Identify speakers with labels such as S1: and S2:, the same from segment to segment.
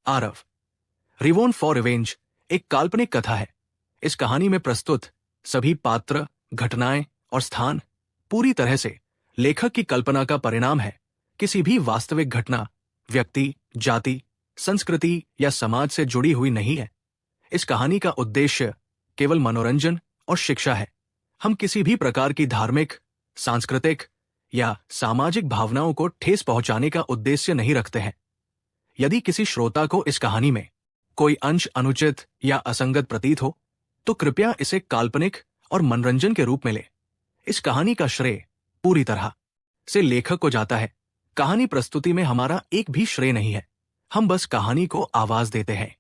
S1: Aarav, रिवोन for revenge एक काल्पनिक कथा है। इस कहानी में प्रस्तुत सभी पात्र, घटनाएं और स्थान पूरी तरह से लेखक की कल्पना का परिणाम है, किसी भी वास्तविक घटना, व्यक्ति, जाति, संस्कृति या समाज से जुड़ी हुई नहीं है। इस कहानी का उद्देश्य केवल मनोरंजन और शिक्षा है। हम किसी भी प्रकार की धार्मिक, सांस्कृतिक या सामाजिक भावनाओं को ठेस पहुंचाने का उद्देश्य नहीं रखते हैं। यदि किसी श्रोता को इस कहानी में कोई अंश अनुचित या असंगत प्रतीत हो, तो कृपया इसे काल्पनिक और मनोरंजन के रूप में ले। इस कहानी का श्रेय पूरी तरह से लेखक को जाता है। कहानी प्रस्तुति में हमारा एक भी श्रेय नहीं है। हम बस कहानी को आवाज देते हैं।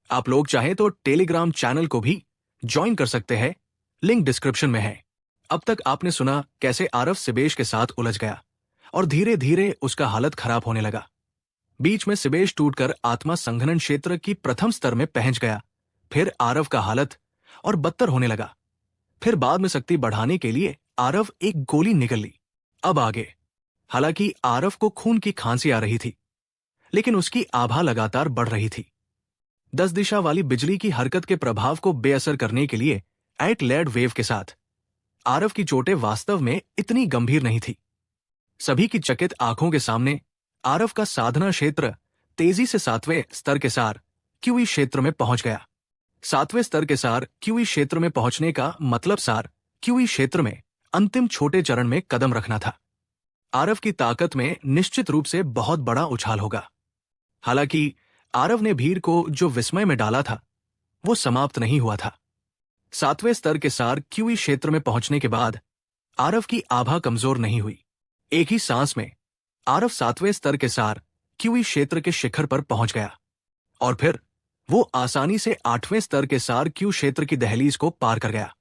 S1: आप लोग चाहे तो टेलीग्राम चैनल को भी ज्वाइन कर सकते हैं, लिंक डिस्क्रिप्शन में है। अब तक आपने सुना कैसे आरव सिबेश के साथ उलझ गया और धीरे धीरे उसका हालत खराब होने लगा। बीच में सिबेश टूटकर आत्मा संघनन क्षेत्र की प्रथम स्तर में पहुंच गया। फिर आरव का हालत और बदतर होने लगा। फिर बाद में शक्ति बढ़ाने के लिए आरव एक गोली निकल ली। अब आगे, हालांकि आरव को खून की खांसी आ रही थी, लेकिन उसकी आभा लगातार बढ़ रही थी। 10 दिशा वाली बिजली की हरकत के प्रभाव को बेअसर करने के लिए 8 लेड वेव के साथ आरव की चोटें वास्तव में इतनी गंभीर नहीं थी। सभी की चकित आंखों के सामने आरव का साधना क्षेत्र तेजी से 7वें स्तर के सार क्यूई क्षेत्र में पहुंच गया। 7वें स्तर के सार क्यूई क्षेत्र में पहुंचने का मतलब सार क्यूई क्षेत्र में अंतिम छोटे चरण में कदम रखना था। आरव की ताकत में निश्चित रूप से बहुत बड़ा उछाल होगा। हालांकि आरव ने भीड़ को जो विस्मय में डाला था, वो समाप्त नहीं हुआ था। 7वें स्तर के सार क्यूई क्षेत्र में पहुंचने के बाद आरव की आभा कमजोर नहीं हुई। एक ही सांस में आरव 7वें स्तर के सार क्यूई क्षेत्र के शिखर पर पहुंच गया और फिर वो आसानी से 8वें स्तर के सार क्यू क्षेत्र की दहलीज को पार कर गया।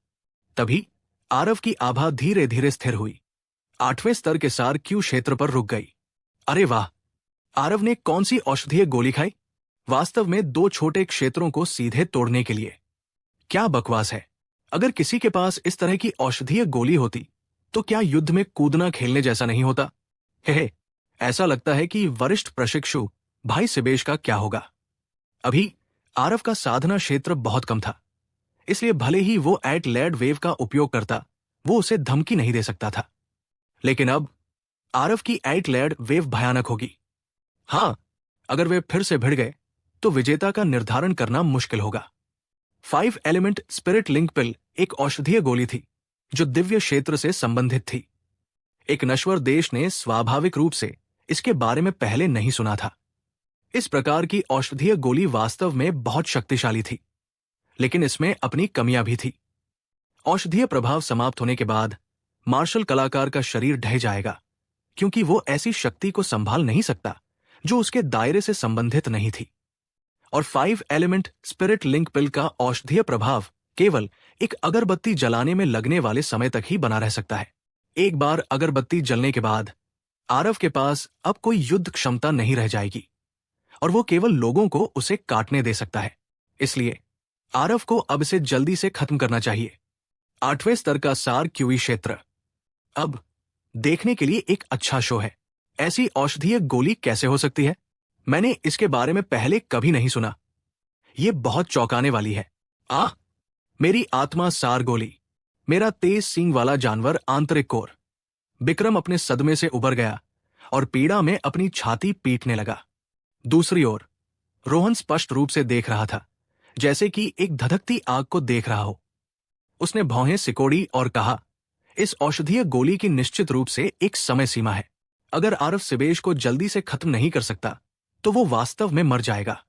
S1: तभी आरव की आभा धीरे धीरे स्थिर हुई। 8वें स्तर के सार क्यू क्षेत्र पर रुक गई। अरे वाह! आरव ने कौन सी औषधीय गोली खाई? वास्तव में 2 छोटे क्षेत्रों को सीधे तोड़ने के लिए। क्या बकवास है! अगर किसी के पास इस तरह की औषधीय गोली होती तो क्या युद्ध में कूदना खेलने जैसा नहीं होता? हे, ऐसा लगता है कि वरिष्ठ प्रशिक्षु भाई सिबेश का क्या होगा। अभी आरव का साधना क्षेत्र बहुत कम था, इसलिए भले ही वो 8 लेड वेव का उपयोग करता, वो उसे धमकी नहीं दे सकता था। लेकिन अब आरव की 8 लेड वेव भयानक होगी। हाँ, अगर वे फिर से भिड़ गए तो विजेता का निर्धारण करना मुश्किल होगा। 5 एलिमेंट स्पिरिट लिंक पिल एक औषधीय गोली थी जो दिव्य क्षेत्र से संबंधित थी। एक नश्वर देश ने स्वाभाविक रूप से इसके बारे में पहले नहीं सुना था। इस प्रकार की औषधीय गोली वास्तव में बहुत शक्तिशाली थी, लेकिन इसमें अपनी कमियां भी थी। औषधीय प्रभाव समाप्त होने के बाद मार्शल कलाकार का शरीर ढह जाएगा, क्योंकि वो ऐसी शक्ति को संभाल नहीं सकता जो उसके दायरे से संबंधित नहीं थी। और 5 एलिमेंट स्पिरिट लिंक पिल का औषधीय प्रभाव केवल एक अगरबत्ती जलाने में लगने वाले समय तक ही बना रह सकता है। एक बार अगरबत्ती जलने के बाद आरव के पास अब कोई युद्ध क्षमता नहीं रह जाएगी और वो केवल लोगों को उसे काटने दे सकता है। इसलिए आरव को अब इसे जल्दी से खत्म करना चाहिए। 8वें स्तर का सार क्यूई क्षेत्र अब देखने के लिए एक अच्छा शो है। ऐसी औषधीय गोली कैसे हो सकती है? मैंने इसके बारे में पहले कभी नहीं सुना। ये बहुत चौंकाने वाली है। मेरी आत्मा सार गोली, मेरा तेज सींग वाला जानवर आंतरिक कोर। विक्रम अपने सदमे से उबर गया और पीड़ा में अपनी छाती पीटने लगा। दूसरी ओर रोहन स्पष्ट रूप से देख रहा था, जैसे कि एक धधकती आग को देख रहा हो। उसने भौहें सिकोड़ी और कहा, इस औषधीय गोली की निश्चित रूप से एक समय सीमा है। अगर आरव सिबेश को जल्दी से खत्म नहीं कर सकता तो वो वास्तव में मर जाएगा।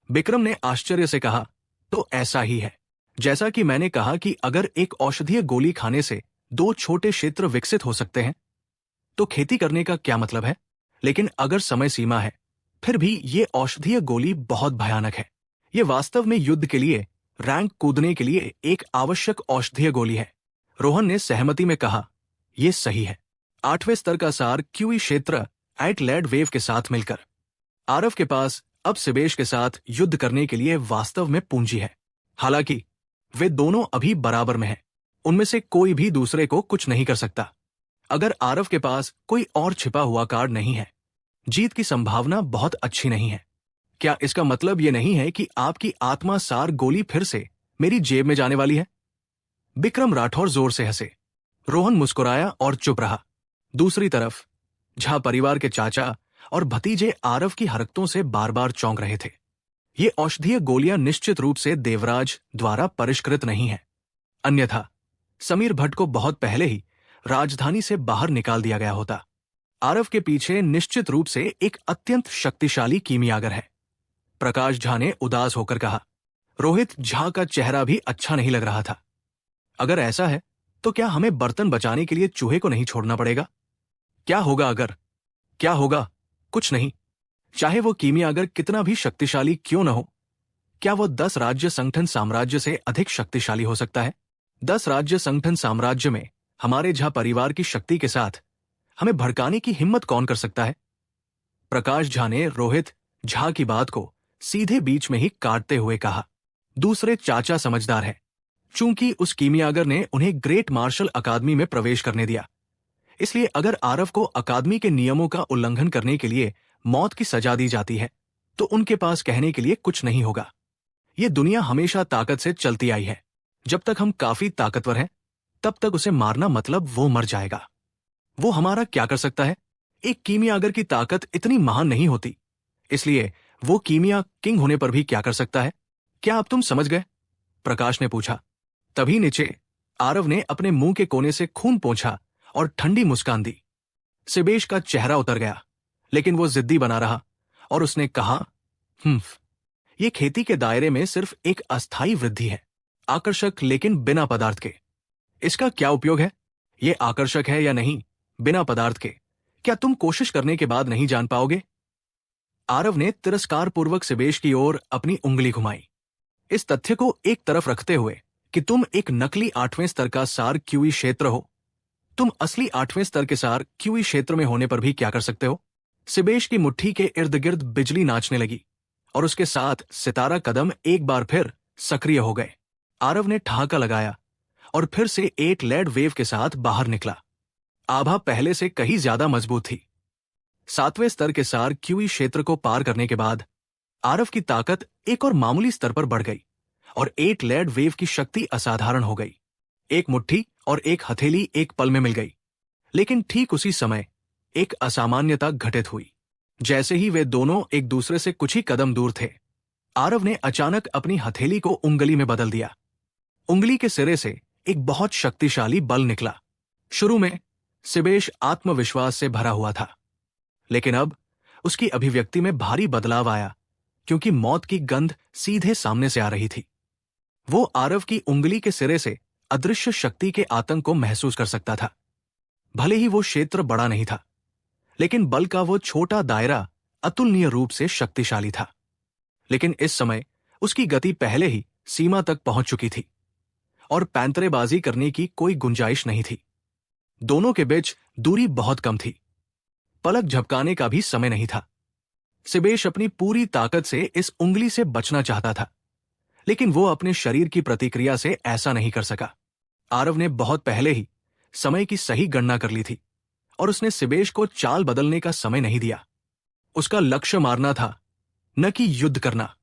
S1: विक्रम ने आश्चर्य से कहा, तो ऐसा ही है। जैसा कि मैंने कहा कि अगर एक औषधीय गोली खाने से 2 छोटे क्षेत्र विकसित हो सकते हैं, तो खेती करने का क्या मतलब है? लेकिन अगर समय सीमा है, फिर भी ये औषधीय गोली बहुत भयानक है। ये वास्तव में युद्ध के लिए, रैंक कूदने के लिए एक आवश्यक औषधीय गोली है। रोहन ने सहमति में कहा, यह सही है। 8वें स्तर का सार क्यूई क्षेत्र 8 लेड वेव के साथ मिलकर आरव के पास अब सिबेश के साथ युद्ध करने के लिए वास्तव में पूंजी है। हालांकि वे दोनों अभी बराबर में हैं। उनमें से कोई भी दूसरे को कुछ नहीं कर सकता। अगर आरव के पास कोई और छिपा हुआ कार्ड नहीं है, जीत की संभावना बहुत अच्छी नहीं है। क्या इसका मतलब ये नहीं है कि आपकी आत्मा सार गोली फिर से मेरी जेब में जाने वाली है? विक्रम राठौर जोर से हंसे। रोहन मुस्कुराया और चुप रहा। दूसरी तरफ झा परिवार के चाचा और भतीजे आरव की हरकतों से बार बार चौंक रहे थे। ये औषधीय गोलियां निश्चित रूप से देवराज द्वारा परिष्कृत नहीं है, अन्यथा समीर भट्ट को बहुत पहले ही राजधानी से बाहर निकाल दिया गया होता। आरव के पीछे निश्चित रूप से एक अत्यंत शक्तिशाली कीमियागर है, प्रकाश झा ने उदास होकर कहा। रोहित झा का चेहरा भी अच्छा नहीं लग रहा था। अगर ऐसा है तो क्या हमें बर्तन बचाने के लिए चूहे को नहीं छोड़ना पड़ेगा? क्या होगा अगर? क्या होगा? कुछ नहीं। चाहे वो कीमियागर कितना भी शक्तिशाली क्यों न हो, क्या वो 10 राज्य संगठन साम्राज्य से अधिक शक्तिशाली हो सकता है? 10 राज्य संगठन साम्राज्य में हमारे झा परिवार की शक्ति के साथ हमें भड़काने की हिम्मत कौन कर सकता है? प्रकाश झा ने रोहित झा की बात को सीधे बीच में ही काटते हुए कहा। दूसरे चाचा समझदार है। चूंकि उस कीमियागर ने उन्हें ग्रेट मार्शल अकादमी में प्रवेश करने दिया, इसलिए अगर आरव को अकादमी के नियमों का उल्लंघन करने के लिए मौत की सजा दी जाती है तो उनके पास कहने के लिए कुछ नहीं होगा। यह दुनिया हमेशा ताकत से चलती आई है। जब तक हम काफी ताकतवर हैं, तब तक उसे मारना मतलब वो मर जाएगा। वो हमारा क्या कर सकता है? एक कीमियागर की ताकत इतनी महान नहीं होती, इसलिए वो कीमिया किंग होने पर भी क्या कर सकता है? क्या अब तुम समझ गए? प्रकाश ने पूछा। तभी नीचे आरव ने अपने मुंह के कोने से खून पोंछा और ठंडी मुस्कान दी। सिबेश का चेहरा उतर गया, लेकिन वो जिद्दी बना रहा और उसने कहा, ये खेती के दायरे में सिर्फ एक अस्थायी वृद्धि है, आकर्षक लेकिन बिना पदार्थ के। इसका क्या उपयोग है? ये आकर्षक है या नहीं, बिना पदार्थ के, क्या तुम कोशिश करने के बाद नहीं जान पाओगे? आरव ने तिरस्कारपूर्वक सिबेश की ओर अपनी उंगली घुमाई, इस तथ्य को एक तरफ रखते हुए कि तुम एक नकली 8वें स्तर का सार क्यूई क्षेत्र हो। तुम असली 8वें स्तर के सार क्यूई क्षेत्र में होने पर भी क्या कर सकते हो? सिबेश की मुट्ठी के इर्द गिर्द बिजली नाचने लगी और उसके साथ सितारा कदम एक बार फिर सक्रिय हो गए। आरव ने ठहाका लगाया और फिर से एक लेड वेव के साथ बाहर निकला। आभा पहले से कहीं ज्यादा मजबूत थी। 7वें स्तर के सार क्यूई क्षेत्र को पार करने के बाद आरव की ताकत एक और मामूली स्तर पर बढ़ गई और एक लेड वेव की शक्ति असाधारण हो गई। एक मुट्ठी और एक हथेली एक पल में मिल गई, लेकिन ठीक उसी समय एक असामान्यता घटित हुई। जैसे ही वे दोनों एक दूसरे से कुछ ही कदम दूर थे, आरव ने अचानक अपनी हथेली को उंगली में बदल दिया। उंगली के सिरे से एक बहुत शक्तिशाली बल निकला। शुरू में सिबेश आत्मविश्वास से भरा हुआ था, लेकिन अब उसकी अभिव्यक्ति में भारी बदलाव आया, क्योंकि मौत की गंध सीधे सामने से आ रही थी। वो आरव की उंगली के सिरे से अदृश्य शक्ति के आतंक को महसूस कर सकता था। भले ही वो क्षेत्र बड़ा नहीं था, लेकिन बल का वो छोटा दायरा अतुलनीय रूप से शक्तिशाली था। लेकिन इस समय उसकी गति पहले ही सीमा तक पहुंच चुकी थी और पैंतरेबाजी करने की कोई गुंजाइश नहीं थी। दोनों के बीच दूरी बहुत कम थी। पलक झपकाने का भी समय नहीं था। सिबेश अपनी पूरी ताकत से इस उंगली से बचना चाहता था, लेकिन वो अपने शरीर की प्रतिक्रिया से ऐसा नहीं कर सका। आरव ने बहुत पहले ही समय की सही गणना कर ली थी और उसने सिबेश को चाल बदलने का समय नहीं दिया। उसका लक्ष्य मारना था, न कि युद्ध करना।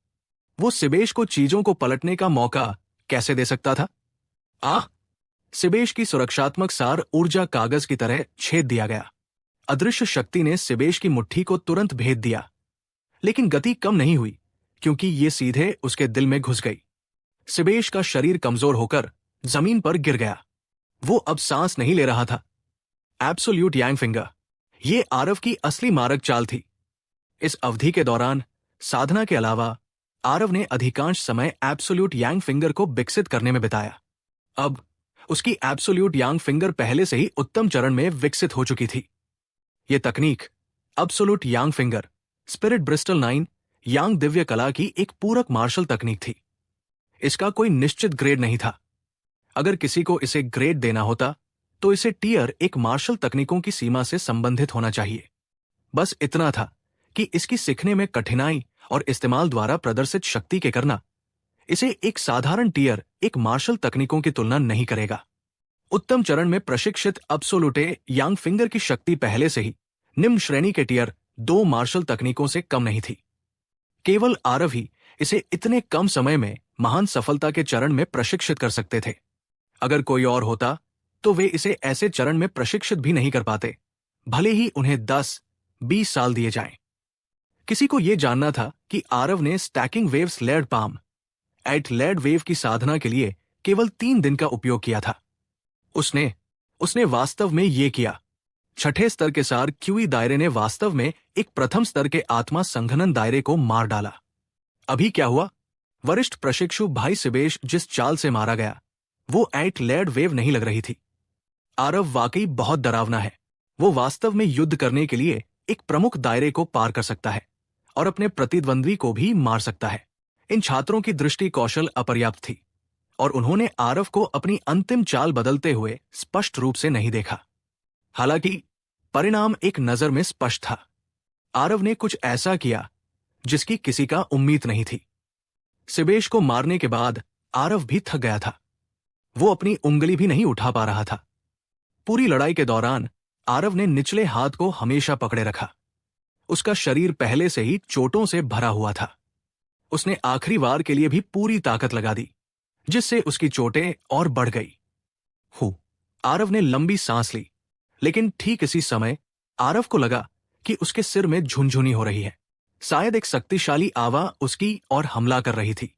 S1: वो सिबेश को चीजों को पलटने का मौका कैसे दे सकता था? सिबेश की सुरक्षात्मक सार ऊर्जा कागज की तरह छेद दिया गया। अदृश्य शक्ति ने सिबेश की मुट्ठी को तुरंत भेद दिया, लेकिन गति कम नहीं हुई, क्योंकि ये सीधे उसके दिल में घुस गई। सिबेश का शरीर कमजोर होकर जमीन पर गिर गया। वो अब सांस नहीं ले रहा था। एब्सोल्यूट यांग फिंगर, ये आरव की असली मारक चाल थी। इस अवधि के दौरान साधना के अलावा आरव ने अधिकांश समय एब्सोल्यूट यांग फिंगर को विकसित करने में बिताया। अब उसकी एब्सोल्यूट यांग फिंगर पहले से ही उत्तम चरण में विकसित हो चुकी थी। यह तकनीक एब्सोल्यूट यांग फिंगर स्पिरिट ब्रिस्टल 9 यांग दिव्य कला की एक पूरक मार्शल तकनीक थी। इसका कोई निश्चित ग्रेड नहीं था। अगर किसी को इसे ग्रेड देना होता तो इसे टीयर एक मार्शल तकनीकों की सीमा से संबंधित होना चाहिए। बस इतना था कि इसकी सीखने में कठिनाई और इस्तेमाल द्वारा प्रदर्शित शक्ति के करना इसे एक साधारण टीयर एक मार्शल तकनीकों की तुलना नहीं करेगा। उत्तम चरण में प्रशिक्षित एब्सोल्यूटे यांग फिंगर की शक्ति पहले से ही निम्न श्रेणी के टीयर 2 मार्शल तकनीकों से कम नहीं थी। केवल आरव ही इसे इतने कम समय में महान सफलता के चरण में प्रशिक्षित कर सकते थे। अगर कोई और होता तो वे इसे ऐसे चरण में प्रशिक्षित भी नहीं कर पाते, भले ही उन्हें 10-20 साल दिए जाएं। किसी को यह जानना था कि आरव ने स्टैकिंग वेव्स लेड पाम एट लेड वेव की साधना के लिए केवल 3 दिन का उपयोग किया था। उसने वास्तव में यह किया। छठे स्तर के सार क्यूई दायरे ने वास्तव में एक प्रथम स्तर के आत्मा संघनन दायरे को मार डाला। अभी क्या हुआ? वरिष्ठ प्रशिक्षु भाई सिबेश जिस चाल से मारा गया वो एट लेड वेव नहीं लग रही थी। आरव वाकई बहुत डरावना है। वो वास्तव में युद्ध करने के लिए एक प्रमुख दायरे को पार कर सकता है और अपने प्रतिद्वंद्वी को भी मार सकता है। इन छात्रों की दृष्टि कौशल अपर्याप्त थी और उन्होंने आरव को अपनी अंतिम चाल बदलते हुए स्पष्ट रूप से नहीं देखा। हालांकि परिणाम एक नजर में स्पष्ट था। आरव ने कुछ ऐसा किया जिसकी किसी का उम्मीद नहीं थी। सिबेश को मारने के बाद आरव भी थक गया था। वो अपनी उंगली भी नहीं उठा पा रहा था। पूरी लड़ाई के दौरान आरव ने निचले हाथ को हमेशा पकड़े रखा। उसका शरीर पहले से ही चोटों से भरा हुआ था। उसने आखिरी वार के लिए भी पूरी ताकत लगा दी, जिससे उसकी चोटें और बढ़ गई। आरव ने लंबी सांस ली, लेकिन ठीक इसी समय आरव को लगा कि उसके सिर में झुनझुनी हो रही है। शायद एक शक्तिशाली आवा उसकी और हमला कर रही थी।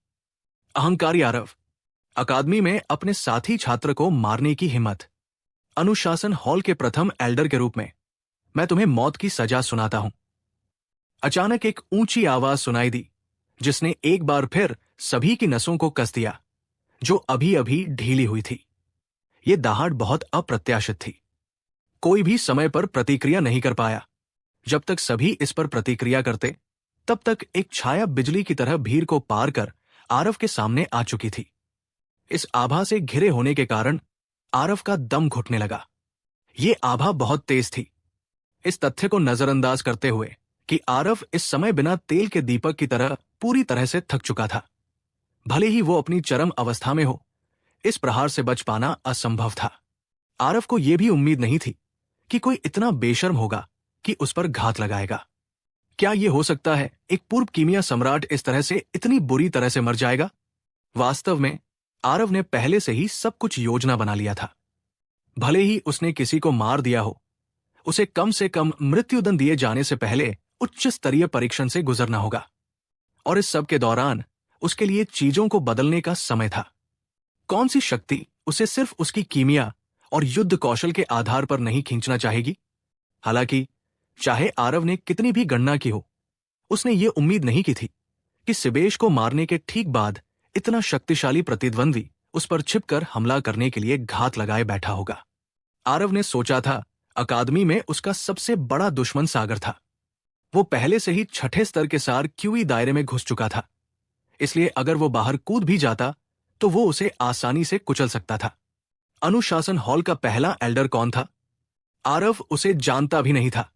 S1: अहंकारी आरव, अकादमी में अपने साथी छात्र को मारने की हिम्मत। अनुशासन हॉल के प्रथम एल्डर के रूप में मैं तुम्हें मौत की सजा सुनाता हूं। अचानक एक ऊंची आवाज सुनाई दी, जिसने एक बार फिर सभी की नसों को कस दिया, जो अभी अभी ढीली हुई थी। यह दहाड़ बहुत अप्रत्याशित थी। कोई भी समय पर प्रतिक्रिया नहीं कर पाया। जब तक सभी इस पर प्रतिक्रिया करते, तब तक एक छाया बिजली की तरह भीड़ को पार कर आरव के सामने आ चुकी थी। इस आभा से घिरे होने के कारण आरव का दम घुटने लगा। ये आभा बहुत तेज थी। इस तथ्य को नजरअंदाज करते हुए कि आरव इस समय बिना तेल के दीपक की तरह पूरी तरह से थक चुका था। भले ही वो अपनी चरम अवस्था में हो, इस प्रहार से बच पाना असंभव था। आरव को यह भी उम्मीद नहीं थी कि कोई इतना बेशर्म होगा कि उस पर घात लगाएगा। क्या यह हो सकता है एक पूर्व कीमिया सम्राट इस तरह से इतनी बुरी तरह से मर जाएगा? वास्तव में आरव ने पहले से ही सब कुछ योजना बना लिया था। भले ही उसने किसी को मार दिया हो, उसे कम से कम मृत्युदंड दिए जाने से पहले उच्च स्तरीय परीक्षण से गुजरना होगा। और इस सब के दौरान उसके लिए चीजों को बदलने का समय था। कौन सी शक्ति उसे सिर्फ उसकी कीमिया और युद्ध कौशल के आधार पर नहीं खींचना चाहेगी? हालांकि चाहे आरव ने कितनी भी गणना की हो, उसने ये उम्मीद नहीं की थी कि सिबेश को मारने के ठीक बाद इतना शक्तिशाली प्रतिद्वंद्वी उस पर छिपकर हमला करने के लिए घात लगाए बैठा होगा। आरव ने सोचा था अकादमी में उसका सबसे बड़ा दुश्मन सागर था। वो पहले से ही छठे स्तर के सार क्यूई दायरे में घुस चुका था, इसलिए अगर वो बाहर कूद भी जाता तो वो उसे आसानी से कुचल सकता था। अनुशासन हॉल का पहला एल्डर कौन था? आरव उसे जानता भी नहीं था।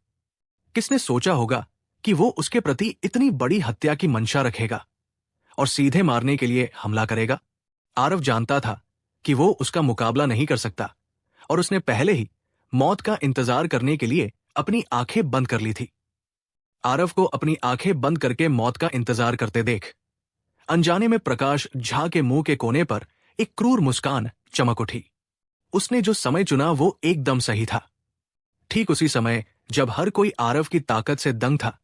S1: किसने सोचा होगा कि वो उसके प्रति इतनी बड़ी हत्या की मंशा रखेगा और सीधे मारने के लिए हमला करेगा? आरव जानता था कि वो उसका मुकाबला नहीं कर सकता और उसने पहले ही मौत का इंतजार करने के लिए अपनी आंखें बंद कर ली थी। आरव को अपनी आंखें बंद करके मौत का इंतजार करते देख अनजाने में प्रकाश झा के मुंह के कोने पर एक क्रूर मुस्कान चमक उठी। उसने जो समय चुना वो एकदम सही था। ठीक उसी समय जब हर कोई आरव की ताकत से दंग था,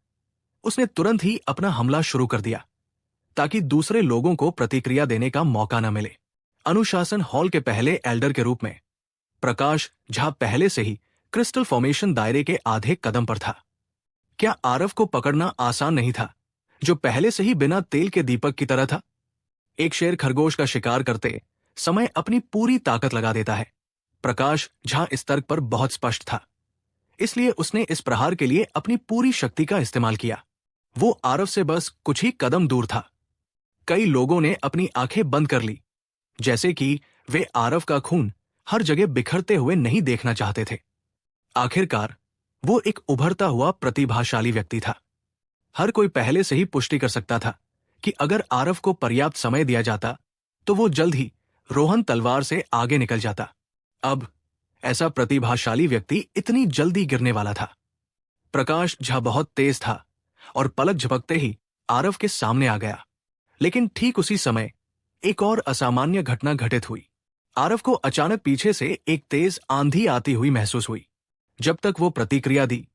S1: उसने तुरंत ही अपना हमला शुरू कर दिया ताकि दूसरे लोगों को प्रतिक्रिया देने का मौका न मिले। अनुशासन हॉल के पहले एल्डर के रूप में प्रकाश झा पहले से ही क्रिस्टल फॉर्मेशन दायरे के आधे कदम पर था। क्या आरव को पकड़ना आसान नहीं था, जो पहले से ही बिना तेल के दीपक की तरह था? एक शेर खरगोश का शिकार करते समय अपनी पूरी ताकत लगा देता है। प्रकाश झा इस तर्क पर बहुत स्पष्ट था, इसलिए उसने इस प्रहार के लिए अपनी पूरी शक्ति का इस्तेमाल किया। वो आरव से बस कुछ ही कदम दूर था। कई लोगों ने अपनी आंखें बंद कर ली, जैसे कि वे आरव का खून हर जगह बिखरते हुए नहीं देखना चाहते थे। आखिरकार वो एक उभरता हुआ प्रतिभाशाली व्यक्ति था। हर कोई पहले से ही पुष्टि कर सकता था कि अगर आरव को पर्याप्त समय दिया जाता तो वो जल्द ही रोहन तलवार से आगे निकल जाता। अब ऐसा प्रतिभाशाली व्यक्ति इतनी जल्दी गिरने वाला था। प्रकाश झा बहुत तेज था और पलक झपकते ही आरव के सामने आ गया। लेकिन ठीक उसी समय एक और असामान्य घटना घटित हुई। आरव को अचानक पीछे से एक तेज आंधी आती हुई महसूस हुई। जब तक वो प्रतिक्रिया दी,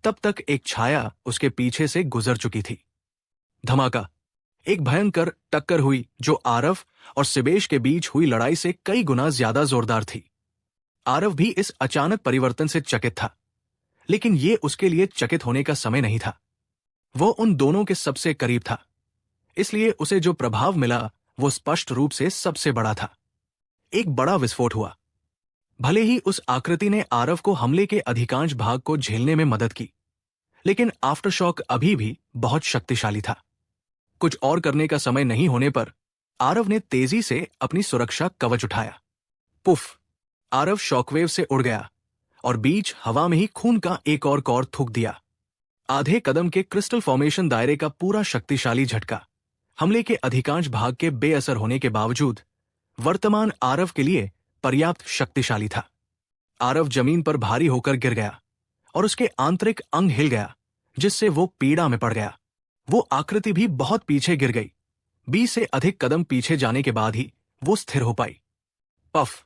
S1: तब तक एक छाया उसके पीछे से गुजर चुकी थी। धमाका! एक भयंकर टक्कर हुई जो आरव और सिबेश के बीच हुई लड़ाई से कई गुना ज्यादा जोरदार थी। आरव भी इस अचानक परिवर्तन से चकित था, लेकिन ये उसके लिए चकित होने का समय नहीं था। वो उन दोनों के सबसे करीब था, इसलिए उसे जो प्रभाव मिला वो स्पष्ट रूप से सबसे बड़ा था। एक बड़ा विस्फोट हुआ। भले ही उस आकृति ने आरव को हमले के अधिकांश भाग को झेलने में मदद की, लेकिन आफ्टरशॉक अभी भी बहुत शक्तिशाली था। कुछ और करने का समय नहीं होने पर आरव ने तेजी से अपनी सुरक्षा कवच उठाया। पुफ! आरव शॉकवेव से उड़ गया और बीच हवा में ही खून का एक और कौर थूक दिया। आधे कदम के क्रिस्टल फॉर्मेशन दायरे का पूरा शक्तिशाली झटका हमले के अधिकांश भाग के बेअसर होने के बावजूद वर्तमान आरव के लिए पर्याप्त शक्तिशाली था। आरव जमीन पर भारी होकर गिर गया और उसके आंतरिक अंग हिल गया, जिससे वो पीड़ा में पड़ गया। वो आकृति भी बहुत पीछे गिर गई। 20 से अधिक कदम पीछे जाने के बाद ही वो स्थिर हो पाई। पफ!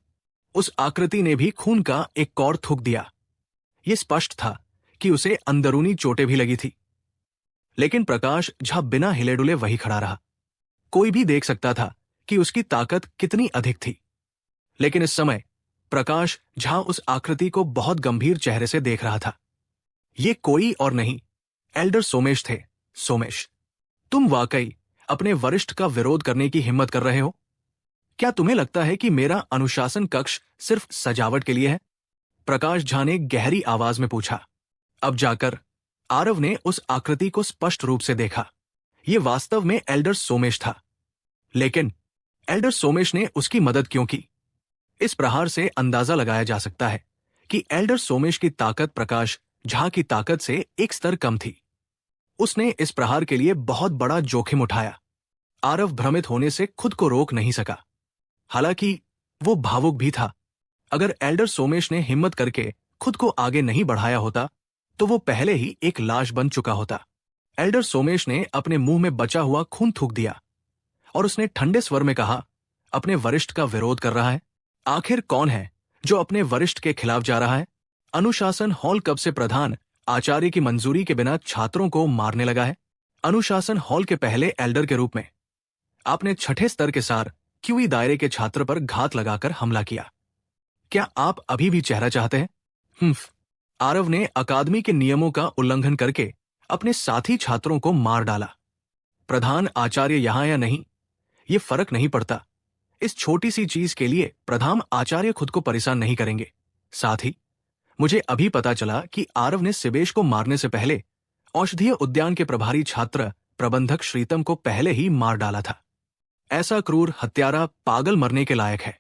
S1: उस आकृति ने भी खून का एक कौर थूक दिया। ये स्पष्ट था कि उसे अंदरूनी चोटें भी लगी थी। लेकिन प्रकाश झा बिना हिले डुले वही खड़ा रहा। कोई भी देख सकता था कि उसकी ताकत कितनी अधिक थी। लेकिन इस समय प्रकाश झा उस आकृति को बहुत गंभीर चेहरे से देख रहा था। ये कोई और नहीं, एल्डर सोमेश थे। सोमेश, तुम वाकई अपने वरिष्ठ का विरोध करने की हिम्मत कर रहे हो? क्या तुम्हें लगता है कि मेरा अनुशासन कक्ष सिर्फ सजावट के लिए है? प्रकाश झा ने गहरी आवाज में पूछा। अब जाकर आरव ने उस आकृति को स्पष्ट रूप से देखा। ये वास्तव में एल्डर सोमेश था। लेकिन एल्डर सोमेश ने उसकी मदद क्यों की? इस प्रहार से अंदाजा लगाया जा सकता है कि एल्डर सोमेश की ताकत प्रकाश झा की ताकत से एक स्तर कम थी। उसने इस प्रहार के लिए बहुत बड़ा जोखिम उठाया। आरव भ्रमित होने से खुद को रोक नहीं सका। हालांकि वो भावुक भी था। अगर एल्डर सोमेश ने हिम्मत करके खुद को आगे नहीं बढ़ाया होता, तो वो पहले ही एक लाश बन चुका होता। एल्डर सोमेश ने अपने मुंह में बचा हुआ खून थूक दिया और उसने ठंडे स्वर में कहा, अपने वरिष्ठ का विरोध कर रहा है? आखिर कौन है जो अपने वरिष्ठ के खिलाफ जा रहा है? अनुशासन हॉल कब से प्रधान आचार्य की मंजूरी के बिना छात्रों को मारने लगा है? अनुशासन हॉल के पहले एल्डर के रूप में आपने छठे स्तर के सार क्यूई दायरे के छात्र पर घात लगाकर हमला किया। क्या आप अभी भी चेहरा चाहते हैं? आरव ने अकादमी के नियमों का उल्लंघन करके अपने साथी छात्रों को मार डाला। प्रधान आचार्य यहां या नहीं, ये फर्क नहीं पड़ता। इस छोटी सी चीज के लिए प्रधान आचार्य खुद को परेशान नहीं करेंगे। साथ ही मुझे अभी पता चला कि आरव ने सिबेश को मारने से पहले औषधीय उद्यान के प्रभारी छात्र प्रबंधक श्रीतम को पहले ही मार डाला था। ऐसा क्रूर हत्यारा पागल मरने के लायक है।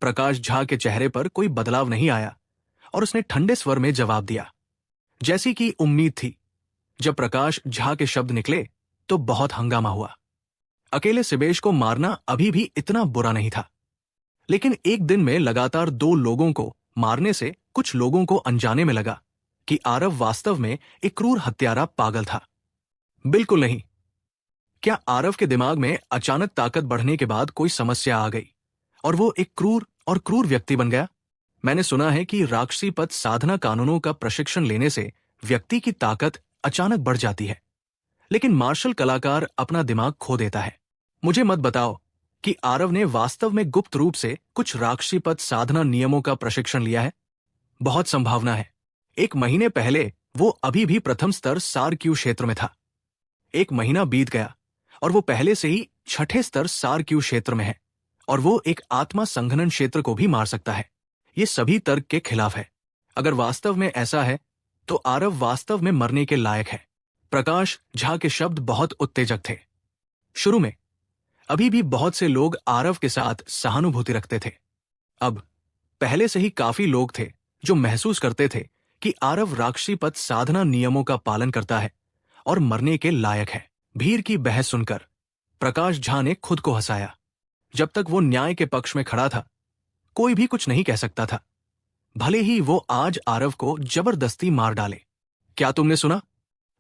S1: प्रकाश झा के चेहरे पर कोई बदलाव नहीं आया और उसने ठंडे स्वर में जवाब दिया, जैसी कि उम्मीद थी। जब प्रकाश झा के शब्द निकले तो बहुत हंगामा हुआ। अकेले सिबेश को मारना अभी भी इतना बुरा नहीं था, लेकिन एक दिन में लगातार 2 लोगों को मारने से कुछ लोगों को अनजाने में लगा कि आरव वास्तव में एक क्रूर हत्यारा पागल था। बिल्कुल नहीं। क्या आरव के दिमाग में अचानक ताकत बढ़ने के बाद कोई समस्या आ गई और वो एक क्रूर व्यक्ति बन गया? मैंने सुना है कि राक्षसी पद साधना कानूनों का प्रशिक्षण लेने से व्यक्ति की ताकत अचानक बढ़ जाती है, लेकिन मार्शल कलाकार अपना दिमाग खो देता है। मुझे मत बताओ कि आरव ने वास्तव में गुप्त रूप से कुछ राक्षसी पद साधना नियमों का प्रशिक्षण लिया है। बहुत संभावना है। 1 महीने पहले वो अभी भी प्रथम स्तर सार क्यू क्षेत्र में था। 1 महीना बीत गया और वो पहले से ही छठे स्तर सार क्यू क्षेत्र में है और वो एक आत्मा संघनन क्षेत्र को भी मार सकता है। ये सभी तर्क के खिलाफ है। अगर वास्तव में ऐसा है तो आरव वास्तव में मरने के लायक है। प्रकाश झा के शब्द बहुत उत्तेजक थे। शुरू में अभी भी बहुत से लोग आरव के साथ सहानुभूति रखते थे। अब पहले से ही काफी लोग थे जो महसूस करते थे कि आरव राक्षसी पद साधना नियमों का पालन करता है और मरने के लायक है। भीड़ की बहस सुनकर प्रकाश झा ने खुद को हंसाया। जब तक वो न्याय के पक्ष में खड़ा था, कोई भी कुछ नहीं कह सकता था, भले ही वो आज आरव को जबरदस्ती मार डाले। क्या तुमने सुना?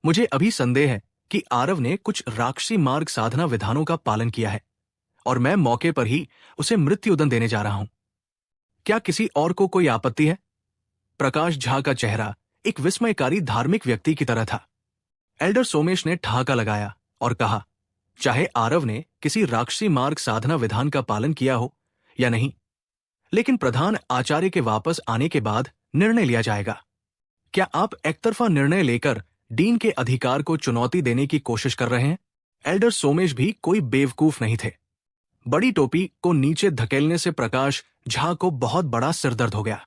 S1: मुझे अभी संदेह है कि आरव ने कुछ राक्षसी मार्ग साधना विधानों का पालन किया है और मैं मौके पर ही उसे मृत्युदंड देने जा रहा हूं। क्या किसी और को कोई आपत्ति है? प्रकाश झा का चेहरा एक विस्मयकारी धार्मिक व्यक्ति की तरह था। एल्डर सोमेश ने ठहाका लगाया और कहा, चाहे आरव ने किसी राक्षसी मार्ग साधना विधान का पालन किया हो या नहीं, लेकिन प्रधान आचार्य के वापस आने के बाद निर्णय लिया जाएगा। क्या आप एकतरफा निर्णय लेकर डीन के अधिकार को चुनौती देने की कोशिश कर रहे हैं? एल्डर सोमेश भी कोई बेवकूफ नहीं थे। बड़ी टोपी को नीचे धकेलने से प्रकाश झा को बहुत बड़ा सिरदर्द हो गया।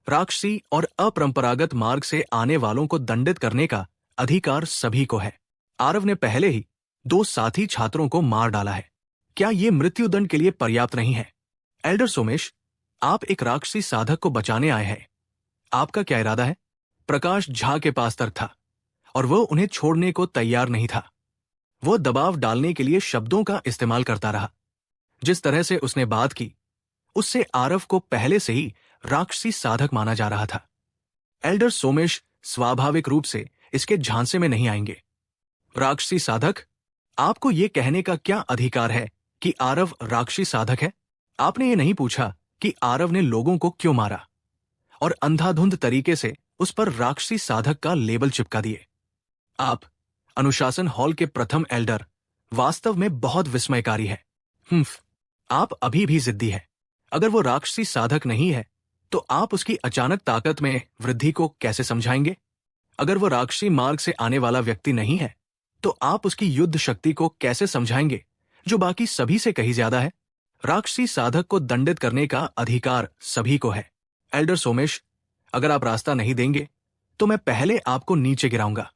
S1: राक्षसी और अपरंपरागत मार्ग से आने वालों को दंडित करने का अधिकार सभी को है। आरव ने पहले ही 2 साथी छात्रों को मार डाला है। क्या यह मृत्युदंड के लिए पर्याप्त नहीं है? एल्डर सोमेश, आप एक राक्षसी साधक को बचाने आए हैं। आपका क्या इरादा है? प्रकाश झा के पास तर्क था और वह उन्हें छोड़ने को तैयार नहीं था। वह दबाव डालने के लिए शब्दों का इस्तेमाल करता रहा। जिस तरह से उसने बात की, उससे आरव को पहले से ही राक्षसी साधक माना जा रहा था। एल्डर सोमेश स्वाभाविक रूप से इसके झांसे में नहीं आएंगे। राक्षसी साधक, आपको यह कहने का क्या अधिकार है कि आरव राक्षसी साधक है? आपने ये नहीं पूछा कि आरव ने लोगों को क्यों मारा और अंधाधुंध तरीके से उस पर राक्षसी साधक का लेबल चिपका दिए। आप, अनुशासन हॉल के प्रथम एल्डर, वास्तव में बहुत विस्मयकारी है। आप अभी भी जिद्दी है। अगर वो राक्षसी साधक नहीं है तो आप उसकी अचानक ताकत में वृद्धि को कैसे समझाएंगे? अगर वो राक्षसी मार्ग से आने वाला व्यक्ति नहीं है तो आप उसकी युद्ध शक्ति को कैसे समझाएंगे, जो बाकी सभी से कहीं ज्यादा है? राक्षसी साधक को दंडित करने का अधिकार सभी को है। एल्डर सोमेश, अगर आप रास्ता नहीं देंगे तो मैं पहले आपको नीचे गिराऊंगा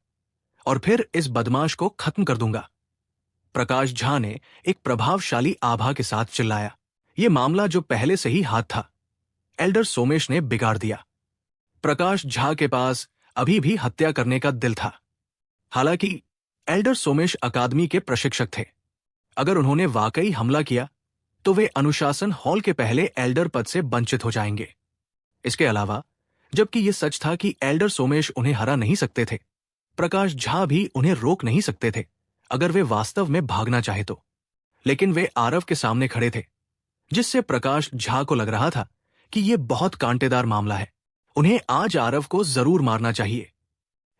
S1: और फिर इस बदमाश को खत्म कर दूंगा। प्रकाश झा ने एक प्रभावशाली आभा के साथ चिल्लाया। यह मामला जो पहले से ही हाथ था, एल्डर सोमेश ने बिगाड़ दिया। प्रकाश झा के पास अभी भी हत्या करने का दिल था। हालांकि एल्डर सोमेश अकादमी के प्रशिक्षक थे। अगर उन्होंने वाकई हमला किया तो वे अनुशासन हॉल के पहले एल्डर पद से वंचित हो जाएंगे। इसके अलावा, जबकि यह सच था कि एल्डर सोमेश उन्हें हरा नहीं सकते थे, प्रकाश झा भी उन्हें रोक नहीं सकते थे अगर वे वास्तव में भागना चाहे तो। लेकिन वे आरव के सामने खड़े थे, जिससे प्रकाश झा को लग रहा था कि यह बहुत कांटेदार मामला है। उन्हें आज आरव को जरूर मारना चाहिए।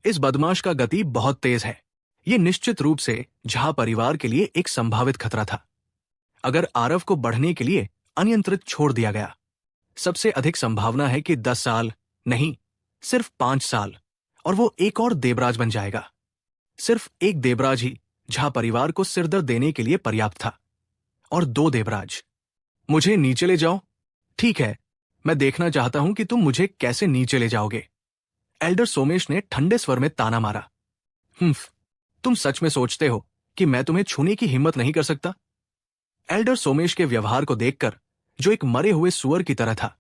S1: इस बदमाश का गति बहुत तेज है। यह निश्चित रूप से झा परिवार के लिए एक संभावित खतरा था। अगर आरव को बढ़ने के लिए अनियंत्रित छोड़ दिया गया, सबसे अधिक संभावना है कि 10 साल नहीं, सिर्फ 5 साल और वो एक और देवराज बन जाएगा। सिर्फ एक देवराज ही झा परिवार को सिरदर्द देने के लिए पर्याप्त था, और 2 देवराज। मुझे नीचे ले जाओ। ठीक है, मैं देखना चाहता हूं कि तुम मुझे कैसे नीचे ले जाओगे। एल्डर सोमेश ने ठंडे स्वर में ताना मारा। तुम सच में सोचते हो कि मैं तुम्हें छूने की हिम्मत नहीं कर सकता? एल्डर सोमेश के व्यवहार को देखकर, जो एक मरे हुए सुअर की तरह था,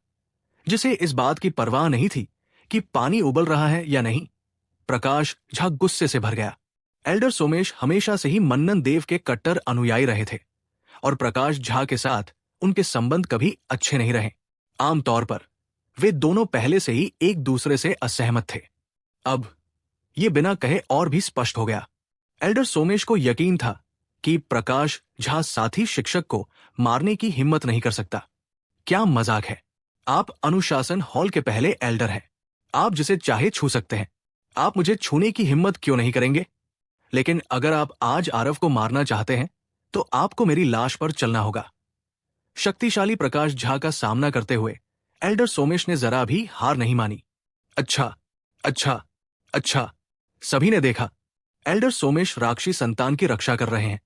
S1: जिसे इस बात की परवाह नहीं थी कि पानी उबल रहा है या नहीं, प्रकाश झा गुस्से से भर गया। एल्डर सोमेश हमेशा से ही मन्नन देव के कट्टर अनुयायी रहे थे और प्रकाश झा के साथ उनके संबंध कभी अच्छे नहीं रहे। आमतौर पर वे दोनों पहले से ही एक दूसरे से असहमत थे। अब ये बिना कहे और भी स्पष्ट हो गया। एल्डर सोमेश को यकीन था कि प्रकाश झा साथी शिक्षक को मारने की हिम्मत नहीं कर सकता। क्या मजाक है? आप अनुशासन हॉल के पहले एल्डर हैं। आप जिसे चाहे छू सकते हैं। आप मुझे छूने की हिम्मत क्यों नहीं करेंगे? लेकिन अगर आप आज आरव को मारना चाहते हैं तो आपको मेरी लाश पर चलना होगा। शक्तिशाली प्रकाश झा का सामना करते हुए एल्डर सोमेश ने जरा भी हार नहीं मानी। अच्छा, अच्छा, अच्छा, सभी ने देखा। एल्डर सोमेश राक्षसी संतान की रक्षा कर रहे हैं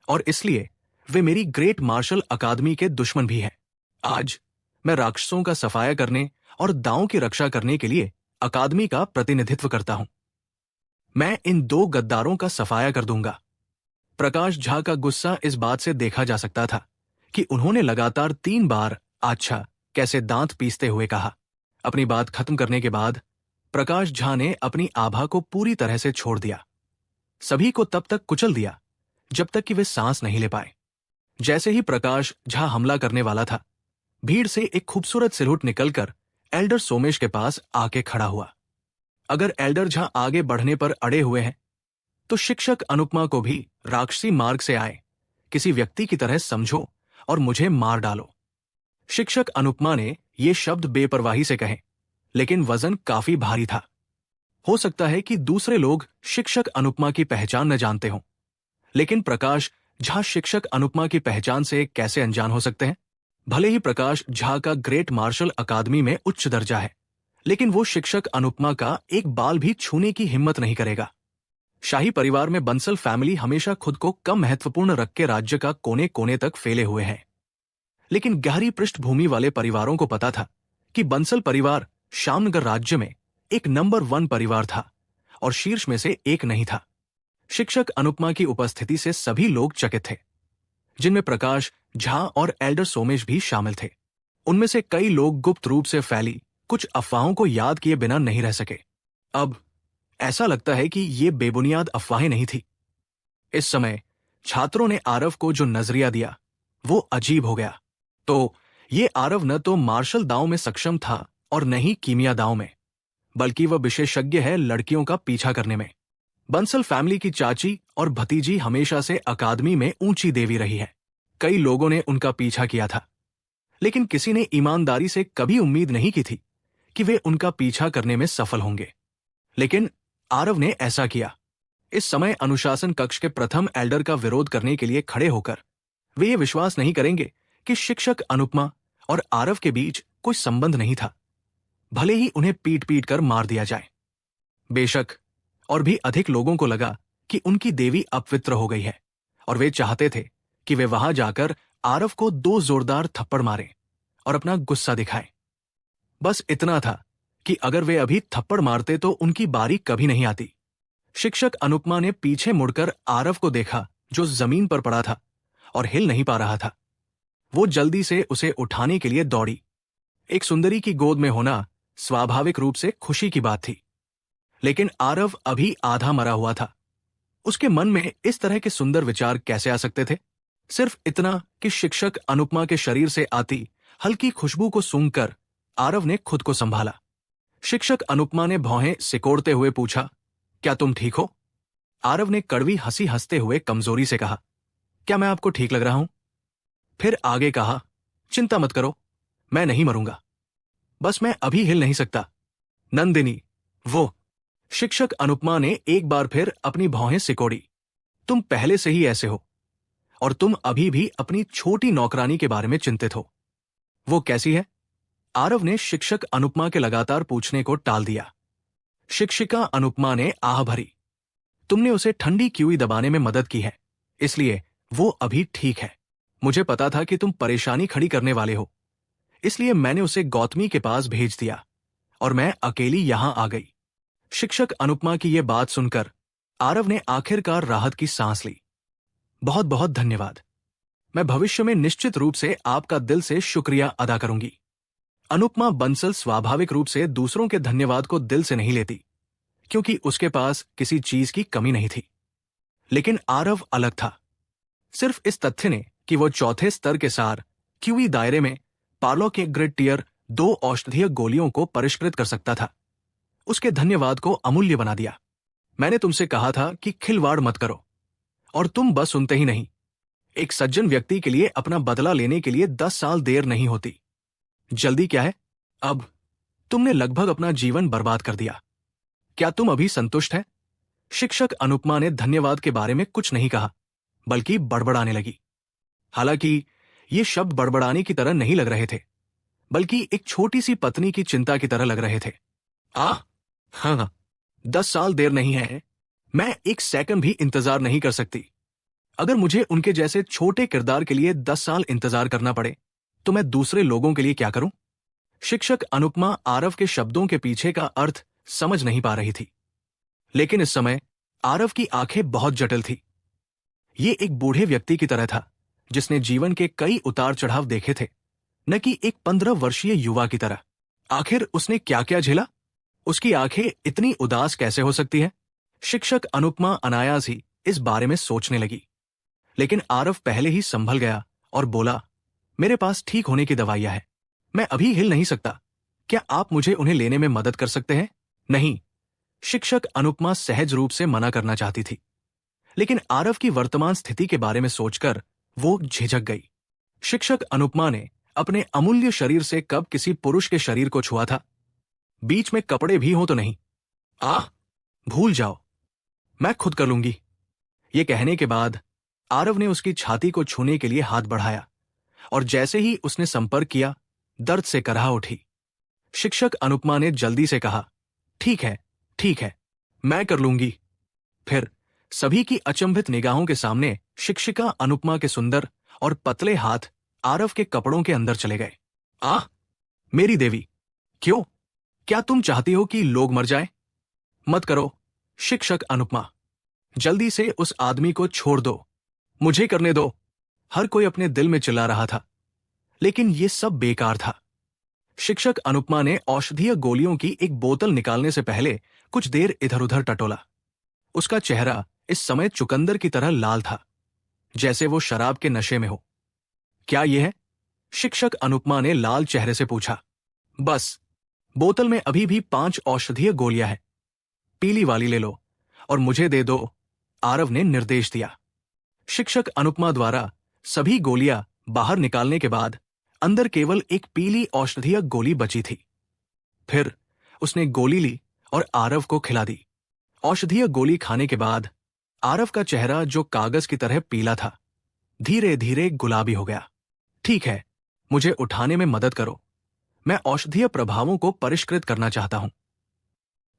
S1: और इसलिए वे मेरी ग्रेट मार्शल अकादमी के दुश्मन भी हैं। आज मैं राक्षसों का सफाया करने और दांवों की रक्षा करने के लिए अकादमी का प्रतिनिधित्व करता हूं। मैं इन 2 गद्दारों का सफाया कर दूंगा। प्रकाश झा का गुस्सा इस बात से देखा जा सकता था कि उन्होंने लगातार 3 बार अच्छा कैसे दांत पीसते हुए कहा। अपनी बात खत्म करने के बाद प्रकाश झा ने अपनी आभा को पूरी तरह से छोड़ दिया। सभी को तब तक कुचल दिया जब तक कि वे सांस नहीं ले पाए। जैसे ही प्रकाश झा हमला करने वाला था, भीड़ से एक खूबसूरत सिरहुट निकलकर एल्डर सोमेश के पास आके खड़ा हुआ। अगर एल्डर झा आगे बढ़ने पर अड़े हुए हैं तो शिक्षक अनुपमा को भी राक्षसी मार्ग से आए किसी व्यक्ति की तरह समझो और मुझे मार डालो। शिक्षक अनुपमा ने ये शब्द बेपरवाही से कहे, लेकिन वजन काफी भारी था। हो सकता है कि दूसरे लोग शिक्षक अनुपमा की पहचान न जानते हों, लेकिन प्रकाश झा शिक्षक अनुपमा की पहचान से कैसे अनजान हो सकते हैं? भले ही प्रकाश झा का ग्रेट मार्शल अकादमी में उच्च दर्जा है, लेकिन वो शिक्षक अनुपमा का एक बाल भी छूने की हिम्मत नहीं करेगा। शाही परिवार में बंसल फैमिली हमेशा खुद को कम महत्वपूर्ण रख के राज्य का कोने कोने तक फैले हुए हैं। लेकिन गहरी पृष्ठभूमि वाले परिवारों को पता था कि बंसल परिवार श्यामनगर राज्य में एक नंबर 1 परिवार था और शीर्ष में से एक नहीं था। शिक्षक अनुपमा की उपस्थिति से सभी लोग चकित थे, जिनमें प्रकाश झा और एल्डर सोमेश भी शामिल थे। उनमें से कई लोग गुप्त रूप से फैली कुछ अफवाहों को याद किए बिना नहीं रह सके। अब ऐसा लगता है कि ये बेबुनियाद अफवाहें नहीं थी। इस समय छात्रों ने आरव को जो नजरिया दिया वो अजीब हो गया। तो ये आरव न तो मार्शल दांव में सक्षम था और न ही कीमिया दांव में, बल्कि वह विशेषज्ञ है लड़कियों का पीछा करने में। बंसल फैमिली की चाची और भतीजी हमेशा से अकादमी में ऊंची देवी रही है। कई लोगों ने उनका पीछा किया था, लेकिन किसी ने ईमानदारी से कभी उम्मीद नहीं की थी कि वे उनका पीछा करने में सफल होंगे। लेकिन आरव ने ऐसा किया। इस समय अनुशासन कक्ष के प्रथम एल्डर का विरोध करने के लिए खड़े होकर वे ये विश्वास नहीं करेंगे कि शिक्षक अनुपमा और आरव के बीच कोई संबंध नहीं था, भले ही उन्हें पीट पीट कर मार दिया जाए। बेशक और भी अधिक लोगों को लगा कि उनकी देवी अपवित्र हो गई है और वे चाहते थे कि वे वहां जाकर आरव को 2 जोरदार थप्पड़ मारें और अपना गुस्सा दिखाएं। बस इतना था कि अगर वे अभी थप्पड़ मारते तो उनकी बारी कभी नहीं आती। शिक्षक अनुपमा ने पीछे मुड़कर आरव को देखा, जो जमीन पर पड़ा था और हिल नहीं पा रहा था। वो जल्दी से उसे उठाने के लिए दौड़ी। एक सुंदरी की गोद में होना स्वाभाविक रूप से खुशी की बात थी, लेकिन आरव अभी आधा मरा हुआ था। उसके मन में इस तरह के सुंदर विचार कैसे आ सकते थे? सिर्फ इतना कि शिक्षक अनुपमा के शरीर से आती हल्की खुशबू को सूंघकर आरव ने खुद को संभाला। शिक्षक अनुपमा ने भौहें सिकोड़ते हुए पूछा, क्या तुम ठीक हो? आरव ने कड़वी हंसी हंसते हुए कमजोरी से कहा, क्या मैं आपको ठीक लग रहा हूं? फिर आगे कहा, चिंता मत करो, मैं नहीं मरूंगा, बस मैं अभी हिल नहीं सकता। नंदिनी, वो। शिक्षक अनुपमा ने एक बार फिर अपनी भौहें सिकोड़ी। तुम पहले से ही ऐसे हो और तुम अभी भी अपनी छोटी नौकरानी के बारे में चिंतित हो। वो कैसी है? आरव ने शिक्षक अनुपमा के लगातार पूछने को टाल दिया। शिक्षिका अनुपमा ने आह भरी। तुमने उसे ठंडी क्यूई दबाने में मदद की है, इसलिए वो अभी ठीक है। मुझे पता था कि तुम परेशानी खड़ी करने वाले हो, इसलिए मैंने उसे गौतमी के पास भेज दिया और मैं अकेली यहां आ गई। शिक्षक अनुपमा की यह बात सुनकर आरव ने आखिरकार राहत की सांस ली। बहुत बहुत धन्यवाद। मैं भविष्य में निश्चित रूप से आपका दिल से शुक्रिया अदा करूंगी। अनुपमा बंसल स्वाभाविक रूप से दूसरों के धन्यवाद को दिल से नहीं लेती, क्योंकि उसके पास किसी चीज की कमी नहीं थी। लेकिन आरव अलग था। सिर्फ इस तथ्य ने कि वो चौथे स्तर के सार क्यूई दायरे में पार्लो के ग्रेड टियर 2 औषधीय गोलियों को परिष्कृत कर सकता था, उसके धन्यवाद को अमूल्य बना दिया। मैंने तुमसे कहा था कि खिलवाड़ मत करो, और तुम बस सुनते ही नहीं। एक सज्जन व्यक्ति के लिए अपना बदला लेने के लिए 10 साल देर नहीं होती। जल्दी क्या है? अब तुमने लगभग अपना जीवन बर्बाद कर दिया। क्या तुम अभी संतुष्ट है? शिक्षक अनुपमा ने धन्यवाद के बारे में कुछ नहीं कहा, बल्कि बड़बड़ाने लगी। हालांकि ये शब्द बड़बड़ाने की तरह नहीं लग रहे थे, बल्कि एक छोटी सी पत्नी की चिंता की तरह लग रहे थे। हाँ, 10 साल देर नहीं है। मैं 1 सेकंड भी इंतजार नहीं कर सकती। अगर मुझे उनके जैसे छोटे किरदार के लिए 10 साल इंतजार करना पड़े, तो मैं दूसरे लोगों के लिए क्या करूं? शिक्षक अनुपमा आरव के शब्दों के पीछे का अर्थ समझ नहीं पा रही थी, लेकिन इस समय आरव की आंखें बहुत जटिल थी। ये एक बूढ़े व्यक्ति की तरह था, जिसने जीवन के कई उतार चढ़ाव देखे थे, न कि एक 15 वर्षीय युवा की तरह। आखिर उसने क्या क्या झेला? उसकी आंखें इतनी उदास कैसे हो सकती हैं? शिक्षक अनुपमा अनायास ही इस बारे में सोचने लगी, लेकिन आरव पहले ही संभल गया और बोला, मेरे पास ठीक होने की दवाइयां हैं, मैं अभी हिल नहीं सकता। क्या आप मुझे उन्हें लेने में मदद कर सकते हैं? नहीं, शिक्षक अनुपमा सहज रूप से मना करना चाहती थी, लेकिन आरव की वर्तमान स्थिति के बारे में सोचकर वो झिझक गई। शिक्षक अनुपमा ने अपने अमूल्य शरीर से कब किसी पुरुष के शरीर को छुआ था? बीच में कपड़े भी हों तो नहीं। आह, भूल जाओ, मैं खुद कर लूंगी। ये कहने के बाद आरव ने उसकी छाती को छूने के लिए हाथ बढ़ाया और जैसे ही उसने संपर्क किया, दर्द से कराह उठी। शिक्षक अनुपमा ने जल्दी से कहा, ठीक है, मैं कर लूंगी। फिर सभी की अचंभित निगाहों के सामने शिक्षिका अनुपमा के सुंदर और पतले हाथ आरव के कपड़ों के अंदर चले गए। आह, मेरी देवी, क्यों? क्या तुम चाहती हो कि लोग मर जाएं? मत करो शिक्षक अनुपमा, जल्दी से उस आदमी को छोड़ दो, मुझे करने दो। हर कोई अपने दिल में चिल्ला रहा था, लेकिन ये सब बेकार था। शिक्षक अनुपमा ने औषधीय गोलियों की एक बोतल निकालने से पहले कुछ देर इधर उधर टटोला। उसका चेहरा इस समय चुकंदर की तरह लाल था, जैसे वो शराब के नशे में हो। क्या यह है? शिक्षक अनुपमा ने लाल चेहरे से पूछा। बस, बोतल में अभी भी 5 औषधीय गोलियां हैं, पीली वाली ले लो और मुझे दे दो, आरव ने निर्देश दिया। शिक्षक अनुपमा द्वारा सभी गोलियां बाहर निकालने के बाद अंदर केवल एक पीली औषधीय गोली बची थी। फिर उसने गोली ली और आरव को खिला दी। औषधीय गोली खाने के बाद आरव का चेहरा, जो कागज की तरह पीला था, धीरे धीरे गुलाबी हो गया। ठीक है, मुझे उठाने में मदद करो, मैं औषधीय प्रभावों को परिष्कृत करना चाहता हूं।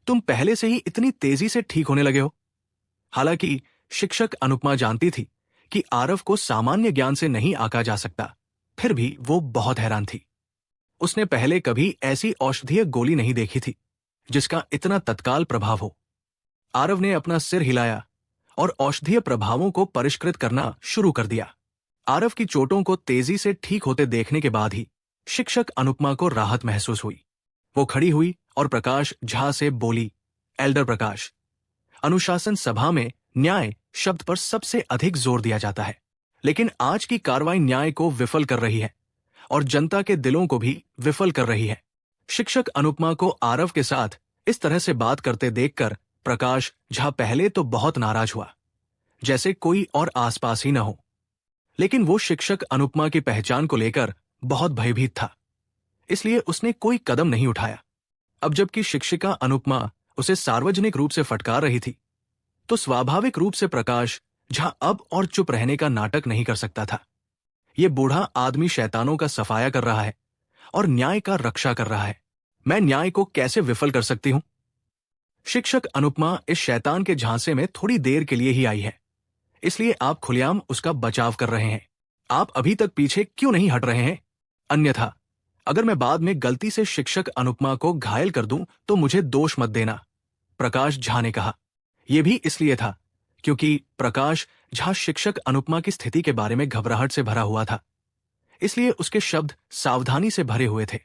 S1: तुम पहले से ही इतनी तेजी से ठीक होने लगे हो। हालांकि शिक्षक अनुपमा जानती थी कि आरव को सामान्य ज्ञान से नहीं आंका जा सकता, फिर भी वो बहुत हैरान थी। उसने पहले कभी ऐसी औषधीय गोली नहीं देखी थी जिसका इतना तत्काल प्रभाव हो। आरव ने अपना सिर हिलाया और औषधीय प्रभावों को परिष्कृत करना शुरू कर दिया। आरव की चोटों को तेजी से ठीक होते देखने के बाद ही शिक्षक अनुपमा को राहत महसूस हुई। वो खड़ी हुई और प्रकाश झा से बोली, एल्डर प्रकाश, अनुशासन सभा में न्याय शब्द पर सबसे अधिक जोर दिया जाता है, लेकिन आज की कार्रवाई न्याय को विफल कर रही है और जनता के दिलों को भी विफल कर रही है। शिक्षक अनुपमा को आरव के साथ इस तरह से बात करते देखकर प्रकाश झा पहले तो बहुत नाराज हुआ, जैसे कोई और आसपास ही न हो, लेकिन वो शिक्षक अनुपमा की पहचान को लेकर बहुत भयभीत था, इसलिए उसने कोई कदम नहीं उठाया। अब जबकि शिक्षिका अनुपमा उसे सार्वजनिक रूप से फटकार रही थी, तो स्वाभाविक रूप से प्रकाश झा अब और चुप रहने का नाटक नहीं कर सकता था। ये बूढ़ा आदमी शैतानों का सफाया कर रहा है और न्याय का रक्षा कर रहा है। मैं न्याय को कैसे विफल कर सकती हूं? शिक्षक अनुपमा इस शैतान के झांसे में थोड़ी देर के लिए ही आई है, इसलिए आप खुलेआम उसका बचाव कर रहे हैं। आप अभी तक पीछे क्यों नहीं हट रहे हैं? अन्यथा अगर मैं बाद में गलती से शिक्षक अनुपमा को घायल कर दूं तो मुझे दोष मत देना, प्रकाश झा ने कहा। यह भी इसलिए था क्योंकि प्रकाश झा शिक्षक अनुपमा की स्थिति के बारे में घबराहट से भरा हुआ था, इसलिए उसके शब्द सावधानी से भरे हुए थे।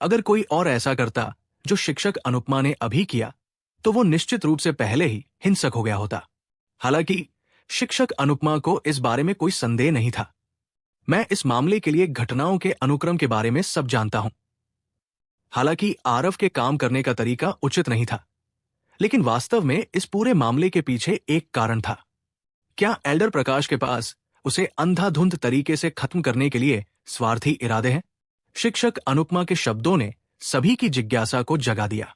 S1: अगर कोई और ऐसा करता जो शिक्षक अनुपमा ने अभी किया, तो वो निश्चित रूप से पहले ही हिंसक हो गया होता। हालांकि शिक्षक अनुपमा को इस बारे में कोई संदेह नहीं था। मैं इस मामले के लिए घटनाओं के अनुक्रम के बारे में सब जानता हूं। हालांकि आरव के काम करने का तरीका उचित नहीं था, लेकिन वास्तव में इस पूरे मामले के पीछे एक कारण था। क्या एल्डर प्रकाश के पास उसे अंधाधुंध तरीके से खत्म करने के लिए स्वार्थी इरादे हैं? शिक्षक अनुपमा के शब्दों ने सभी की जिज्ञासा को जगा दिया।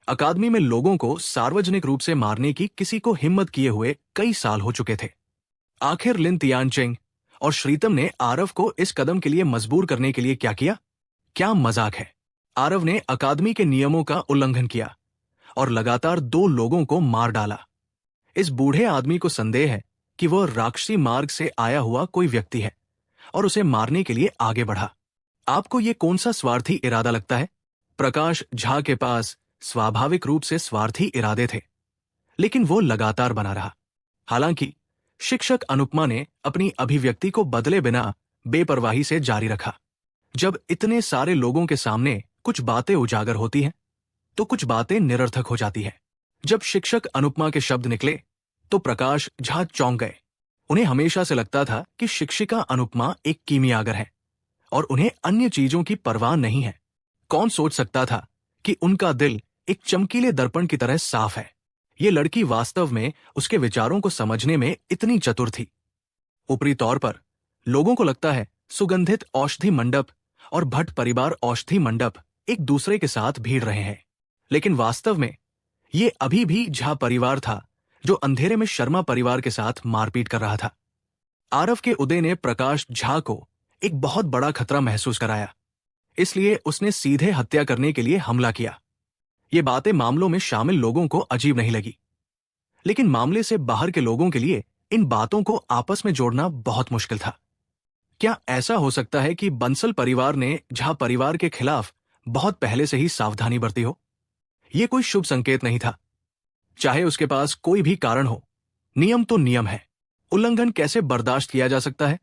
S1: अकादमी में लोगों को सार्वजनिक रूप से मारने की किसी को हिम्मत किए हुए कई साल हो चुके थे। आखिर लिन तियानचेंग और श्रीतम ने आरव को इस कदम के लिए मजबूर करने के लिए क्या किया? क्या मजाक है? आरव ने अकादमी के नियमों का उल्लंघन किया और लगातार 2 लोगों को मार डाला। इस बूढ़े आदमी को संदेह है कि वह राक्षसी मार्ग से आया हुआ कोई व्यक्ति है और उसे मारने के लिए आगे बढ़ा। आपको ये कौन सा स्वार्थी इरादा लगता है? प्रकाश झा के पास स्वाभाविक रूप से स्वार्थी इरादे थे, लेकिन वो लगातार बना रहा। हालांकि शिक्षक अनुपमा ने अपनी अभिव्यक्ति को बदले बिना बेपरवाही से जारी रखा। जब इतने सारे लोगों के सामने कुछ बातें उजागर होती हैं, तो कुछ बातें निरर्थक हो जाती हैं। जब शिक्षक अनुपमा के शब्द निकले तो प्रकाश झा चौंक गए। उन्हें हमेशा से लगता था कि शिक्षिका अनुपमा एक कीमियागर है और उन्हें अन्य चीजों की परवाह नहीं है। कौन सोच सकता था कि उनका दिल एक चमकीले दर्पण की तरह साफ है। ये लड़की वास्तव में उसके विचारों को समझने में इतनी चतुर थी। ऊपरी तौर पर लोगों को लगता है सुगंधित औषधि मंडप और भट्ट परिवार औषधि मंडप एक दूसरे के साथ भीड़ रहे हैं, लेकिन वास्तव में ये अभी भी झा परिवार था जो अंधेरे में शर्मा परिवार के साथ मारपीट कर रहा था। आरव के उदय ने प्रकाश झा को एक बहुत बड़ा खतरा महसूस कराया, इसलिए उसने सीधे हत्या करने के लिए हमला किया। ये बातें मामलों में शामिल लोगों को अजीब नहीं लगी, लेकिन मामले से बाहर के लोगों के लिए इन बातों को आपस में जोड़ना बहुत मुश्किल था। क्या ऐसा हो सकता है कि बंसल परिवार ने झा परिवार के खिलाफ बहुत पहले से ही सावधानी बरती हो? यह कोई शुभ संकेत नहीं था। चाहे उसके पास कोई भी कारण हो, नियम तो नियम है, उल्लंघन कैसे बर्दाश्त किया जा सकता है?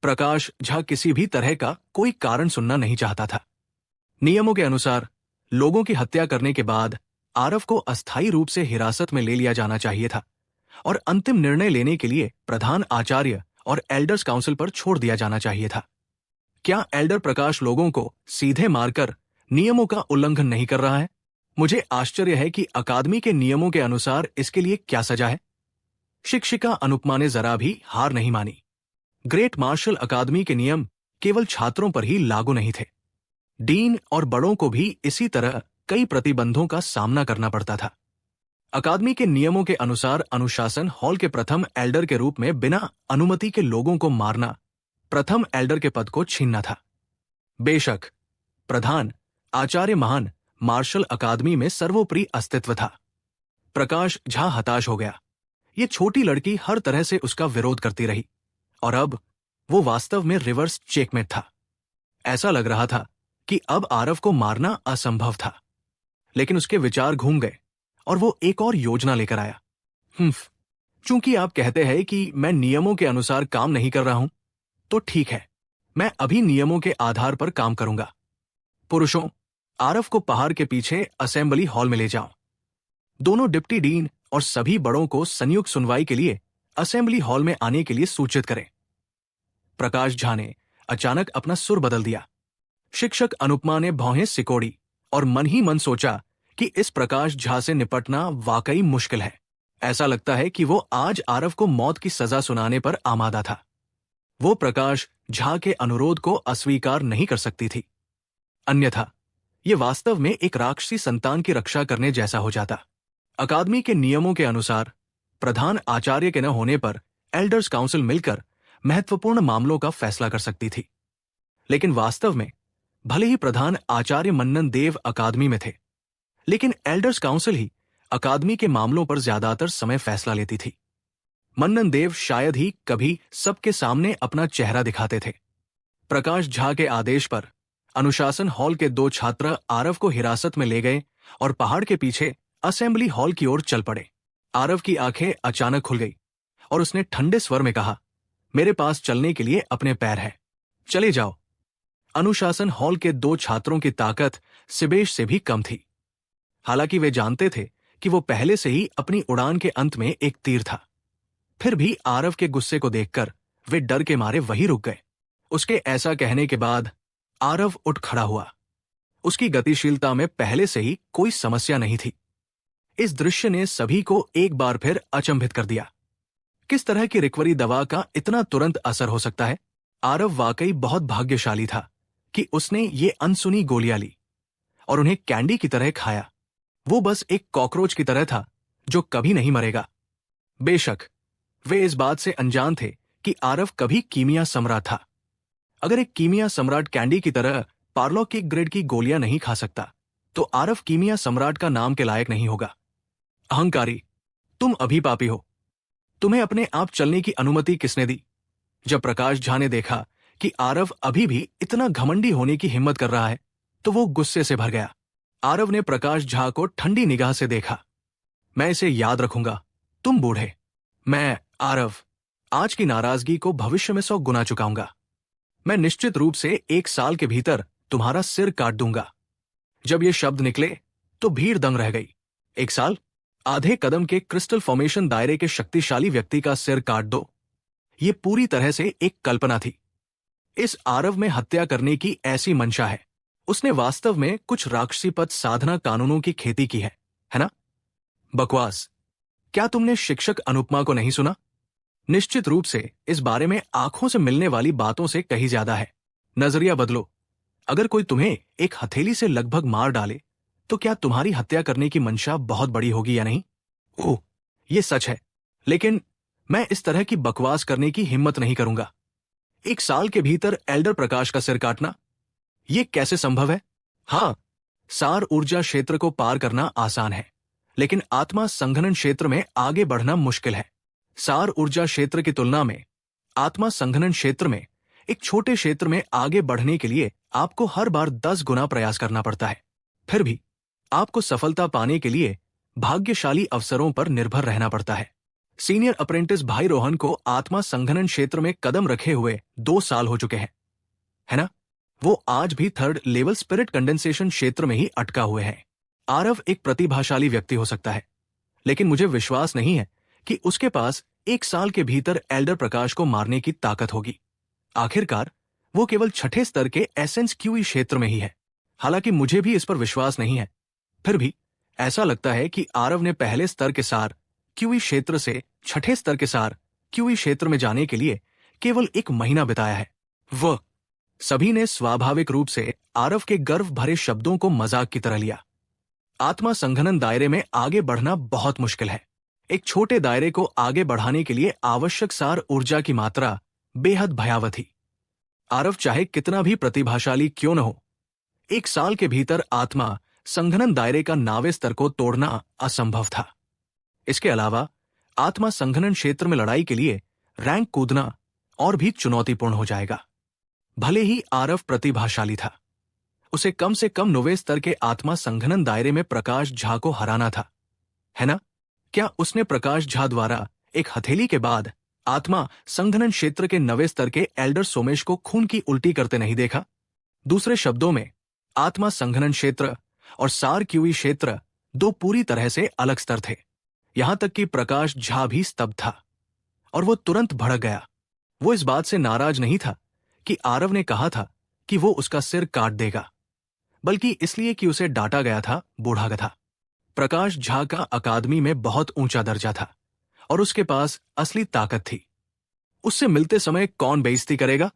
S1: प्रकाश झा किसी भी तरह का कोई कारण सुनना नहीं चाहता था। नियमों के अनुसार लोगों की हत्या करने के बाद आरव को अस्थायी रूप से हिरासत में ले लिया जाना चाहिए था और अंतिम निर्णय लेने के लिए प्रधान आचार्य और एल्डर्स काउंसिल पर छोड़ दिया जाना चाहिए था। क्या एल्डर प्रकाश लोगों को सीधे मारकर नियमों का उल्लंघन नहीं कर रहा है? मुझे आश्चर्य है कि अकादमी के नियमों के अनुसार इसके लिए क्या सजा है। शिक्षिका अनुपमा ने जरा भी हार नहीं मानी। ग्रेट मार्शल अकादमी के नियम केवल छात्रों पर ही लागू नहीं थे, डीन और बड़ों को भी इसी तरह कई प्रतिबंधों का सामना करना पड़ता था। अकादमी के नियमों के अनुसार अनुशासन हॉल के प्रथम एल्डर के रूप में बिना अनुमति के लोगों को मारना प्रथम एल्डर के पद को छीनना था। बेशक प्रधान आचार्य महान मार्शल अकादमी में सर्वोपरि अस्तित्व था। प्रकाश झा हताश हो गया। ये छोटी लड़की हर तरह से उसका विरोध करती रही और अब वो वास्तव में रिवर्स चेकमेट था। ऐसा लग रहा था कि अब आरव को मारना असंभव था, लेकिन उसके विचार घूम गए और वो एक और योजना लेकर आया। चूंकि आप कहते हैं कि मैं नियमों के अनुसार काम नहीं कर रहा हूं, तो ठीक है, मैं अभी नियमों के आधार पर काम करूंगा। पुरुषों, आरव को पहाड़ के पीछे असेंबली हॉल में ले जाओ। दोनों डिप्टी डीन और सभी बड़ों को संयुक्त सुनवाई के लिए असेंबली हॉल में आने के लिए सूचित करें। प्रकाश झा ने अचानक अपना सुर बदल दिया। शिक्षक अनुपमा ने भौहें सिकोड़ी और मन ही मन सोचा कि इस प्रकाश झा से निपटना वाकई मुश्किल है। ऐसा लगता है कि वो आज आरव को मौत की सजा सुनाने पर आमादा था। वो प्रकाश झा के अनुरोध को अस्वीकार नहीं कर सकती थी, अन्यथा ये वास्तव में एक राक्षसी संतान की रक्षा करने जैसा हो जाता। अकादमी के नियमों के अनुसार प्रधान आचार्य के न होने पर एल्डर्स काउंसिल मिलकर महत्वपूर्ण मामलों का फैसला कर सकती थी, लेकिन वास्तव में भले ही प्रधान आचार्य मन्नन देव अकादमी में थे, लेकिन एल्डर्स काउंसिल ही अकादमी के मामलों पर ज्यादातर समय फैसला लेती थी। मन्नन देव शायद ही कभी सबके सामने अपना चेहरा दिखाते थे। प्रकाश झा के आदेश पर अनुशासन हॉल के 2 छात्र आरव को हिरासत में ले गए और पहाड़ के पीछे असेंबली हॉल की ओर चल पड़े। आरव की आंखें अचानक खुल गई और उसने ठंडे स्वर में कहा, मेरे पास चलने के लिए अपने पैर हैं, चले जाओ। अनुशासन हॉल के 2 छात्रों की ताकत सिबेश से भी कम थी। हालांकि वे जानते थे कि वो पहले से ही अपनी उड़ान के अंत में एक तीर था, फिर भी आरव के गुस्से को देखकर वे डर के मारे वहीं रुक गए। उसके ऐसा कहने के बाद आरव उठ खड़ा हुआ। उसकी गतिशीलता में पहले से ही कोई समस्या नहीं थी। इस दृश्य ने सभी को एक बार फिर अचंभित कर दिया। किस तरह की रिकवरी दवा का इतना तुरंत असर हो सकता है? आरव वाकई बहुत भाग्यशाली था कि उसने ये अनसुनी गोलियां ली और उन्हें कैंडी की तरह खाया। वो बस एक कॉकरोच की तरह था जो कभी नहीं मरेगा। बेशक वे इस बात से अनजान थे कि आरव कभी कीमिया सम्राट था। अगर एक कीमिया सम्राट कैंडी की तरह पार्लोकिक ग्रेड की गोलियां नहीं खा सकता, तो आरव कीमिया सम्राट का नाम के लायक नहीं होगा। अहंकारी, तुम अभी पापी हो। तुम्हें अपने आप चलने की अनुमति किसने दी? जब प्रकाश झा ने देखा कि आरव अभी भी इतना घमंडी होने की हिम्मत कर रहा है, तो वो गुस्से से भर गया। आरव ने प्रकाश झा को ठंडी निगाह से देखा। मैं इसे याद रखूंगा, तुम बूढ़े। मैं आरव आज की नाराजगी को भविष्य में 100 गुना चुकाऊंगा। मैं निश्चित रूप से 1 साल के भीतर तुम्हारा सिर काट दूंगा। जब ये शब्द निकले तो भीड़ दंग रह गई। 1 साल? आधे कदम के क्रिस्टल फॉर्मेशन दायरे के शक्तिशाली व्यक्ति का सिर काट दो, ये पूरी तरह से एक कल्पना थी। इस आरव में हत्या करने की ऐसी मंशा है। उसने वास्तव में कुछ राक्षसीपद साधना कानूनों की खेती की है ना? बकवास। क्या तुमने शिक्षक अनुपमा को नहीं सुना? निश्चित रूप से इस बारे में आंखों से मिलने वाली बातों से कहीं ज्यादा है। नजरिया बदलो। अगर कोई तुम्हें एक हथेली से लगभग मार डाले तो क्या तुम्हारी हत्या करने की मंशा बहुत बड़ी होगी या नहीं? ओह, ये सच है, लेकिन मैं इस तरह की बकवास करने की हिम्मत नहीं करूंगा। 1 साल के भीतर एल्डर प्रकाश का सिर काटना, ये कैसे संभव है? हाँ, सार ऊर्जा क्षेत्र को पार करना आसान है, लेकिन आत्मा संघनन क्षेत्र में आगे बढ़ना मुश्किल है। सार ऊर्जा क्षेत्र की तुलना में आत्मा संघनन क्षेत्र में एक छोटे क्षेत्र में आगे बढ़ने के लिए आपको हर बार 10 गुना प्रयास करना पड़ता है। फिर भी आपको सफलता पाने के लिए भाग्यशाली अवसरों पर निर्भर रहना पड़ता है। सीनियर अप्रेंटिस भाई रोहन को आत्मा संघनन क्षेत्र में कदम रखे हुए 2 साल हो चुके हैं, है ना? वो आज भी 3rd लेवल स्पिरिट कंडेंसेशन क्षेत्र में ही अटका हुए हैं। आरव एक प्रतिभाशाली व्यक्ति हो सकता है, लेकिन मुझे विश्वास नहीं है कि उसके पास 1 साल के भीतर एल्डर प्रकाश को मारने की ताकत होगी। आखिरकार वो केवल 6ठे स्तर के एसेंस क्यूई क्षेत्र में ही है। हालांकि मुझे भी इस पर विश्वास नहीं है, फिर भी ऐसा लगता है कि आरव ने पहले स्तर के सार क्यूई क्षेत्र से 6ठे स्तर के सार क्यूई क्षेत्र में जाने के लिए केवल 1 महीना बिताया है। वह सभी ने स्वाभाविक रूप से आरव के गर्व भरे शब्दों को मजाक की तरह लिया। आत्मा संघनन दायरे में आगे बढ़ना बहुत मुश्किल है। एक छोटे दायरे को आगे बढ़ाने के लिए आवश्यक सार ऊर्जा की मात्रा बेहद भयावह थी। आरव चाहे कितना भी प्रतिभाशाली क्यों न हो, 1 साल के भीतर आत्मा संघनन दायरे का 9वें स्तर को तोड़ना असंभव था। इसके अलावा आत्मा संघनन क्षेत्र में लड़ाई के लिए रैंक कूदना और भी चुनौतीपूर्ण हो जाएगा। भले ही आरव प्रतिभाशाली था, उसे कम से कम 9वें स्तर के आत्मा संघनन दायरे में प्रकाश झा को हराना था, है ना? क्या उसने प्रकाश झा द्वारा एक हथेली के बाद आत्मा संघनन क्षेत्र के 9वें स्तर के एल्डर सोमेश को खून की उल्टी करते नहीं देखा? दूसरे शब्दों में, आत्मा संघनन क्षेत्र और सार क्यूई क्षेत्र 2 पूरी तरह से अलग स्तर थे। यहां तक कि प्रकाश झा भी स्तब्ध था और वो तुरंत भड़क गया। वो इस बात से नाराज नहीं था कि आरव ने कहा था कि वो उसका सिर काट देगा, बल्कि इसलिए कि उसे डांटा गया था बूढ़ा गधा। प्रकाश झा का अकादमी में बहुत ऊंचा दर्जा था और उसके पास असली ताकत थी। उससे मिलते समय कौन बेइज्जती करेगा?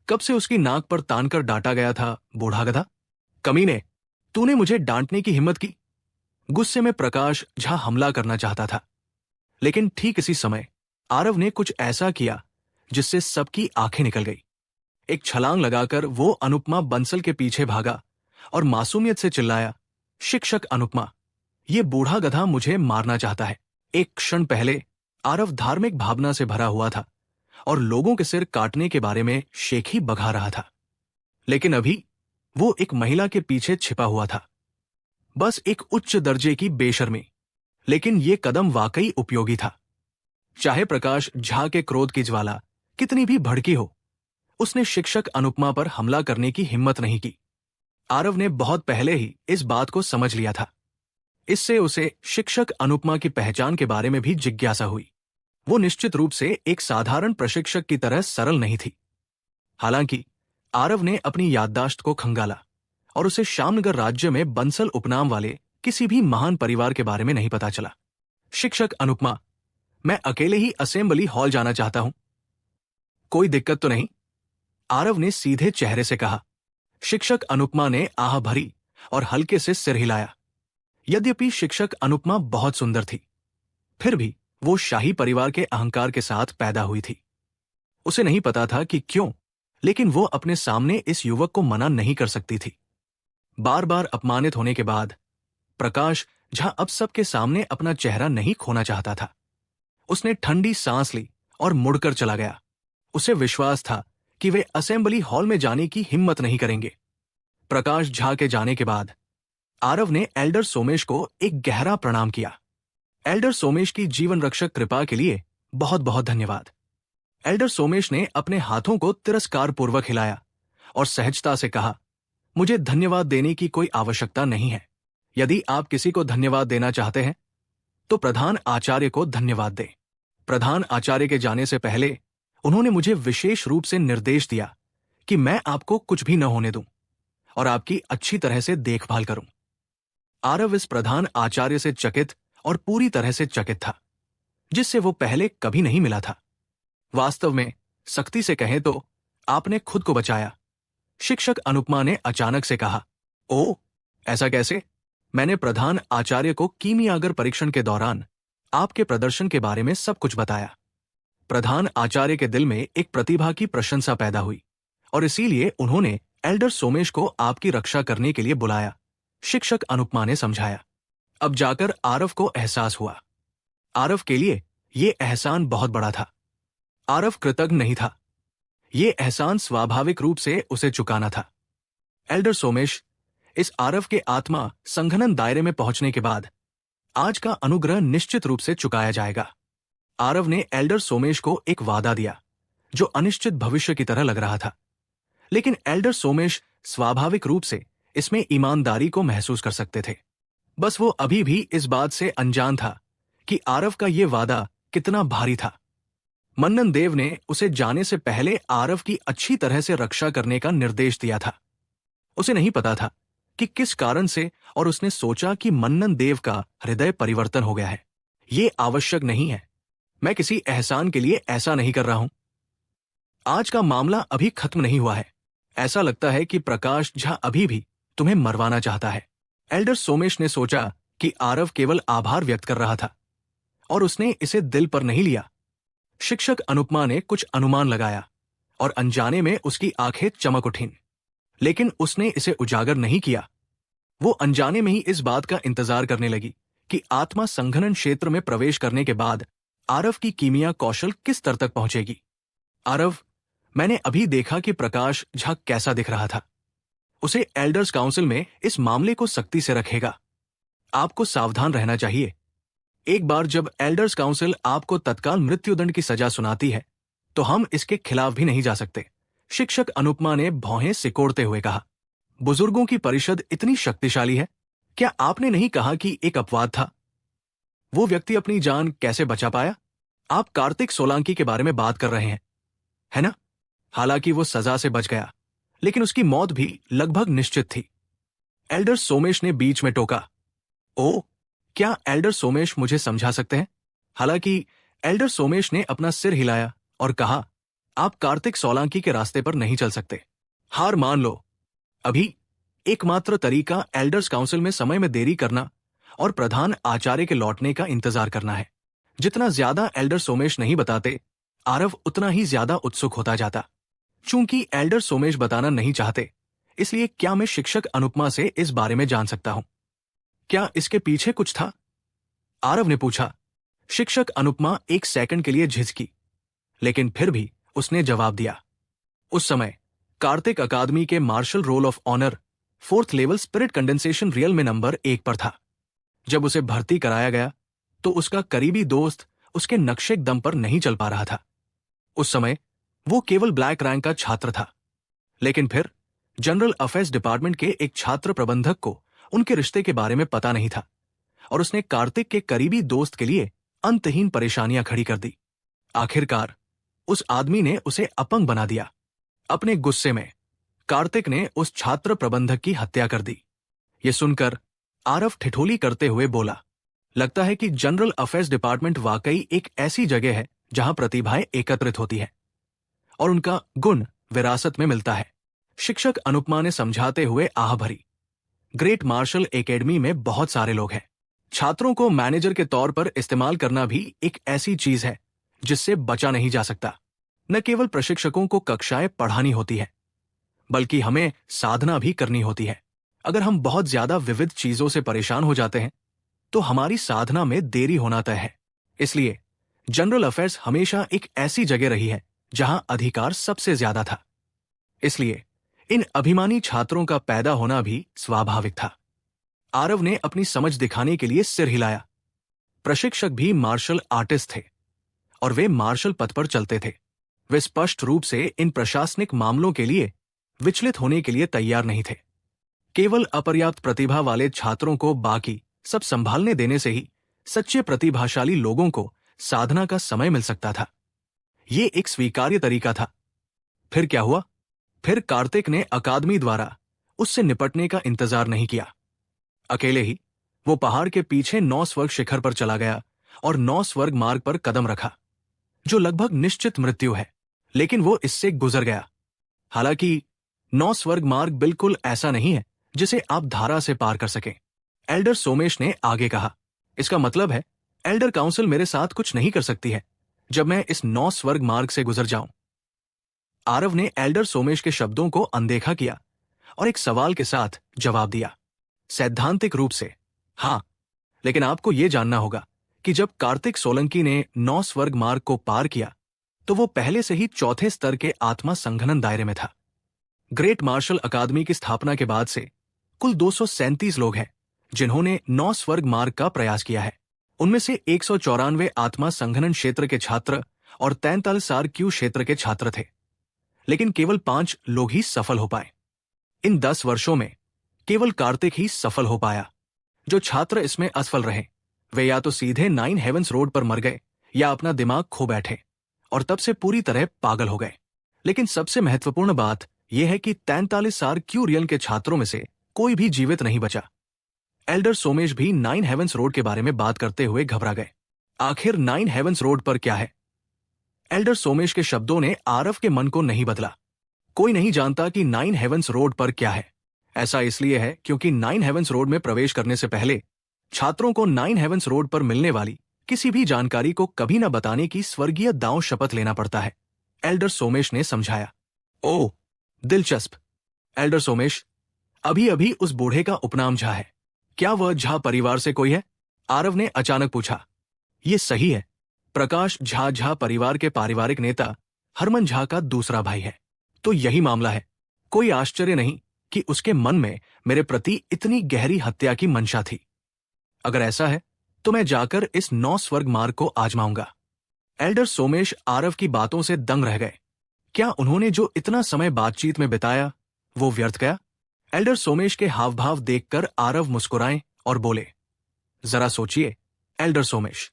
S1: कब से उसकी नाक पर तानकर डांटा गया था बूढ़ा गधा। कमीने, तूने मुझे डांटने की हिम्मत की? गुस्से में प्रकाश झा हमला करना चाहता था, लेकिन ठीक इसी समय आरव ने कुछ ऐसा किया जिससे सबकी आंखें निकल गई। एक छलांग लगाकर वो अनुपमा बंसल के पीछे भागा और मासूमियत से चिल्लाया, शिक्षक अनुपमा, ये बूढ़ा गधा मुझे मारना चाहता है। एक क्षण पहले आरव धार्मिक भावना से भरा हुआ था और लोगों के सिर काटने के बारे में शेखी बघा रहा था, लेकिन अभी वो एक महिला के पीछे छिपा हुआ था। बस एक उच्च दर्जे की बेशर्मी, लेकिन ये कदम वाकई उपयोगी था। चाहे प्रकाश झा के क्रोध की ज्वाला कितनी भी भड़की हो, उसने शिक्षक अनुपमा पर हमला करने की हिम्मत नहीं की। आरव ने बहुत पहले ही इस बात को समझ लिया था। इससे उसे शिक्षक अनुपमा की पहचान के बारे में भी जिज्ञासा हुई। वो निश्चित रूप से एक साधारण प्रशिक्षक की तरह सरल नहीं थी। हालांकि आरव ने अपनी याददाश्त को खंगाला और उसे श्यामनगर राज्य में बंसल उपनाम वाले किसी भी महान परिवार के बारे में नहीं पता चला। शिक्षक अनुपमा, मैं अकेले ही असेंबली हॉल जाना चाहता हूं। कोई दिक्कत तो नहीं? आरव ने सीधे चेहरे से कहा। शिक्षक अनुपमा ने आह भरी और हल्के से सिर हिलाया। यद्यपि शिक्षक अनुपमा बहुत सुंदर थी, फिर भी वो शाही परिवार के अहंकार के साथ पैदा हुई थी। उसे नहीं पता था कि क्यों, लेकिन वो अपने सामने इस युवक को मना नहीं कर सकती थी। बार बार अपमानित होने के बाद प्रकाश झा अब सबके सामने अपना चेहरा नहीं खोना चाहता था। उसने ठंडी सांस ली और मुड़कर चला गया। उसे विश्वास था कि वे असेंबली हॉल में जाने की हिम्मत नहीं करेंगे। प्रकाश झा के जाने के बाद आरव ने एल्डर सोमेश को एक गहरा प्रणाम किया। एल्डर सोमेश की जीवन रक्षक कृपा के लिए बहुत बहुत धन्यवाद। एल्डर सोमेश ने अपने हाथों को तिरस्कार पूर्वक हिलाया और सहजता से कहा, मुझे धन्यवाद देने की कोई आवश्यकता नहीं है। यदि आप किसी को धन्यवाद देना चाहते हैं तो प्रधान आचार्य को धन्यवाद दें। प्रधान आचार्य के जाने से पहले उन्होंने मुझे विशेष रूप से निर्देश दिया कि मैं आपको कुछ भी न होने दूं और आपकी अच्छी तरह से देखभाल करूं। आरव इस प्रधान आचार्य से चकित और पूरी तरह से चकित था। जिससे वो पहले कभी नहीं मिला था। वास्तव में सख्ती से कहें तो आपने खुद को बचाया। शिक्षक अनुपमा ने अचानक से कहा। ओ, ऐसा कैसे? मैंने प्रधान आचार्य को कीमियागर परीक्षण के दौरान आपके प्रदर्शन के बारे में सब कुछ बताया। प्रधान आचार्य के दिल में एक प्रतिभा की प्रशंसा पैदा हुई और इसीलिए उन्होंने एल्डर सोमेश को आपकी रक्षा करने के लिए बुलाया, शिक्षक अनुपमा ने समझाया। अब जाकर आरव को एहसास हुआ। आरव के लिए यह एहसान बहुत बड़ा था। आरव कृतज्ञ नहीं था। यह एहसान स्वाभाविक रूप से उसे चुकाना था। एल्डर सोमेश, इस आरव के आत्मा संघनन दायरे में पहुंचने के बाद आज का अनुग्रह निश्चित रूप से चुकाया जाएगा। आरव ने एल्डर सोमेश को एक वादा दिया जो अनिश्चित भविष्य की तरह लग रहा था, लेकिन एल्डर सोमेश स्वाभाविक रूप से इसमें ईमानदारी को महसूस कर सकते थे। बस वो अभी भी इस बात से अनजान था कि आरव का ये वादा कितना भारी था। मन्नन देव ने उसे जाने से पहले आरव की अच्छी तरह से रक्षा करने का निर्देश दिया था। उसे नहीं पता था कि किस कारण से, और उसने सोचा कि मन्नन देव का हृदय परिवर्तन हो गया है। ये आवश्यक नहीं है। मैं किसी एहसान के लिए ऐसा नहीं कर रहा हूं। आज का मामला अभी खत्म नहीं हुआ है। ऐसा लगता है कि प्रकाश झा अभी भी तुम्हें मरवाना चाहता है। एल्डर सोमेश ने सोचा कि आरव केवल आभार व्यक्त कर रहा था और उसने इसे दिल पर नहीं लिया। शिक्षक अनुपमा ने कुछ अनुमान लगाया और अनजाने में उसकी आंखें चमक उठीं, लेकिन उसने इसे उजागर नहीं किया। वो अनजाने में ही इस बात का इंतजार करने लगी कि आत्मा संघनन क्षेत्र में प्रवेश करने के बाद आरव की कीमिया कौशल किस स्तर तक पहुंचेगी। आरव, मैंने अभी देखा कि प्रकाश झा कैसा दिख रहा था। उसे एल्डर्स काउंसिल में इस मामले को सख्ती से रखेगा। आपको सावधान रहना चाहिए। एक बार जब एल्डर्स काउंसिल आपको तत्काल मृत्युदंड की सजा सुनाती है तो हम इसके खिलाफ भी नहीं जा सकते, शिक्षक अनुपमा ने भौहें सिकोड़ते हुए कहा। बुजुर्गों की परिषद इतनी शक्तिशाली है? क्या आपने नहीं कहा कि एक अपवाद था? वो व्यक्ति अपनी जान कैसे बचा पाया? आप कार्तिक सोलंकी के बारे में बात कर रहे हैं, है ना? हालांकि वो सजा से बच गया, लेकिन उसकी मौत भी लगभग निश्चित थी। एल्डर सोमेश ने बीच में टोका। ओ, क्या एल्डर सोमेश मुझे समझा सकते हैं? हालांकि एल्डर सोमेश ने अपना सिर हिलाया और कहा, आप कार्तिक सोलंकी के रास्ते पर नहीं चल सकते। हार मान लो। अभी एकमात्र तरीका एल्डर्स काउंसिल में समय में देरी करना और प्रधान आचार्य के लौटने का इंतजार करना है। जितना ज्यादा एल्डर सोमेश नहीं बताते, आरव उतना ही ज्यादा उत्सुक होता जाता। चूंकि एल्डर सोमेश बताना नहीं चाहते, इसलिए क्या मैं शिक्षक अनुपमा से इस बारे में जान सकता हूं? क्या इसके पीछे कुछ था? आरव ने पूछा। शिक्षक अनुपमा एक सेकंड के लिए झिझकी, लेकिन फिर भी उसने जवाब दिया। उस समय कार्तिक अकादमी के marshal roll of honour 4th level spirit condensation realm में नंबर 1 पर था। जब उसे भर्ती कराया गया तो उसका करीबी दोस्त उसके नक्शे दम पर नहीं चल पा रहा था। उस समय वो केवल ब्लैक रैंक का छात्र था, लेकिन फिर जनरल अफेयर्स डिपार्टमेंट के एक छात्र प्रबंधक को उनके रिश्ते के बारे में पता नहीं था और उसने कार्तिक के करीबी दोस्त के लिए अंतहीन परेशानियां खड़ी कर दी। आखिरकार उस आदमी ने उसे अपंग बना दिया। अपने गुस्से में कार्तिक ने उस छात्र प्रबंधक की हत्या कर दी। ये सुनकर आरव ठिठोली करते हुए बोला, लगता है कि जनरल अफेयर्स डिपार्टमेंट वाकई एक ऐसी जगह है जहां प्रतिभाएं एकत्रित होती है और उनका गुण विरासत में मिलता है। शिक्षक अनुपमा ने समझाते हुए आह भरी। ग्रेट मार्शल एकेडमी में बहुत सारे लोग हैं। छात्रों को मैनेजर के तौर पर इस्तेमाल करना भी एक ऐसी चीज है जिससे बचा नहीं जा सकता। न केवल प्रशिक्षकों को कक्षाएं पढ़ानी होती है, बल्कि हमें साधना भी करनी होती है। अगर हम बहुत ज्यादा विविध चीजों से परेशान हो जाते हैं तो हमारी साधना में देरी होना तय है। इसलिए जनरल अफेयर्स हमेशा एक ऐसी जगह रही है जहां अधिकार सबसे ज्यादा था। इसलिए इन अभिमानी छात्रों का पैदा होना भी स्वाभाविक था। आरव ने अपनी समझ दिखाने के लिए सिर हिलाया। प्रशिक्षक भी मार्शल आर्टिस्ट थे और वे मार्शल पथ पर चलते थे। वे स्पष्ट रूप से इन प्रशासनिक मामलों के लिए विचलित होने के लिए तैयार नहीं थे। केवल अपर्याप्त प्रतिभा वाले छात्रों को बाकी सब संभालने देने से ही सच्चे प्रतिभाशाली लोगों को साधना का समय मिल सकता था। ये एक स्वीकार्य तरीका था। फिर क्या हुआ? फिर कार्तिक ने अकादमी द्वारा उससे निपटने का इंतजार नहीं किया। अकेले ही वो पहाड़ के पीछे 9 स्वर्ग शिखर पर चला गया और 9 स्वर्ग मार्ग पर कदम रखा, जो लगभग निश्चित मृत्यु है, लेकिन वो इससे गुजर गया। हालांकि 9 स्वर्ग मार्ग बिल्कुल ऐसा नहीं है जिसे आप धारा से पार कर सकें। एल्डर सोमेश ने आगे कहा, इसका मतलब है एल्डर काउंसिल मेरे साथ कुछ नहीं कर सकती है जब मैं इस 9 स्वर्ग मार्ग से गुजर जाऊं। आरव ने एल्डर सोमेश के शब्दों को अनदेखा किया और एक सवाल के साथ जवाब दिया, सैद्धांतिक रूप से हाँ, लेकिन आपको यह जानना होगा कि जब कार्तिक सोलंकी ने 9 स्वर्ग मार्ग को पार किया तो वो पहले से ही चौथे स्तर के आत्मा संघनन दायरे में था। ग्रेट मार्शल अकादमी की स्थापना के बाद से कुल 237 लोग हैं जिन्होंने 9 स्वर्ग मार्ग का प्रयास किया है। उनमें से 194 आत्मा संघनन क्षेत्र के छात्र और 43 RQ क्षेत्र के छात्र थे, लेकिन केवल 5 लोग ही सफल हो पाए। इन 10 वर्षों में केवल कार्तिक ही सफल हो पाया। जो छात्र इसमें असफल रहे वे या तो सीधे 9 हेवंस रोड पर मर गए या अपना दिमाग खो बैठे और तब से पूरी तरह पागल हो गए। लेकिन सबसे महत्वपूर्ण बात यह है कि 43 RQ रियल के छात्रों में से कोई भी जीवित नहीं बचा। एल्डर सोमेश भी 9 हेवंस रोड के बारे में बात करते हुए घबरा गए। आखिर 9 हेवंस रोड पर क्या है? एल्डर सोमेश के शब्दों ने आरव के मन को नहीं बदला। कोई नहीं जानता कि 9 हेवंस रोड पर क्या है। ऐसा इसलिए है क्योंकि 9 हेवंस रोड में प्रवेश करने से पहले छात्रों को 9 हेवंस रोड पर मिलने वाली किसी भी जानकारी को कभी न बताने की स्वर्गीय दांव शपथ लेना पड़ता है, एल्डर सोमेश ने समझाया। ओह, दिलचस्प। एल्डर सोमेश, अभी अभी उस बूढ़े का उपनाम झा है, क्या वह झा परिवार से कोई है? आरव ने अचानक पूछा। ये सही है, प्रकाश झा झा परिवार के पारिवारिक नेता हरमन झा का दूसरा भाई है। तो यही मामला है। कोई आश्चर्य नहीं कि उसके मन में मेरे प्रति इतनी गहरी हत्या की मंशा थी। अगर ऐसा है तो मैं जाकर इस 9 स्वर्ग मार्ग को आजमाऊंगा। एल्डर सोमेश आरव की बातों से दंग रह गए। क्या उन्होंने जो इतना समय बातचीत में बिताया वो व्यर्थ गया? एल्डर सोमेश के हाव भाव देखकर आरव मुस्कुराए और बोले, जरा सोचिए एल्डर सोमेश,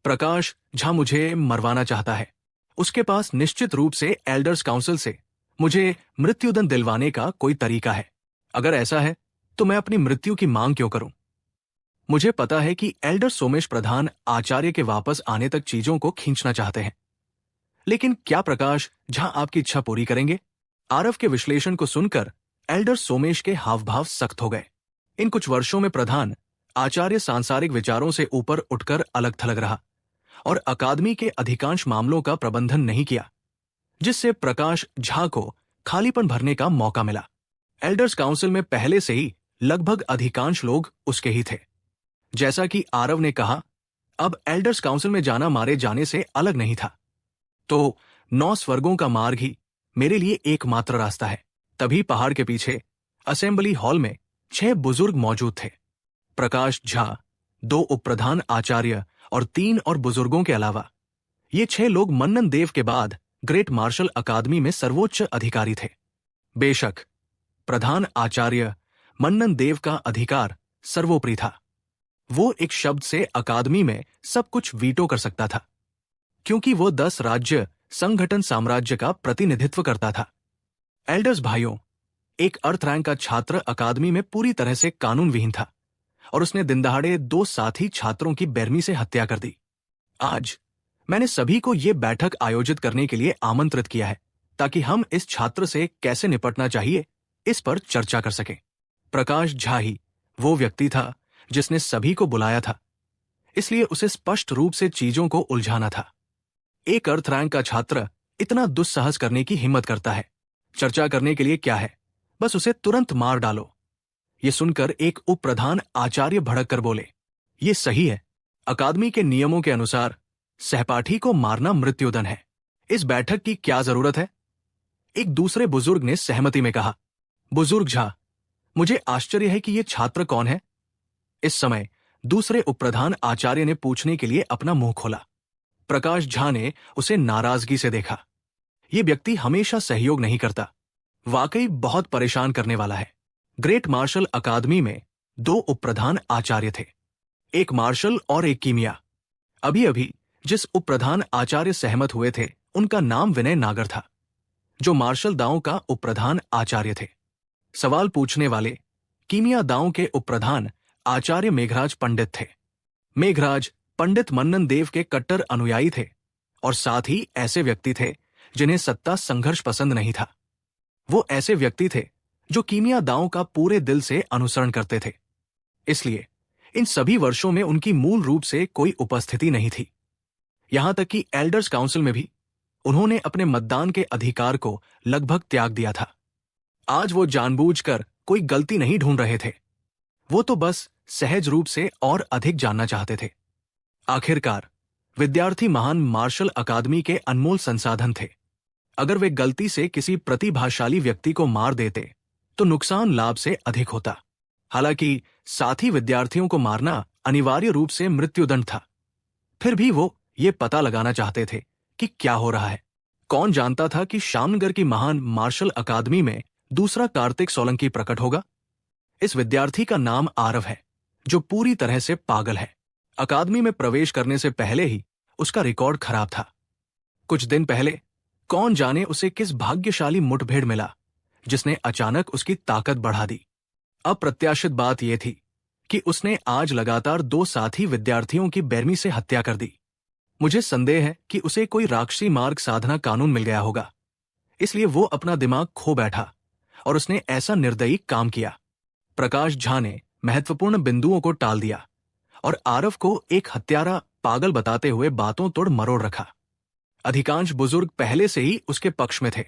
S1: प्रकाश झा मुझे मरवाना चाहता है। उसके पास निश्चित रूप से एल्डर्स काउंसिल से मुझे मृत्युदंड दिलवाने का कोई तरीका है। अगर ऐसा है तो मैं अपनी मृत्यु की मांग क्यों करूं? मुझे पता है कि एल्डर सोमेश प्रधान आचार्य के वापस आने तक चीजों को खींचना चाहते हैं, लेकिन क्या प्रकाश झा आपकी इच्छा पूरी करेंगे? आरव के विश्लेषण को सुनकर एल्डर सोमेश के हावभाव सख्त हो गए। इन कुछ वर्षों में प्रधान आचार्य सांसारिक विचारों से ऊपर उठकर अलग थलग रहा और अकादमी के अधिकांश मामलों का प्रबंधन नहीं किया, जिससे प्रकाश झा को खालीपन भरने का मौका मिला। एल्डर्स काउंसिल में पहले से ही लगभग अधिकांश लोग उसके ही थे। जैसा कि आरव ने कहा, अब एल्डर्स काउंसिल में जाना मारे जाने से अलग नहीं था, तो 9 स्वर्गों का मार्ग ही मेरे लिए एकमात्र रास्ता है। तभी पहाड़ के पीछे असेंबली हॉल में 6 बुजुर्ग मौजूद थे। प्रकाश झा, 2 उपप्रधान आचार्य और 3 और बुजुर्गों के अलावा ये 6 लोग मन्नन देव के बाद ग्रेट मार्शल अकादमी में सर्वोच्च अधिकारी थे। बेशक प्रधान आचार्य मन्नन देव का अधिकार सर्वोपरि था। वो एक शब्द से अकादमी में सब कुछ वीटो कर सकता था, क्योंकि वो 10 राज्य संगठन साम्राज्य का प्रतिनिधित्व करता था। एल्डर्स भाइयों, एक अर्थ रैंक का छात्र अकादमी में पूरी तरह से कानून विहीन था और उसने दिनदहाड़े 2 साथी छात्रों की बेरमी से हत्या कर दी। आज मैंने सभी को ये बैठक आयोजित करने के लिए आमंत्रित किया है ताकि हम इस छात्र से कैसे निपटना चाहिए इस पर चर्चा कर सकें। प्रकाश झा ही वो व्यक्ति था जिसने सभी को बुलाया था, इसलिए उसे स्पष्ट रूप से चीजों को उलझाना था। एक अर्थ रैंक का छात्र इतना दुस्साहस करने की हिम्मत करता है, चर्चा करने के लिए क्या है, बस उसे तुरंत मार डालो। ये सुनकर एक उप प्रधान आचार्य भड़क कर बोले, ये सही है, अकादमी के नियमों के अनुसार सहपाठी को मारना मृत्युदंड है। इस बैठक की क्या जरूरत है? एक दूसरे बुजुर्ग ने सहमति में कहा। बुजुर्ग झा, मुझे आश्चर्य है कि ये छात्र कौन है? इस समय दूसरे उपप्रधान आचार्य ने पूछने के लिए अपना मुंह खोला। प्रकाश झा ने उसे नाराजगी से देखा। ये व्यक्ति हमेशा सहयोग नहीं करता, वाकई बहुत परेशान करने वाला है। ग्रेट मार्शल अकादमी में 2 उपप्रधान आचार्य थे, एक मार्शल और एक कीमिया। अभी अभी जिस उपप्रधान आचार्य सहमत हुए थे उनका नाम विनय नागर था, जो मार्शल दांव का उपप्रधान आचार्य थे। सवाल पूछने वाले कीमिया दांव के उपप्रधान आचार्य मेघराज पंडित थे। मेघराज पंडित मन्नन देव के कट्टर अनुयायी थे और साथ ही ऐसे व्यक्ति थे जिन्हें सत्ता संघर्ष पसंद नहीं था। वो ऐसे व्यक्ति थे जो कीमिया दांव का पूरे दिल से अनुसरण करते थे। इसलिए इन सभी वर्षों में उनकी मूल रूप से कोई उपस्थिति नहीं थी। यहां तक कि एल्डर्स काउंसिल में भी उन्होंने अपने मतदान के अधिकार को लगभग त्याग दिया था। आज वो जानबूझकर कोई गलती नहीं ढूंढ रहे थे, वो तो बस सहज रूप से और अधिक जानना चाहते थे। आखिरकार विद्यार्थी महान मार्शल अकादमी के अनमोल संसाधन थे। अगर वे गलती से किसी प्रतिभाशाली व्यक्ति को मार देते तो नुकसान लाभ से अधिक होता। हालांकि साथी विद्यार्थियों को मारना अनिवार्य रूप से मृत्युदंड था। फिर भी वो ये पता लगाना चाहते थे कि क्या हो रहा है। कौन जानता था कि श्यामनगर की महान मार्शल अकादमी में दूसरा कार्तिक सोलंकी प्रकट होगा। इस विद्यार्थी का नाम आरव है, जो पूरी तरह से पागल है। अकादमी में प्रवेश करने से पहले ही उसका रिकॉर्ड खराब था। कुछ दिन पहले कौन जाने उसे किस भाग्यशाली मुठभेड़ मिला जिसने अचानक उसकी ताकत बढ़ा दी। अप्रत्याशित बात यह थी कि उसने आज लगातार 2 साथी विद्यार्थियों की बेरमी से हत्या कर दी। मुझे संदेह है कि उसे कोई राक्षसी मार्ग साधना कानून मिल गया होगा, इसलिए वो अपना दिमाग खो बैठा और उसने ऐसा निर्दयी काम किया। प्रकाश झा ने महत्वपूर्ण बिंदुओं को टाल दिया और आरव को एक हत्यारा पागल बताते हुए बातों तोड़ मरोड़ रखा। अधिकांश बुजुर्ग पहले से ही उसके पक्ष में थे।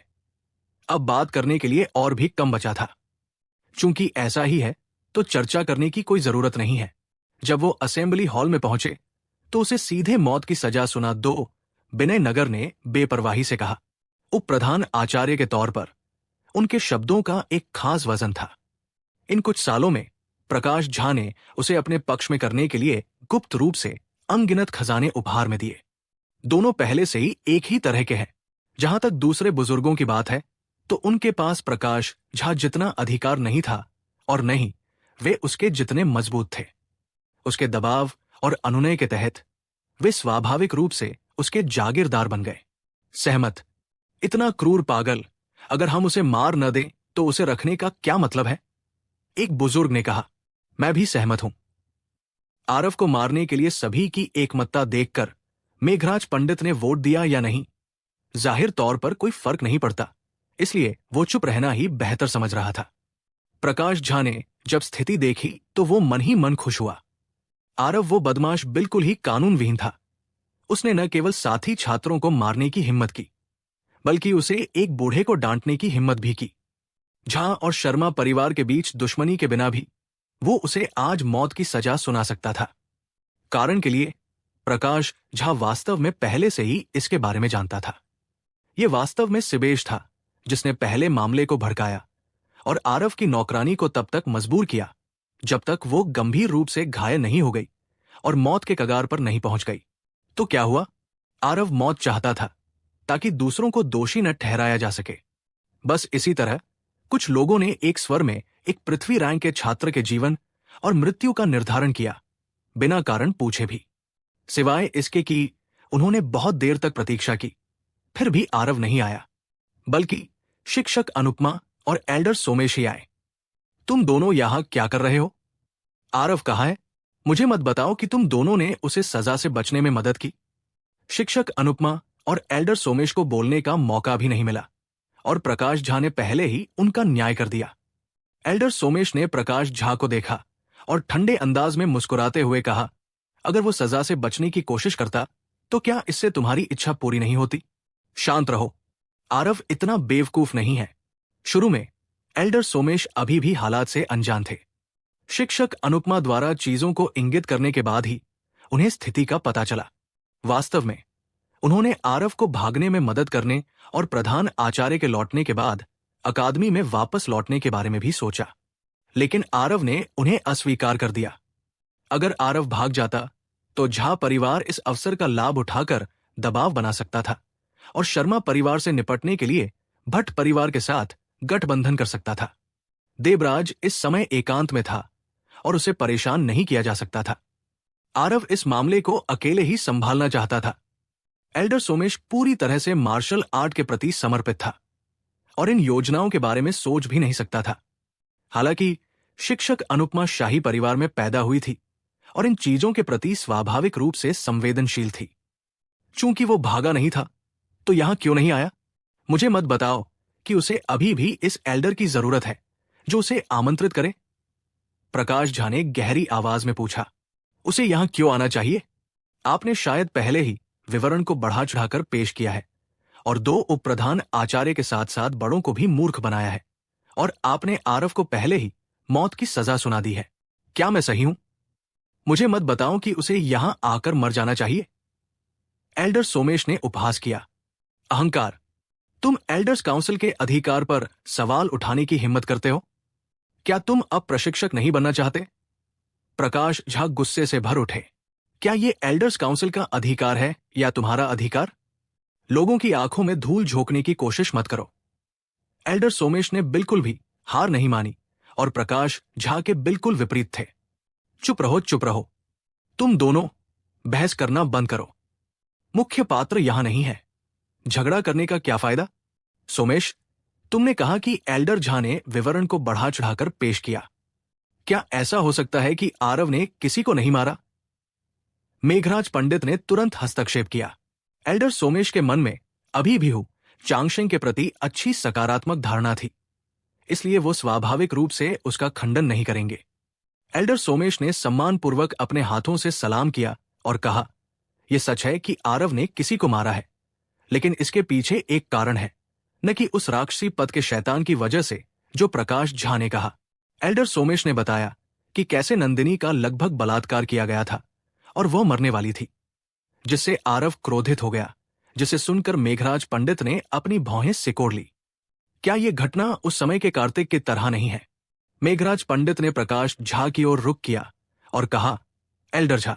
S1: अब बात करने के लिए और भी कम बचा था। चूंकि ऐसा ही है तो चर्चा करने की कोई जरूरत नहीं है। जब वो असेंबली हॉल में पहुंचे तो उसे सीधे मौत की सजा सुना दो। विनय नगर ने बेपरवाही से कहा। उप प्रधान आचार्य के तौर पर उनके शब्दों का एक खास वजन था। इन कुछ सालों में प्रकाश झा ने उसे अपने पक्ष में करने के लिए गुप्त रूप से अनगिनत खजाने उपहार में दिए। दोनों पहले से ही एक ही तरह के हैं। जहां तक दूसरे बुजुर्गों की बात है तो उनके पास प्रकाश झा जितना अधिकार नहीं था और नहीं वे उसके जितने मजबूत थे। उसके दबाव और अनुनय के तहत वे स्वाभाविक रूप से उसके जागीरदार बन गए। सहमत। इतना क्रूर पागल, अगर हम उसे मार न दें तो उसे रखने का क्या मतलब है? एक बुजुर्ग ने कहा। मैं भी सहमत हूं। आरव को मारने के लिए सभी की एकमतता देखकर मेघराज पंडित ने वोट दिया या नहीं, जाहिर तौर पर कोई फर्क नहीं पड़ता, इसलिए वो चुप रहना ही बेहतर समझ रहा था। प्रकाश झा ने जब स्थिति देखी तो वो मन ही मन खुश हुआ। आरव वो बदमाश बिल्कुल ही कानून विहीन था। उसने न केवल साथी छात्रों को मारने की हिम्मत की, बल्कि उसे एक बूढ़े को डांटने की हिम्मत भी की। झा और शर्मा परिवार के बीच दुश्मनी के बिना भी वो उसे आज मौत की सजा सुना सकता था। कारण के लिए प्रकाश झा वास्तव में पहले से ही इसके बारे में जानता था। यह वास्तव में सिबेश था जिसने पहले मामले को भड़काया और आरव की नौकरानी को तब तक मजबूर किया जब तक वो गंभीर रूप से घायल नहीं हो गई और मौत के कगार पर नहीं पहुंच गई। तो क्या हुआ? आरव मौत चाहता था ताकि दूसरों को दोषी न ठहराया जा सके। बस इसी तरह कुछ लोगों ने एक स्वर में एक पृथ्वी रैंक के छात्र के जीवन और मृत्यु का निर्धारण किया, बिना कारण पूछे भी। सिवाय इसके कि उन्होंने बहुत देर तक प्रतीक्षा की, फिर भी आरव नहीं आया, बल्कि शिक्षक अनुपमा और एल्डर सोमेश ही आए। तुम दोनों यहां क्या कर रहे हो? आरव कहा है। मुझे मत बताओ कि तुम दोनों ने उसे सजा से बचने में मदद की। शिक्षक अनुपमा और एल्डर सोमेश को बोलने का मौका भी नहीं मिला और प्रकाश झा ने पहले ही उनका न्याय कर दिया। एल्डर सोमेश ने प्रकाश झा को देखा और ठंडे अंदाज में मुस्कुराते हुए कहा, अगर वो सजा से बचने की कोशिश करता तो क्या इससे तुम्हारी इच्छा पूरी नहीं होती? शांत रहो। आरव इतना बेवकूफ नहीं है। शुरू में एल्डर सोमेश अभी भी हालात से अनजान थे। शिक्षक अनुपमा द्वारा चीजों को इंगित करने के बाद ही उन्हें स्थिति का पता चला। वास्तव में उन्होंने आरव को भागने में मदद करने और प्रधान आचार्य के लौटने के बाद अकादमी में वापस लौटने के बारे में भी सोचा, लेकिन आरव ने उन्हें अस्वीकार कर दिया। अगर आरव भाग जाता तो झा परिवार इस अवसर का लाभ उठाकर दबाव बना सकता था और शर्मा परिवार से निपटने के लिए भट्ट परिवार के साथ गठबंधन कर सकता था। देवराज इस समय एकांत में था और उसे परेशान नहीं किया जा सकता था। आरव इस मामले को अकेले ही संभालना चाहता था। एल्डर सोमेश पूरी तरह से मार्शल आर्ट के प्रति समर्पित था और इन योजनाओं के बारे में सोच भी नहीं सकता था। हालांकि शिक्षक अनुपमा शाही परिवार में पैदा हुई थी और इन चीजों के प्रति स्वाभाविक रूप से संवेदनशील थी। चूंकि वो भागा नहीं था, तो यहां क्यों नहीं आया? मुझे मत बताओ कि उसे अभी भी इस एल्डर की जरूरत है जो उसे आमंत्रित करे। प्रकाश झा ने गहरी आवाज में पूछा। उसे यहां क्यों आना चाहिए? आपने शायद पहले ही विवरण को बढ़ा चढ़ाकर पेश किया है और 2 उपप्रधान आचार्य के साथ साथ बड़ों को भी मूर्ख बनाया है, और आपने आरव को पहले ही मौत की सजा सुना दी है। क्या मैं सही हूं? मुझे मत बताओ कि उसे यहां आकर मर जाना चाहिए। एल्डर सोमेश ने उपहास किया। अहंकार! तुम एल्डर्स काउंसिल के अधिकार पर सवाल उठाने की हिम्मत करते हो? क्या तुम अब प्रशिक्षक नहीं बनना चाहते? प्रकाश झा गुस्से से भर उठे। क्या ये एल्डर्स काउंसिल का अधिकार है या तुम्हारा अधिकार? लोगों की आंखों में धूल झोंकने की कोशिश मत करो। एल्डर सोमेश ने बिल्कुल भी हार नहीं मानी और प्रकाश झा के बिल्कुल विपरीत थे। चुप रहो, चुप रहो। तुम दोनों बहस करना बंद करो। मुख्य पात्र यहां नहीं है। झगड़ा करने का क्या फायदा? सोमेश, तुमने कहा कि एल्डर झा ने विवरण को बढ़ा चढ़ाकर पेश किया। क्या ऐसा हो सकता है कि आरव ने किसी को नहीं मारा? मेघराज पंडित ने तुरंत हस्तक्षेप किया। एल्डर सोमेश के मन में अभी भी चांगशेंग के प्रति अच्छी सकारात्मक धारणा थी, इसलिए वो स्वाभाविक रूप से उसका खंडन नहीं करेंगे। एल्डर सोमेश ने सम्मानपूर्वक अपने हाथों से सलाम किया और कहा, यह सच है कि आरव ने किसी को मारा है, लेकिन इसके पीछे एक कारण है, न कि उस राक्षसी पद के शैतान की वजह से जो प्रकाश झा ने कहा। एल्डर सोमेश ने बताया कि कैसे नंदिनी का लगभग बलात्कार किया गया था और वह मरने वाली थी, जिससे आरव क्रोधित हो गया, जिसे सुनकर मेघराज पंडित ने अपनी भौहें सिकोड़ ली। क्या यह घटना उस समय के कार्तिक की तरह नहीं है? मेघराज पंडित ने प्रकाश झा की ओर रुख किया और कहा, एल्डर झा,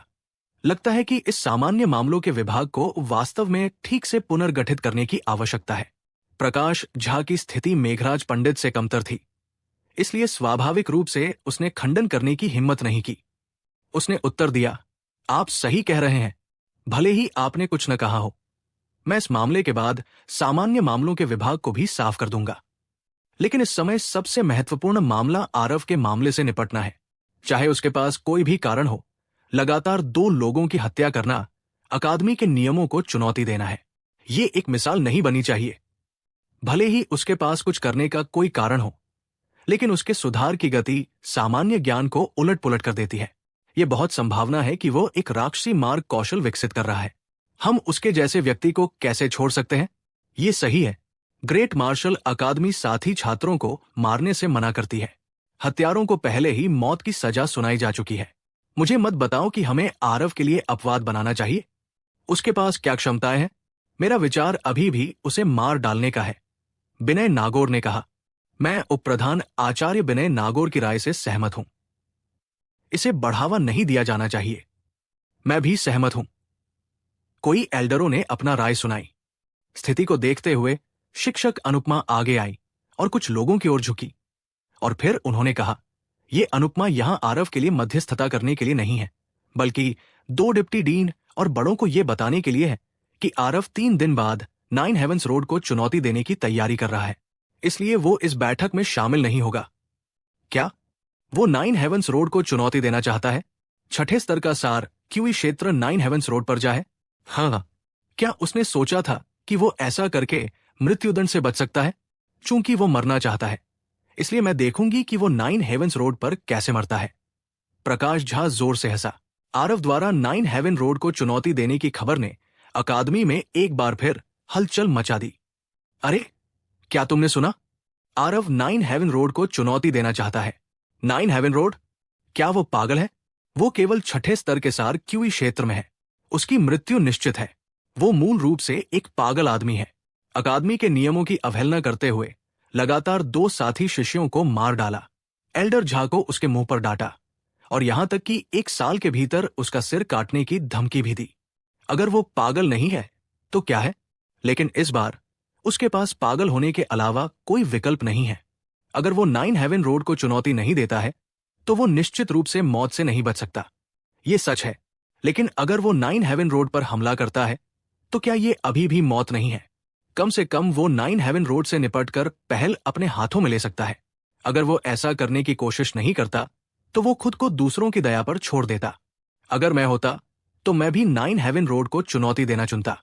S1: लगता है कि इस सामान्य मामलों के विभाग को वास्तव में ठीक से पुनर्गठित करने की आवश्यकता है। प्रकाश झा की स्थिति मेघराज पंडित से कमतर थी, इसलिए स्वाभाविक रूप से उसने खंडन करने की हिम्मत नहीं की। उसने उत्तर दिया, आप सही कह रहे हैं, भले ही आपने कुछ न कहा हो। मैं इस मामले के बाद सामान्य मामलों के विभाग को भी साफ कर दूंगा, लेकिन इस समय सबसे महत्वपूर्ण मामला आरव के मामले से निपटना है। चाहे उसके पास कोई भी कारण हो, लगातार 2 लोगों की हत्या करना अकादमी के नियमों को चुनौती देना है। ये एक मिसाल नहीं बनी चाहिए। भले ही उसके पास कुछ करने का कोई कारण हो, लेकिन उसके सुधार की गति सामान्य ज्ञान को उलट पुलट कर देती है। यह बहुत संभावना है कि वो एक राक्षसी मार्ग कौशल विकसित कर रहा है। हम उसके जैसे व्यक्ति को कैसे छोड़ सकते हैं? ये सही है, ग्रेट मार्शल अकादमी साथी छात्रों को मारने से मना करती है। हत्यारों को पहले ही मौत की सजा सुनाई जा चुकी है। मुझे मत बताओ कि हमें आरव के लिए अपवाद बनाना चाहिए। उसके पास क्या क्षमताएं हैं? मेरा विचार अभी भी उसे मार डालने का है, विनय नागौर ने कहा। मैं उपप्रधान आचार्य विनय नागौर की राय से सहमत हूं। इसे बढ़ावा नहीं दिया जाना चाहिए। मैं भी सहमत हूं। कोई एल्डरों ने अपना राय सुनाई। स्थिति को देखते हुए शिक्षक अनुपमा आगे आई और कुछ लोगों की ओर झुकी, और फिर उन्होंने कहा, यह अनुपमा यहां आरव के लिए मध्यस्थता करने के लिए नहीं है, बल्कि 2 डिप्टी डीन और बड़ों को यह बताने के लिए है कि आरव 3 दिन बाद 9 हेवंस रोड को चुनौती देने की तैयारी कर रहा है, इसलिए वो इस बैठक में शामिल नहीं होगा। क्या वो 9 हेवंस रोड को चुनौती देना चाहता है? 6ठे स्तर का सार क्यूई क्षेत्र 9 हेवंस रोड पर जाए? हाँ, क्या उसने सोचा था कि वो ऐसा करके मृत्युदंड से बच सकता है? चूंकि वो मरना चाहता है, इसलिए मैं देखूंगी कि वो 9 हेवंस रोड पर कैसे मरता है। प्रकाश झा जोर से हंसा। आरव द्वारा 9 हेवन रोड को चुनौती देने की खबर ने अकादमी में एक बार फिर हलचल मचा दी। अरे, क्या तुमने सुना? आरव 9 हेवन रोड को चुनौती देना चाहता है। 9 हेवन रोड? क्या वो पागल है? वो केवल 6ठे स्तर के सार क्यूई क्षेत्र में है। उसकी मृत्यु निश्चित है। वो मूल रूप से एक पागल आदमी है। अकादमी के नियमों की अवहेलना करते हुए लगातार 2 साथी शिष्यों को मार डाला। एल्डर झा को उसके मुंह पर डांटा और यहां तक कि 1 साल के भीतर उसका सिर काटने की धमकी भी दी। अगर वो पागल नहीं है तो क्या है? लेकिन इस बार उसके पास पागल होने के अलावा कोई विकल्प नहीं है। अगर वो 9 हेवन रोड को चुनौती नहीं देता है तो वो निश्चित रूप से मौत से नहीं बच सकता। ये सच है, लेकिन अगर वो 9 हेवन रोड पर हमला करता है तो क्या ये अभी भी मौत नहीं है? कम से कम वो 9 हेवन रोड से निपटकर पहल अपने हाथों में ले सकता है। अगर वो ऐसा करने की कोशिश नहीं करता तो वो खुद को दूसरों की दया पर छोड़ देता। अगर मैं होता तो मैं भी 9 हेवन रोड को चुनौती देना चुनता।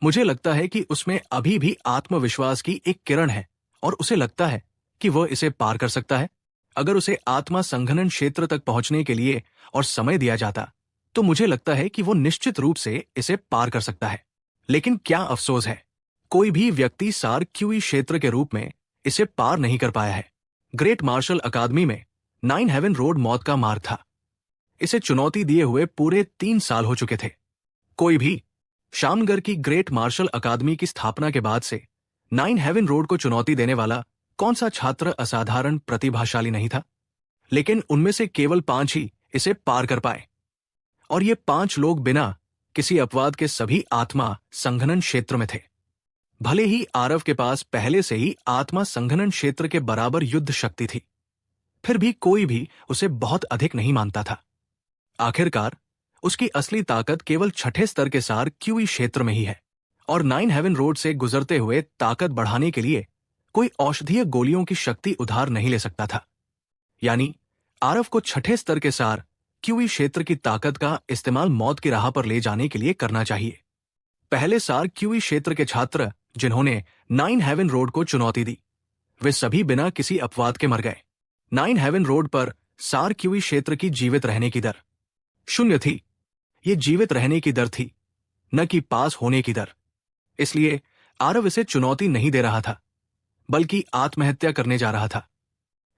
S1: मुझे लगता है कि उसमें अभी भी आत्मविश्वास की एक किरण है और उसे लगता है कि वह इसे पार कर सकता है। अगर उसे आत्मा संघनन क्षेत्र तक पहुंचने के लिए और समय दिया जाता तो मुझे लगता है कि वो निश्चित रूप से इसे पार कर सकता है। लेकिन क्या अफसोस है, कोई भी व्यक्ति सार क्यूई क्षेत्र के रूप में इसे पार नहीं कर पाया है। ग्रेट मार्शल अकादमी में 9 हेवन रोड मौत का मार्ग था। इसे चुनौती दिए हुए पूरे 3 साल हो चुके थे। कोई भी शामगर की ग्रेट मार्शल अकादमी की स्थापना के बाद से 9 हेवन रोड को चुनौती देने वाला कौन सा छात्र असाधारण प्रतिभाशाली नहीं था। लेकिन उनमें से केवल 5 ही इसे पार कर पाए, और ये 5 लोग बिना किसी अपवाद के सभी आत्मा संघनन क्षेत्र में थे। भले ही आरव के पास पहले से ही आत्मा संघनन क्षेत्र के बराबर युद्ध शक्ति थी, फिर भी कोई भी उसे बहुत अधिक नहीं मानता था। आखिरकार उसकी असली ताकत केवल 6ठे स्तर के सार क्यूई क्षेत्र में ही है, और 9 हेवन रोड से गुजरते हुए ताकत बढ़ाने के लिए कोई औषधीय गोलियों की शक्ति उधार नहीं ले सकता था। यानी आरव को 6ठे स्तर के सार क्यूई क्षेत्र की ताकत का इस्तेमाल मौत की राह पर ले जाने के लिए करना चाहिए। पहले सार क्यूई क्षेत्र के छात्र जिन्होंने 9 हेवन रोड को चुनौती दी, वे सभी बिना किसी अपवाद के मर गए। 9 हेवन रोड पर सार क्यूई क्षेत्र की जीवित रहने की दर 0 थी। ये जीवित रहने की दर थी, न कि पास होने की दर। इसलिए आरव इसे चुनौती नहीं दे रहा था, बल्कि आत्महत्या करने जा रहा था।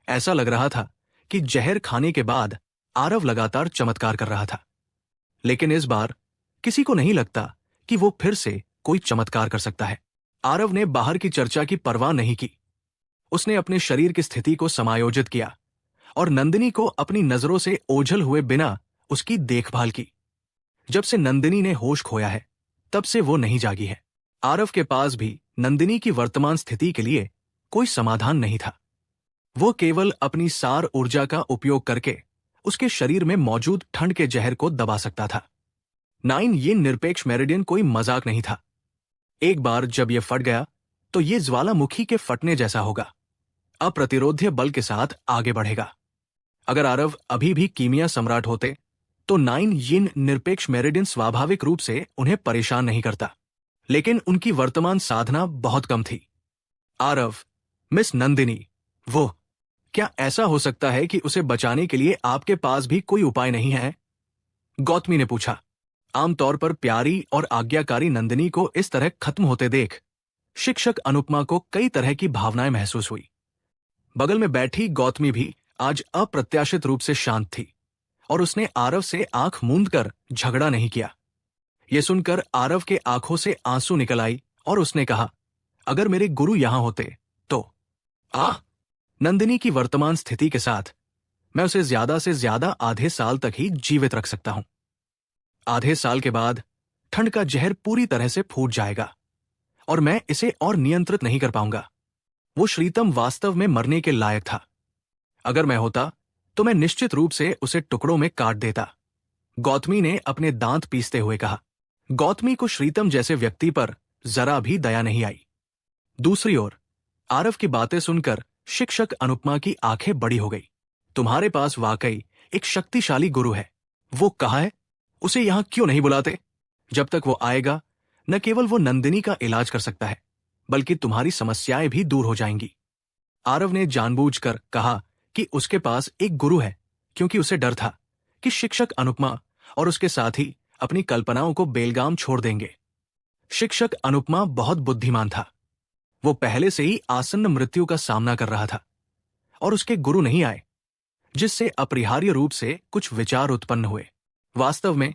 S1: ऐसा लग रहा था कि जहर खाने के बाद आरव लगातार चमत्कार कर रहा था। लेकिन इस बार किसी को नहीं लगता कि वो फिर से कोई चमत्कार कर सकता है। आरव ने बाहर की चर्चा की परवाह नहीं की। उसने अपने शरीर की स्थिति को समायोजित किया और नंदिनी को अपनी नजरों से ओझल हुए बिना उसकी देखभाल की। जब से नंदिनी ने होश खोया है, तब से वो नहीं जागी है। आरव के पास भी नंदिनी की वर्तमान स्थिति के लिए कोई समाधान नहीं था। वो केवल अपनी सार ऊर्जा का उपयोग करके उसके शरीर में मौजूद ठंड के जहर को दबा सकता था। 9 ये निरपेक्ष मेरिडियन कोई मजाक नहीं था। एक बार जब ये फट गया तो ये ज्वालामुखी के फटने जैसा होगा, अप्रतिरोध्य बल के साथ आगे बढ़ेगा। अगर आरव अभी भी कीमिया सम्राट होते तो 9 यिन निरपेक्ष मेरिडियन स्वाभाविक रूप से उन्हें परेशान नहीं करता, लेकिन उनकी वर्तमान साधना बहुत कम थी। आरव, मिस नंदिनी, वो क्या ऐसा हो सकता है कि उसे बचाने के लिए आपके पास भी कोई उपाय नहीं है? गौतमी ने पूछा। आमतौर पर प्यारी और आज्ञाकारी नंदिनी को इस तरह खत्म होते देख शिक्षक अनुपमा को कई तरह की भावनाएं महसूस हुई। बगल में बैठी गौतमी भी आज अप्रत्याशित रूप से शांत थी और उसने आरव से आंख मूंद कर झगड़ा नहीं किया। यह सुनकर आरव के आंखों से आंसू निकल आई और उसने कहा, अगर मेरे गुरु यहां होते तो नंदिनी की वर्तमान स्थिति के साथ मैं उसे ज्यादा से ज्यादा आधे साल तक ही जीवित रख सकता हूं। आधे साल के बाद ठंड का जहर पूरी तरह से फूट जाएगा और मैं इसे और नियंत्रित नहीं कर पाऊंगा। वो श्रीतम वास्तव में मरने के लायक था। अगर मैं होता तो मैं निश्चित रूप से उसे टुकड़ों में काट देता, गौतमी ने अपने दांत पीसते हुए कहा। गौतमी को श्रीतम जैसे व्यक्ति पर जरा भी दया नहीं आई। दूसरी ओर आरव की बातें सुनकर शिक्षक अनुपमा की आंखें बड़ी हो गई। तुम्हारे पास वाकई एक शक्तिशाली गुरु है। वो कहाँ है? उसे यहां क्यों नहीं बुलाते? जब तक वो आएगा, न केवल वो नंदिनी का इलाज कर सकता है, बल्कि तुम्हारी समस्याएं भी दूर हो जाएंगी। आरव ने जानबूझकर कहा कि उसके पास एक गुरु है, क्योंकि उसे डर था कि शिक्षक अनुपमा और उसके साथी अपनी कल्पनाओं को बेलगाम छोड़ देंगे। शिक्षक अनुपमा बहुत बुद्धिमान था। वो पहले से ही आसन्न मृत्यु का सामना कर रहा था और उसके गुरु नहीं आए, जिससे अपरिहार्य रूप से कुछ विचार उत्पन्न हुए। वास्तव में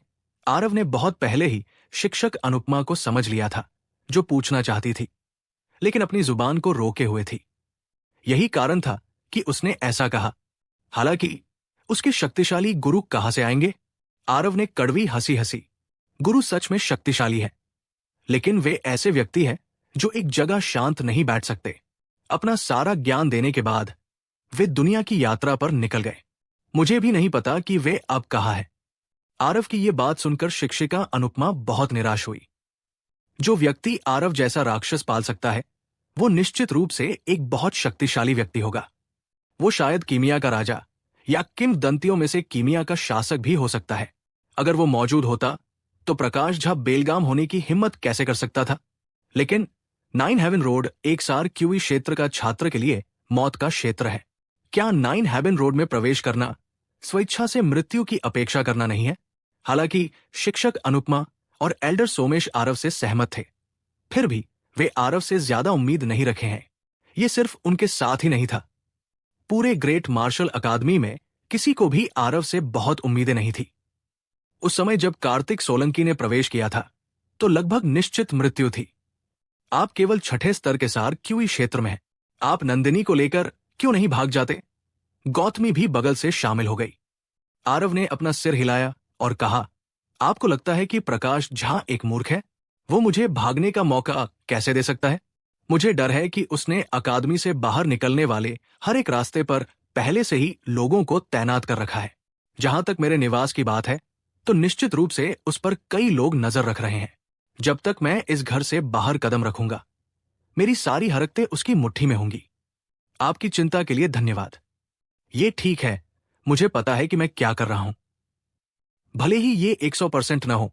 S1: आरव ने बहुत पहले ही शिक्षक अनुपमा को समझ लिया था, जो पूछना चाहती थी, लेकिन अपनी जुबान को रोके हुए थी। यही कारण था कि उसने ऐसा कहा। हालांकि उसके शक्तिशाली गुरु कहां से आएंगे? आरव ने कड़वी हंसी हंसी। गुरु सच में शक्तिशाली है, लेकिन वे ऐसे व्यक्ति हैं जो एक जगह शांत नहीं बैठ सकते। अपना सारा ज्ञान देने के बाद वे दुनिया की यात्रा पर निकल गए। मुझे भी नहीं पता कि वे अब कहाँ है। आरव की ये बात सुनकर शिक्षिका अनुपमा बहुत निराश हुई। जो व्यक्ति आरव जैसा राक्षस पाल सकता है, वो निश्चित रूप से एक बहुत शक्तिशाली व्यक्ति होगा। वो शायद कीमिया का राजा या किंवदंतियों में से कीमिया का शासक भी हो सकता है। अगर वो मौजूद होता तो प्रकाश झा बेलगाम होने की हिम्मत कैसे कर सकता था? लेकिन 9 हेवन रोड एक सार क्यूई क्षेत्र का छात्र के लिए मौत का क्षेत्र है। क्या 9 हेवन रोड में प्रवेश करना स्वेच्छा से मृत्यु की अपेक्षा करना नहीं है? हालांकि शिक्षक अनुपमा और एल्डर सोमेश आरव से सहमत थे, फिर भी वे आरव से ज्यादा उम्मीद नहीं रखे हैं। ये सिर्फ उनके साथ ही नहीं था, पूरे ग्रेट मार्शल अकादमी में किसी को भी आरव से बहुत उम्मीदें नहीं थी। उस समय जब कार्तिक सोलंकी ने प्रवेश किया था तो लगभग निश्चित मृत्यु थी। आप केवल छठे स्तर के सार क्यूई क्षेत्र में हैं। आप नंदिनी को लेकर क्यों नहीं भाग जाते? गौतमी भी बगल से शामिल हो गई। आरव ने अपना सिर हिलाया और कहा, आपको लगता है कि प्रकाश झा एक मूर्ख है? वो मुझे भागने का मौका कैसे दे सकता है? मुझे डर है कि उसने अकादमी से बाहर निकलने वाले हर एक रास्ते पर पहले से ही लोगों को तैनात कर रखा है। जहां तक मेरे निवास की बात है तो निश्चित रूप से उस पर कई लोग नजर रख रहे हैं। जब तक मैं इस घर से बाहर कदम रखूंगा, मेरी सारी हरकतें उसकी मुट्ठी में होंगी। आपकी चिंता के लिए धन्यवाद। ये ठीक है, मुझे पता है कि मैं क्या कर रहा हूं। भले ही ये 100% न हो,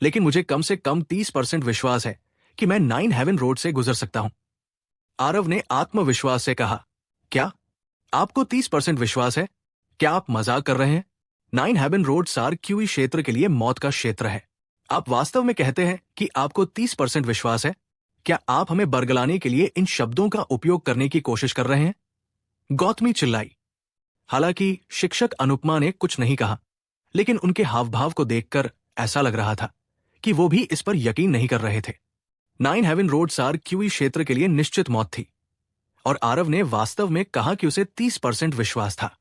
S1: लेकिन मुझे कम से कम 30% विश्वास है कि मैं 9 हेवन रोड से गुजर सकता हूं। आरव ने आत्मविश्वास से कहा, क्या आपको 30% विश्वास है? क्या आप मजाक कर रहे हैं? 9 हेवन रोड सार क्यूई क्षेत्र के लिए मौत का क्षेत्र है। आप वास्तव में कहते हैं कि आपको 30% विश्वास है? क्या आप हमें बरगलाने के लिए इन शब्दों का उपयोग करने की कोशिश कर रहे हैं? गौतमी चिल्लाई। हालांकि शिक्षक अनुपमा ने कुछ नहीं कहा, लेकिन उनके हाव भाव को देखकर ऐसा लग रहा था कि वो भी इस पर यकीन नहीं कर रहे थे। 9 हेवन रोड सार क्यूई क्षेत्र के लिए निश्चित मौत थी और आरव ने वास्तव में कहा कि उसे 30% विश्वास था।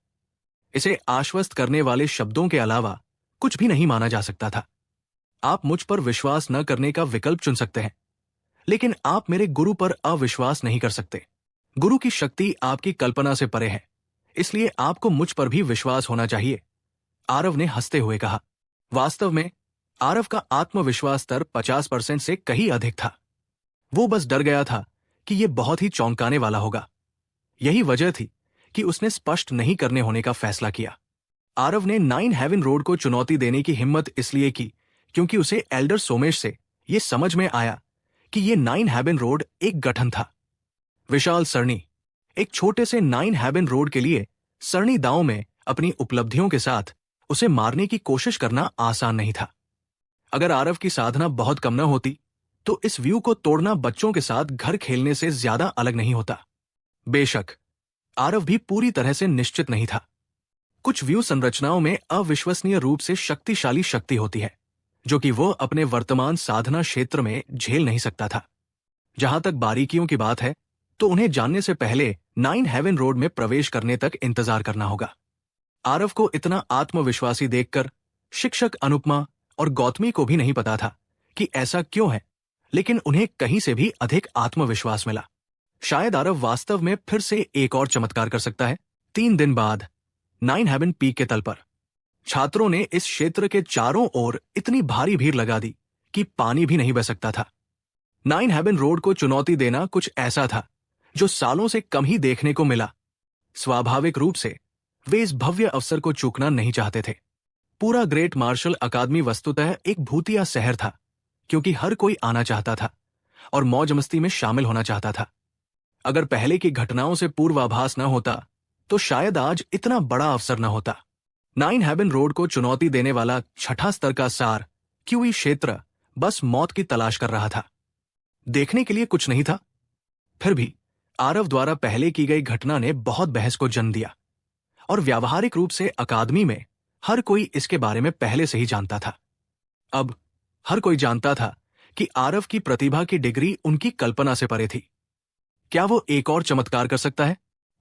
S1: इसे आश्वस्त करने वाले शब्दों के अलावा कुछ भी नहीं माना जा सकता था। आप मुझ पर विश्वास न करने का विकल्प चुन सकते हैं, लेकिन आप मेरे गुरु पर अविश्वास नहीं कर सकते। गुरु की शक्ति आपकी कल्पना से परे है, इसलिए आपको मुझ पर भी विश्वास होना चाहिए, आरव ने हंसते हुए कहा। वास्तव में आरव का आत्मविश्वास स्तर 50% से कहीं अधिक था। वो बस डर गया था कि यह बहुत ही चौंकाने वाला होगा। यही वजह थी कि उसने स्पष्ट नहीं करने होने का फैसला किया। आरव ने 9 हेवन रोड को चुनौती देने की हिम्मत इसलिए की क्योंकि उसे एल्डर सोमेश से यह समझ में आया कि यह 9 हेवन रोड एक गठन था, विशाल सरणी। एक छोटे से 9 हेवन रोड के लिए सरणी दांव में अपनी उपलब्धियों के साथ उसे मारने की कोशिश करना आसान नहीं था। अगर आरव की साधना बहुत कम न होती तो इस व्यू को तोड़ना बच्चों के साथ घर खेलने से ज्यादा अलग नहीं होता। बेशक आरव भी पूरी तरह से निश्चित नहीं था। कुछ व्यू संरचनाओं में अविश्वसनीय रूप से शक्तिशाली शक्ति होती है, जो कि वो अपने वर्तमान साधना क्षेत्र में झेल नहीं सकता था। जहां तक बारीकियों की बात है तो उन्हें जानने से पहले 9 हेवन रोड में प्रवेश करने तक इंतजार करना होगा। आरव को इतना आत्मविश्वासी देखकर शिक्षक अनुपमा और गौतमी को भी नहीं पता था कि ऐसा क्यों है, लेकिन उन्हें कहीं से भी अधिक आत्मविश्वास मिला। शायद आरव वास्तव में फिर से एक और चमत्कार कर सकता है। 3 दिन बाद 9 हेवन पीक के तल पर छात्रों ने इस क्षेत्र के चारों ओर इतनी भारी भीड़ लगा दी कि पानी भी नहीं बह सकता था। 9 हेवन रोड को चुनौती देना कुछ ऐसा था जो सालों से कम ही देखने को मिला। स्वाभाविक रूप से वे इस भव्य अवसर को चूकना नहीं चाहते थे। पूरा ग्रेट मार्शल अकादमी वस्तुतः एक भूतिया शहर था, क्योंकि हर कोई आना चाहता था और मौज मस्ती में शामिल होना चाहता था। अगर पहले की घटनाओं से पूर्वाभास न होता तो शायद आज इतना बड़ा अवसर न होता। 9 हेवन रोड को चुनौती देने वाला छठा स्तर का सार क्यूई क्षेत्र बस मौत की तलाश कर रहा था। देखने के लिए कुछ नहीं था। फिर भी आरव द्वारा पहले की गई घटना ने बहुत बहस को जन्म दिया और व्यावहारिक रूप से अकादमी में हर कोई इसके बारे में पहले से ही जानता था। अब हर कोई जानता था कि आरव की प्रतिभा की डिग्री उनकी कल्पना से परे थी। क्या वो एक और चमत्कार कर सकता है?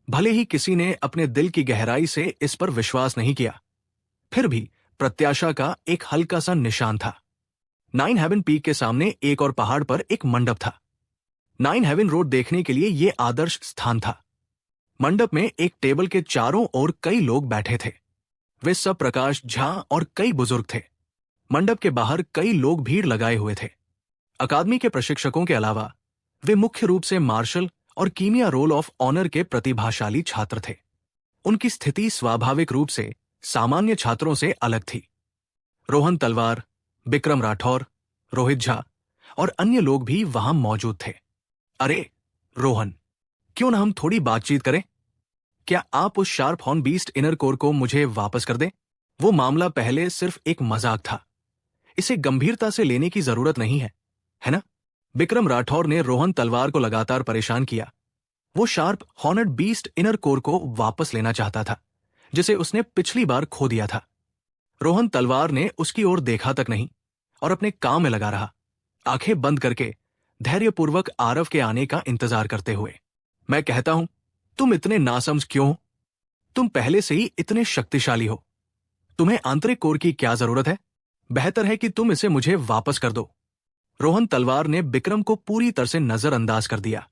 S1: भले ही किसी ने अपने दिल की गहराई से इस पर विश्वास नहीं किया, फिर भी प्रत्याशा का एक हल्का सा निशान था। 9 हेवन पीक के सामने एक और पहाड़ पर एक मंडप था। 9 हेवन रोड देखने के लिए यह आदर्श स्थान था। मंडप में एक टेबल के चारों ओर कई लोग बैठे थे। वे सब प्रकाश झा और कई बुजुर्ग थे। मंडप के बाहर कई लोग भीड़ लगाए हुए थे। अकादमी के प्रशिक्षकों के अलावा वे मुख्य रूप से मार्शल और कीमिया रोल ऑफ ऑनर के प्रतिभाशाली छात्र थे। उनकी स्थिति स्वाभाविक रूप से सामान्य छात्रों से अलग थी। रोहन तलवार, बिक्रम राठौर, रोहित झा और अन्य लोग भी वहां मौजूद थे। अरे रोहन, क्यों ना हम थोड़ी बातचीत करें? क्या आप उस sharp horn beast inner core को मुझे वापस कर दें? वो मामला पहले सिर्फ एक मजाक था, इसे गंभीरता से लेने की जरूरत नहीं है ना? बिक्रम राठौर ने रोहन तलवार को लगातार परेशान किया। वो शार्प हॉर्नेड बीस्ट इनर कोर को वापस लेना चाहता था, जिसे उसने पिछली बार खो दिया था। रोहन तलवार ने उसकी ओर देखा तक नहीं और अपने काम में लगा रहा, आंखें बंद करके धैर्यपूर्वक आरव के आने का इंतजार करते हुए। मैं कहता हूं, तुम इतने नासमझ क्यों हो? तुम पहले से ही इतने शक्तिशाली हो। तुम्हें आंतरिक कोर की क्या जरूरत है? बेहतर है कि तुम इसे मुझे वापस कर दो। रोहन तलवार ने बिक्रम को पूरी तरह से नजरअंदाज कर दिया,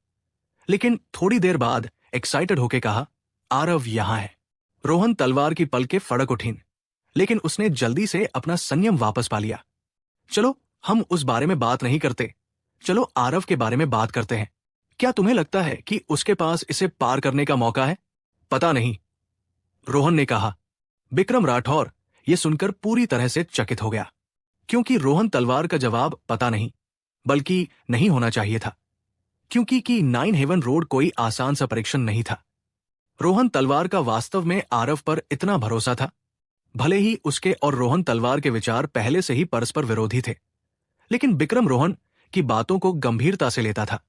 S1: लेकिन थोड़ी देर बाद एक्साइटेड होकर कहा, आरव यहां है। रोहन तलवार की पलकें फड़क उठीं, लेकिन उसने जल्दी से अपना संयम वापस पा लिया। चलो हम उस बारे में बात नहीं करते, चलो आरव के बारे में बात करते हैं। क्या तुम्हें लगता है कि उसके पास इसे पार करने का मौका है? पता नहीं, रोहन ने कहा। बिक्रम राठौर यह सुनकर पूरी तरह से चकित हो गया, क्योंकि रोहन तलवार का जवाब पता नहीं, बल्कि नहीं होना चाहिए था, क्योंकि 9 हेवन रोड कोई आसान सा परीक्षण नहीं था। रोहन तलवार का वास्तव में आरव पर इतना भरोसा था। भले ही उसके और रोहन तलवार के विचार पहले से ही परस्पर विरोधी थे, लेकिन बिक्रम रोहन की बातों को गंभीरता से लेता था।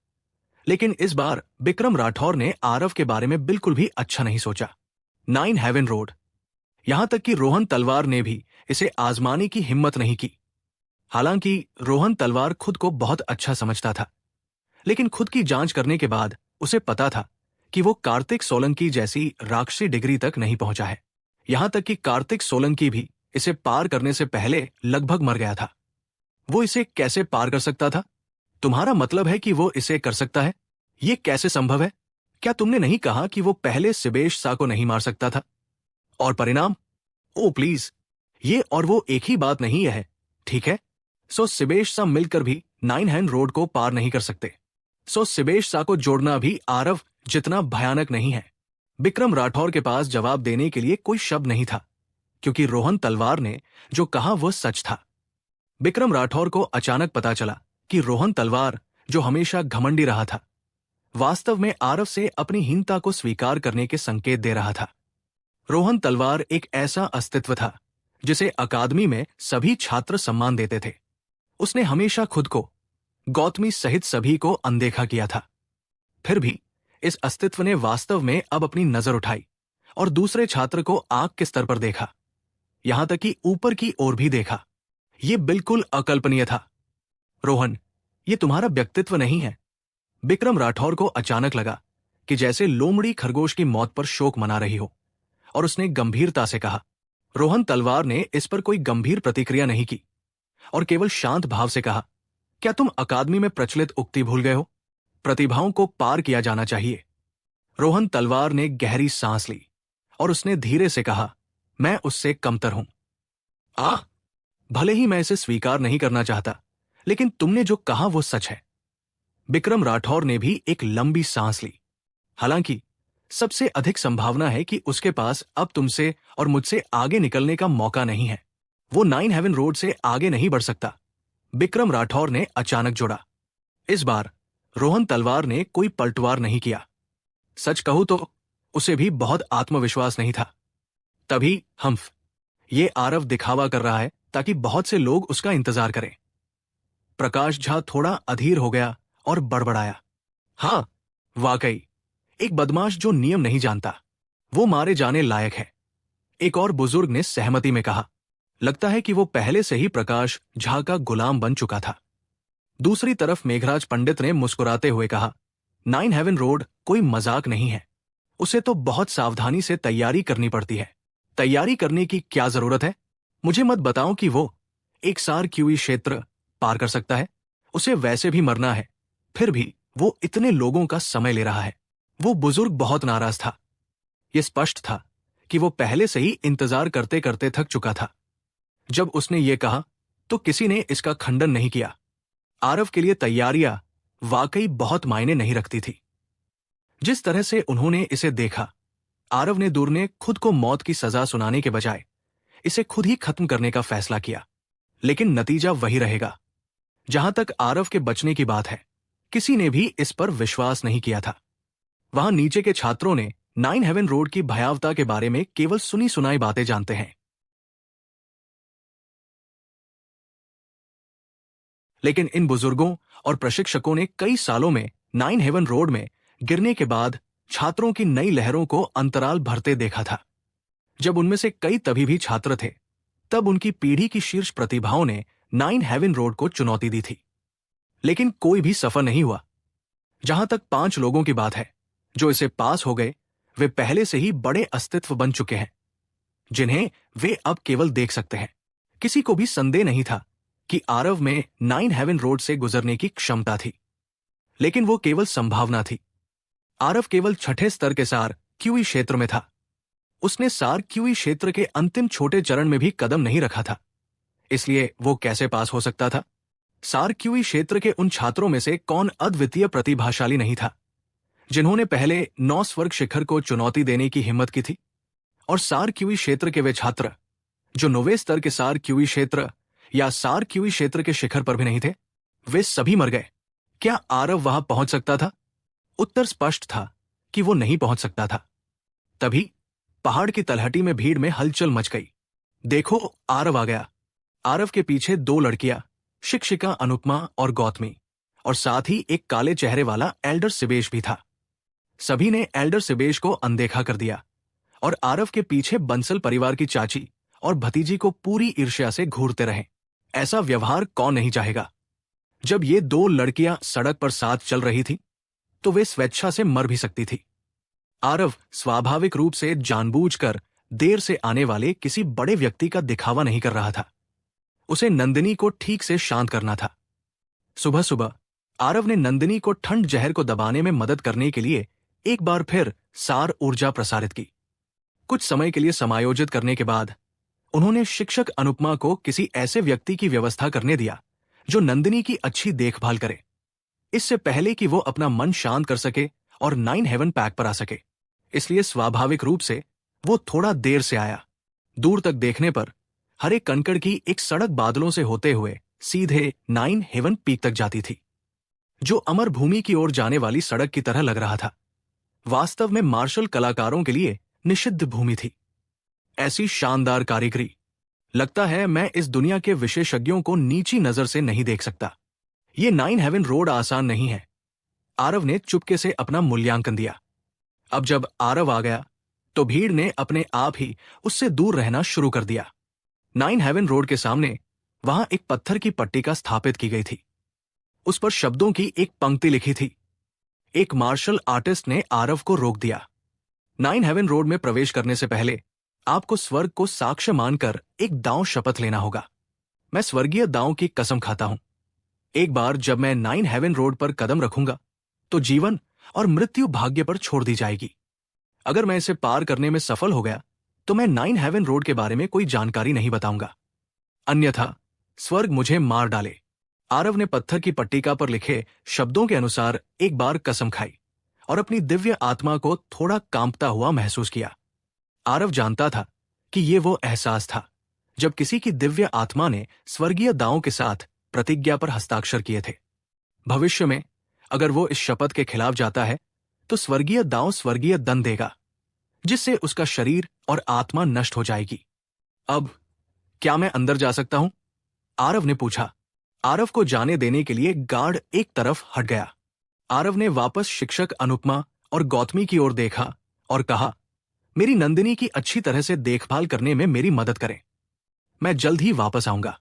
S1: लेकिन इस बार बिक्रम राठौर ने आरव के बारे में बिल्कुल भी अच्छा नहीं सोचा। 9 हेवन रोड, यहां तक कि रोहन तलवार ने भी इसे आजमाने की हिम्मत नहीं की। हालांकि रोहन तलवार खुद को बहुत अच्छा समझता था, लेकिन खुद की जांच करने के बाद उसे पता था कि वो कार्तिक सोलंकी जैसी राक्षसी डिग्री तक नहीं पहुंचा है। यहां तक कि कार्तिक सोलंकी भी इसे पार करने से पहले लगभग मर गया था। वो इसे कैसे पार कर सकता था? तुम्हारा मतलब है कि वो इसे कर सकता है? ये कैसे संभव है? क्या तुमने नहीं कहा कि वो पहले सिबेश सा को नहीं मार सकता था? और परिणाम? ओ प्लीज, ये और वो एक ही बात नहीं है, ठीक है? सो सिबेश सा मिलकर भी 9 हेवन रोड को पार नहीं कर सकते। सो सिबेश सा को जोड़ना भी आरव जितना भयानक नहीं है। बिक्रम राठौर के पास जवाब देने के लिए कोई शब्द नहीं था, क्योंकि रोहन तलवार ने जो कहा वह सच था। बिक्रम राठौर को अचानक पता चला कि रोहन तलवार, जो हमेशा घमंडी रहा था, वास्तव में आरव से अपनी हीनता को स्वीकार करने के संकेत दे रहा था। रोहन तलवार एक ऐसा अस्तित्व था जिसे अकादमी में सभी छात्र सम्मान देते थे। उसने हमेशा खुद को, गौतमी सहित सभी को अनदेखा किया था। फिर भी इस अस्तित्व ने वास्तव में अब अपनी नजर उठाई और दूसरे छात्र को आंख के स्तर पर देखा, यहां तक कि ऊपर की ओर भी देखा। यह बिल्कुल अकल्पनीय था। रोहन, यह तुम्हारा व्यक्तित्व नहीं है। बिक्रम राठौर को अचानक लगा कि जैसे लोमड़ी खरगोश की मौत पर शोक मना रही हो, और उसने गंभीरता से कहा। रोहन तलवार ने इस पर कोई गंभीर प्रतिक्रिया नहीं की और केवल शांत भाव से कहा, क्या तुम अकादमी में प्रचलित उक्ति भूल गए हो? प्रतिभाओं को पार किया जाना चाहिए। रोहन तलवार ने गहरी सांस ली और उसने धीरे से कहा, मैं उससे कमतर हूं। भले ही मैं इसे स्वीकार नहीं करना चाहता, लेकिन तुमने जो कहा वो सच है। बिक्रम राठौर ने भी एक लंबी सांस ली। हालांकि सबसे अधिक संभावना है कि उसके पास अब तुमसे और मुझसे आगे निकलने का मौका नहीं है। वो 9 हेवन रोड से आगे नहीं बढ़ सकता, बिक्रम राठौर ने अचानक जोड़ा। इस बार रोहन तलवार ने कोई पलटवार नहीं किया। सच कहूं तो उसे भी बहुत आत्मविश्वास नहीं था। तभी हम्फ, ये आरव दिखावा कर रहा है ताकि बहुत से लोग उसका इंतजार करें। प्रकाश झा थोड़ा अधीर हो गया और बड़बड़ाया, हाँ वाकई, एक बदमाश जो नियम नहीं जानता, वो मारे जाने लायक है। एक और बुजुर्ग ने सहमति में कहा, लगता है कि वो पहले से ही प्रकाश झा का गुलाम बन चुका था। दूसरी तरफ मेघराज पंडित ने मुस्कुराते हुए कहा, 9 हेवन रोड कोई मजाक नहीं है। उसे तो बहुत सावधानी से तैयारी करनी पड़ती है। तैयारी करने की क्या जरूरत है? मुझे मत बताओ कि वो एक सार क्यूई क्षेत्र पार कर सकता है। उसे वैसे भी मरना है, फिर भी वो इतने लोगों का समय ले रहा है। वो बुजुर्ग बहुत नाराज था। यह स्पष्ट था कि वो पहले से ही इंतजार करते करते थक चुका था। जब उसने ये कहा तो किसी ने इसका खंडन नहीं किया। आरव के लिए तैयारियां वाकई बहुत मायने नहीं रखती थी। जिस तरह से उन्होंने इसे देखा, आरव ने दूर ने खुद को मौत की सजा सुनाने के बजाय इसे खुद ही खत्म करने का फैसला किया। लेकिन नतीजा वही रहेगा। जहां तक आरव के बचने की बात है, किसी ने भी इस पर विश्वास नहीं किया था। वहां नीचे के छात्रों ने 9 हेवन रोड की भयावता के बारे में केवल सुनी सुनाई बातें जानते हैं। लेकिन इन बुजुर्गों और प्रशिक्षकों ने कई सालों में 9 हेवन रोड में गिरने के बाद छात्रों की नई लहरों को अंतराल भरते देखा था। जब उनमें से कई तभी भी छात्र थे, तब उनकी पीढ़ी की शीर्ष प्रतिभाओं ने 9 हेवन रोड को चुनौती दी थी, लेकिन कोई भी सफल नहीं हुआ। जहां तक 5 लोगों की बात है जो इसे पास हो गए, वे पहले से ही बड़े अस्तित्व बन चुके हैं, जिन्हें वे अब केवल देख सकते हैं। किसी को भी संदेह नहीं था कि आरव में 9 हेवन रोड से गुजरने की क्षमता थी, लेकिन वो केवल संभावना थी। आरव केवल छठे स्तर के सार क्यूई क्षेत्र में था। उसने सार क्यूई क्षेत्र के अंतिम छोटे चरण में भी कदम नहीं रखा था, इसलिए वो कैसे पास हो सकता था? सार क्यूई क्षेत्र के उन छात्रों में से कौन अद्वितीय प्रतिभाशाली नहीं था, जिन्होंने पहले 9 स्वर्ग शिखर को चुनौती देने की हिम्मत की थी? और सार क्यूई क्षेत्र के वे छात्र जो 9वें स्तर के सार क्यूई क्षेत्र या सार क्यूई क्षेत्र के शिखर पर भी नहीं थे, वे सभी मर गए। क्या आरव वहां पहुंच सकता था? उत्तर स्पष्ट था कि वो नहीं पहुंच सकता था। तभी पहाड़ की तलहटी में भीड़ में हलचल मच गई। देखो, आरव आ गया। आरव के पीछे 2 लड़कियां, शिक्षिका अनुपमा और गौतमी, और साथ ही एक काले चेहरे वाला एल्डर सिबेश भी था। सभी ने एल्डर सिबेश को अनदेखा कर दिया और आरव के पीछे बंसल परिवार की चाची और भतीजी को पूरी ईर्ष्या से घूरते रहे। ऐसा व्यवहार कौन नहीं चाहेगा? जब ये 2 लड़कियां सड़क पर साथ चल रही थी, तो वे स्वेच्छा से मर भी सकती थी। आरव स्वाभाविक रूप से जानबूझकर देर से आने वाले किसी बड़े व्यक्ति का दिखावा नहीं कर रहा था। उसे नंदिनी को ठीक से शांत करना था। सुबह सुबह आरव ने नंदिनी को ठंड जहर को दबाने में मदद करने के लिए एक बार फिर सार ऊर्जा प्रसारित की। कुछ समय के लिए समायोजित करने के बाद उन्होंने शिक्षक अनुपमा को किसी ऐसे व्यक्ति की व्यवस्था करने दिया जो नंदिनी की अच्छी देखभाल करे, इससे पहले कि वो अपना मन शांत कर सके और 9 हेवन पैक पर आ सके। इसलिए स्वाभाविक रूप से वो थोड़ा देर से आया। दूर तक देखने पर हरे कंकड़ की एक सड़क बादलों से होते हुए सीधे 9 हेवन पीक तक जाती थी, जो अमर भूमि की ओर जाने वाली सड़क की तरह लग रहा था। वास्तव में मार्शल कलाकारों के लिए निषिद्ध भूमि थी। ऐसी शानदार कारीगरी, लगता है मैं इस दुनिया के विशेषज्ञों को नीची नजर से नहीं देख सकता। ये 9 हेवन रोड आसान नहीं है। आरव ने चुपके से अपना मूल्यांकन दिया। अब जब आरव आ गया, तो भीड़ ने अपने आप ही उससे दूर रहना शुरू कर दिया। 9 हेवन रोड के सामने वहां एक पत्थर की पट्टिका स्थापित की गई थी। उस पर शब्दों की एक पंक्ति लिखी थी। एक मार्शल आर्टिस्ट ने आरव को रोक दिया। 9 हेवन रोड में प्रवेश करने से पहले आपको स्वर्ग को साक्ष्य मानकर एक दांव शपथ लेना होगा। मैं स्वर्गीय दांव की कसम खाता हूं, एक बार जब मैं 9 हेवन रोड पर कदम रखूंगा, तो जीवन और मृत्यु भाग्य पर छोड़ दी जाएगी। अगर मैं इसे पार करने में सफल हो गया, तो मैं 9 हेवन रोड के बारे में कोई जानकारी नहीं बताऊंगा, अन्यथा स्वर्ग मुझे मार डाले। आरव ने पत्थर की पट्टिका पर लिखे शब्दों के अनुसार एक बार कसम खाई और अपनी दिव्य आत्मा को थोड़ा कांपता हुआ महसूस किया। आरव जानता था कि ये वो एहसास था जब किसी की दिव्य आत्मा ने स्वर्गीय दांव के साथ प्रतिज्ञा पर हस्ताक्षर किए थे। भविष्य में अगर वो इस शपथ के खिलाफ जाता है, तो स्वर्गीय दांव स्वर्गीय दंड देगा, जिससे उसका शरीर और आत्मा नष्ट हो जाएगी। अब क्या मैं अंदर जा सकता हूं? आरव ने पूछा। आरव को जाने देने के लिए गार्ड एक तरफ हट गया। आरव ने वापस शिक्षक अनुपमा और गौतमी की ओर देखा और कहा, मेरी नंदिनी की अच्छी तरह से देखभाल करने में मेरी मदद करें। मैं जल्द ही वापस आऊंगा।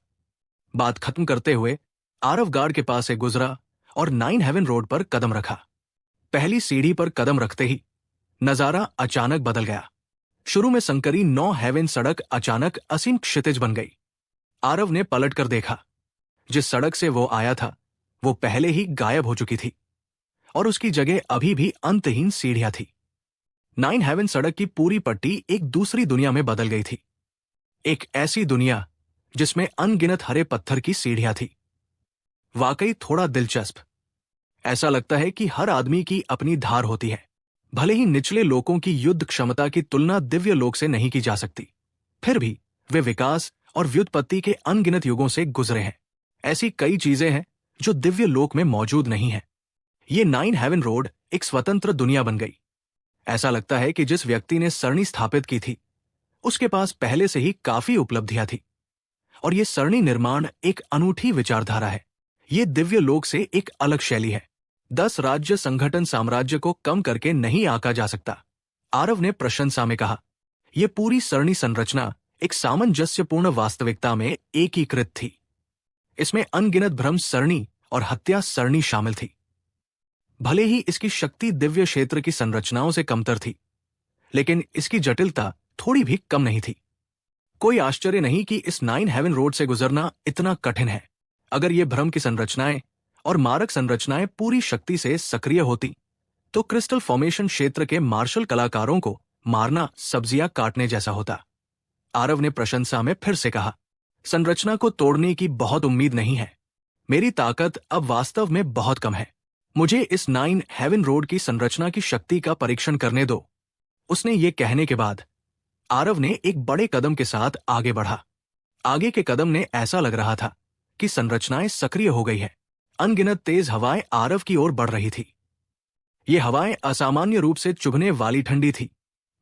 S1: बात खत्म करते हुए आरव गार्ड के पास से गुजरा और 9 हेवन रोड पर कदम रखा। पहली सीढ़ी पर कदम रखते ही नजारा अचानक बदल गया। शुरू में संकरी 9 हेवन सड़क अचानक असीम क्षितिज बन गई। आरव ने पलटकर देखा। जिस सड़क से वो आया था, वो पहले ही गायब हो चुकी थी और उसकी जगह अभी भी अंतहीन सीढ़ियां थी। 9 हेवन सड़क की पूरी पट्टी एक दूसरी दुनिया में बदल गई थी। एक ऐसी दुनिया जिसमें अनगिनत हरे पत्थर की सीढ़ियां थी। वाकई थोड़ा दिलचस्प। ऐसा लगता है कि हर आदमी की अपनी धार होती है। भले ही निचले लोगों की युद्ध क्षमता की तुलना दिव्य लोक से नहीं की जा सकती, फिर भी वे विकास और व्युत्पत्ति के अनगिनत युगों से गुजरे हैं। ऐसी कई चीजें हैं जो दिव्य लोक में मौजूद नहीं है। ये 9 हेवन रोड एक स्वतंत्र दुनिया बन गई। ऐसा लगता है कि जिस व्यक्ति ने सरणी स्थापित की थी उसके पास पहले से ही काफी उपलब्धियां थी, और ये सरणी निर्माण एक अनूठी विचारधारा है। ये दिव्य लोक से एक अलग शैली है। 10 राज्य संगठन साम्राज्य को कम करके नहीं आंका जा सकता, आरव ने प्रशंसा में कहा। यह पूरी सरणी संरचना एक सामंजस्यपूर्ण वास्तविकता में एकीकृत थी। इसमें अनगिनत भ्रम सरणी और हत्या सरणी शामिल थी। भले ही इसकी शक्ति दिव्य क्षेत्र की संरचनाओं से कमतर थी, लेकिन इसकी जटिलता थोड़ी भी कम नहीं थी। कोई आश्चर्य नहीं कि इस 9 हेवन रोड से गुजरना इतना कठिन है। अगर ये भ्रम की संरचनाएं और मारक संरचनाएं पूरी शक्ति से सक्रिय होती तो क्रिस्टल फॉर्मेशन क्षेत्र के मार्शल कलाकारों को मारना सब्जियां काटने जैसा होता। आरव ने प्रशंसा में फिर से कहा, संरचना को तोड़ने की बहुत उम्मीद नहीं है। मेरी ताकत अब वास्तव में बहुत कम है। मुझे इस 9 हेवन रोड की संरचना की शक्ति का परीक्षण करने दो। उसने ये कहने के बाद आरव ने एक बड़े कदम के साथ आगे बढ़ा। आगे के कदम ने ऐसा लग रहा था कि संरचनाएं सक्रिय हो गई है। अनगिनत तेज हवाएं आरव की ओर बढ़ रही थी। ये हवाएं असामान्य रूप से चुभने वाली ठंडी थी,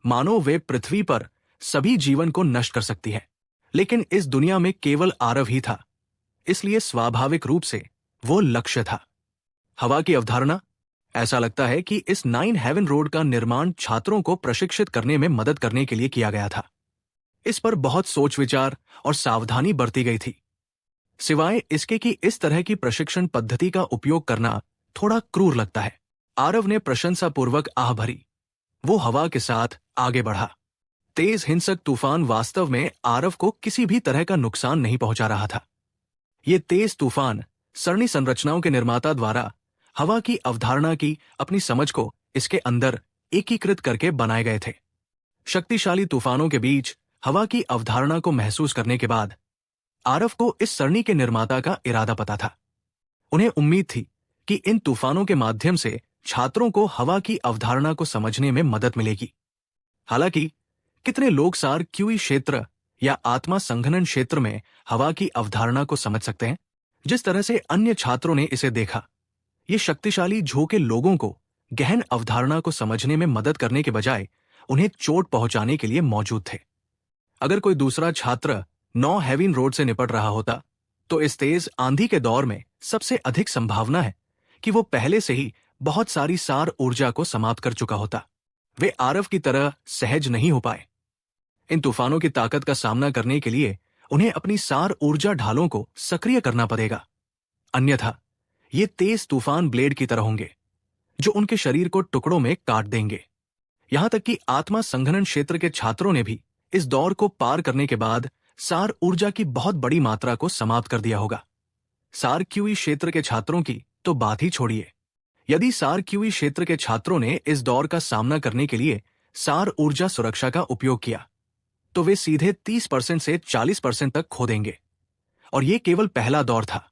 S1: मानो वे पृथ्वी पर सभी जीवन को नष्ट कर सकती है। लेकिन इस दुनिया में केवल आरव ही था, इसलिए स्वाभाविक रूप से वो लक्ष्य था। हवा की अवधारणा। ऐसा लगता है कि इस 9 हेवन रोड का निर्माण छात्रों को प्रशिक्षित करने में मदद करने के लिए किया गया था। इस पर बहुत सोच विचार और सावधानी बरती गई थी। सिवाय इसके कि इस तरह की प्रशिक्षण पद्धति का उपयोग करना थोड़ा क्रूर लगता है। आरव ने प्रशंसापूर्वक आह भरी। वो हवा के साथ आगे बढ़ा। तेज हिंसक तूफान वास्तव में आरव को किसी भी तरह का नुकसान नहीं पहुंचा रहा था। ये तेज तूफान सरणी संरचनाओं के निर्माता द्वारा हवा की अवधारणा की अपनी समझ को इसके अंदर एकीकृत करके बनाए गए थे। शक्तिशाली तूफानों के बीच हवा की अवधारणा को महसूस करने के बाद आरव को इस सरणी के निर्माता का इरादा पता था। उन्हें उम्मीद थी कि इन तूफानों के माध्यम से छात्रों को हवा की अवधारणा को समझने में मदद मिलेगी। हालांकि कितने लोग सार क्यूई क्षेत्र या आत्मा संघनन क्षेत्र में हवा की अवधारणा को समझ सकते हैं? जिस तरह से अन्य छात्रों ने इसे देखा, ये शक्तिशाली झोंके लोगों को गहन अवधारणा को समझने में मदद करने के बजाय उन्हें चोट पहुंचाने के लिए मौजूद थे। अगर कोई दूसरा छात्र 9 हेवन रोड से निपट रहा होता तो इस तेज आंधी के दौर में सबसे अधिक संभावना है कि वो पहले से ही बहुत सारी सार ऊर्जा को समाप्त कर चुका होता। वे आरव की तरह सहज नहीं हो पाए। इन तूफानों की ताकत का सामना करने के लिए उन्हें अपनी सार ऊर्जा ढालों को सक्रिय करना पड़ेगा, अन्यथा ये तेज तूफान ब्लेड की तरह होंगे जो उनके शरीर को टुकड़ों में काट देंगे। यहां तक कि आत्मा संघनन क्षेत्र के छात्रों ने भी इस दौर को पार करने के बाद सार ऊर्जा की बहुत बड़ी मात्रा को समाप्त कर दिया होगा। सार क्यूई क्षेत्र के छात्रों की तो बात ही छोड़िए। यदि सार क्यूई क्षेत्र के छात्रों ने इस दौर का सामना करने के लिए सार ऊर्जा सुरक्षा का उपयोग किया तो वे सीधे 30% से 40% तक खो देंगे, और यह केवल पहला दौर था।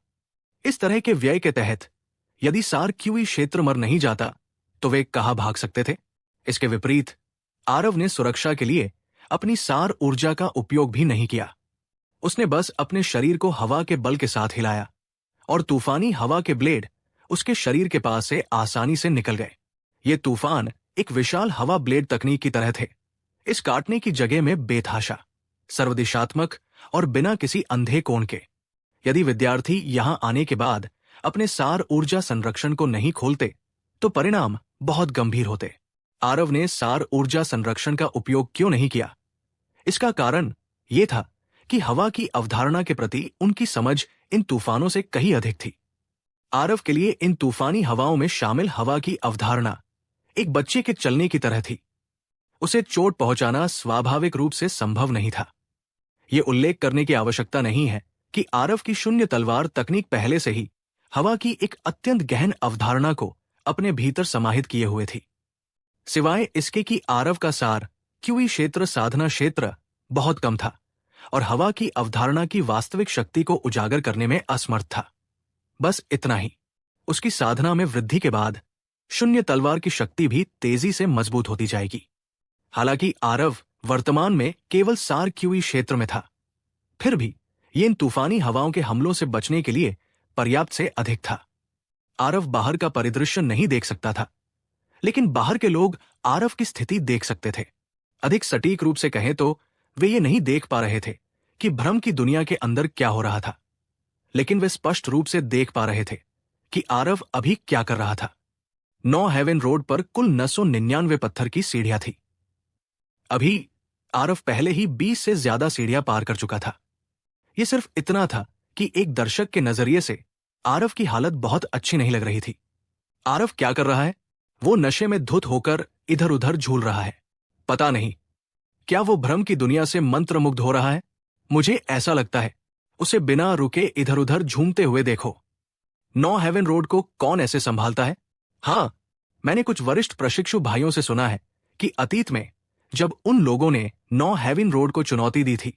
S1: इस तरह के व्यय के तहत यदि सार क्यूई क्षेत्र मर नहीं जाता तो वे कहां भाग सकते थे? इसके विपरीत आरव ने सुरक्षा के लिए अपनी सार ऊर्जा का उपयोग भी नहीं किया। उसने बस अपने शरीर को हवा के बल के साथ हिलाया और तूफानी हवा के ब्लेड उसके शरीर के पास से आसानी से निकल गए। ये तूफान एक विशाल हवा ब्लेड तकनीक की तरह थे। इस काटने की जगह में बेतहाशा, सर्वदिशात्मक और बिना किसी अंधे कोण के। यदि विद्यार्थी यहां आने के बाद अपने सार ऊर्जा संरक्षण को नहीं खोलते तो परिणाम बहुत गंभीर होते। आरव ने सार ऊर्जा संरक्षण का उपयोग क्यों नहीं किया? इसका कारण यह था कि हवा की अवधारणा के प्रति उनकी समझ इन तूफानों से कहीं अधिक थी। आरव के लिए इन तूफानी हवाओं में शामिल हवा की अवधारणा एक बच्चे के चलने की तरह थी। उसे चोट पहुंचाना स्वाभाविक रूप से संभव नहीं था। यह उल्लेख करने की आवश्यकता नहीं है कि आरव की शून्य तलवार तकनीक पहले से ही हवा की एक अत्यंत गहन अवधारणा को अपने भीतर समाहित किए हुए थी। सिवाय इसके कि आरव का सार क्यूई क्षेत्र साधना क्षेत्र बहुत कम था और हवा की अवधारणा की वास्तविक शक्ति को उजागर करने में असमर्थ था। बस इतना ही। उसकी साधना में वृद्धि के बाद शून्य तलवार की शक्ति भी तेजी से मजबूत होती जाएगी। हालांकि आरव वर्तमान में केवल सार क्यूई क्षेत्र में था, फिर भी ये इन तूफानी हवाओं के हमलों से बचने के लिए पर्याप्त से अधिक था। आरव बाहर का परिदृश्य नहीं देख सकता था, लेकिन बाहर के लोग आरव की स्थिति देख सकते थे। अधिक सटीक रूप से कहें तो वे ये नहीं देख पा रहे थे कि भ्रम की दुनिया के अंदर क्या हो रहा था, लेकिन वे स्पष्ट रूप से देख पा रहे थे कि आरव अभी क्या कर रहा था। 9 हेवन रोड पर कुल 999 पत्थर की सीढ़ियां थी। अभी आरव पहले ही 20 से ज्यादा सीढ़ियां पार कर चुका था। यह सिर्फ इतना था कि एक दर्शक के नजरिए से आरव की हालत बहुत अच्छी नहीं लग रही थी। आरव क्या कर रहा है? वो नशे में धुत होकर इधर उधर झूल रहा है। पता नहीं क्या वो भ्रम की दुनिया से मंत्रमुग्ध हो रहा है। मुझे ऐसा लगता है उसे बिना रुके इधर उधर झूमते हुए देखो। 9 हेवन रोड को कौन ऐसे संभालता है? हाँ, मैंने कुछ वरिष्ठ प्रशिक्षु भाइयों से सुना है कि अतीत में जब उन लोगों ने 9 हेवन रोड को चुनौती दी थी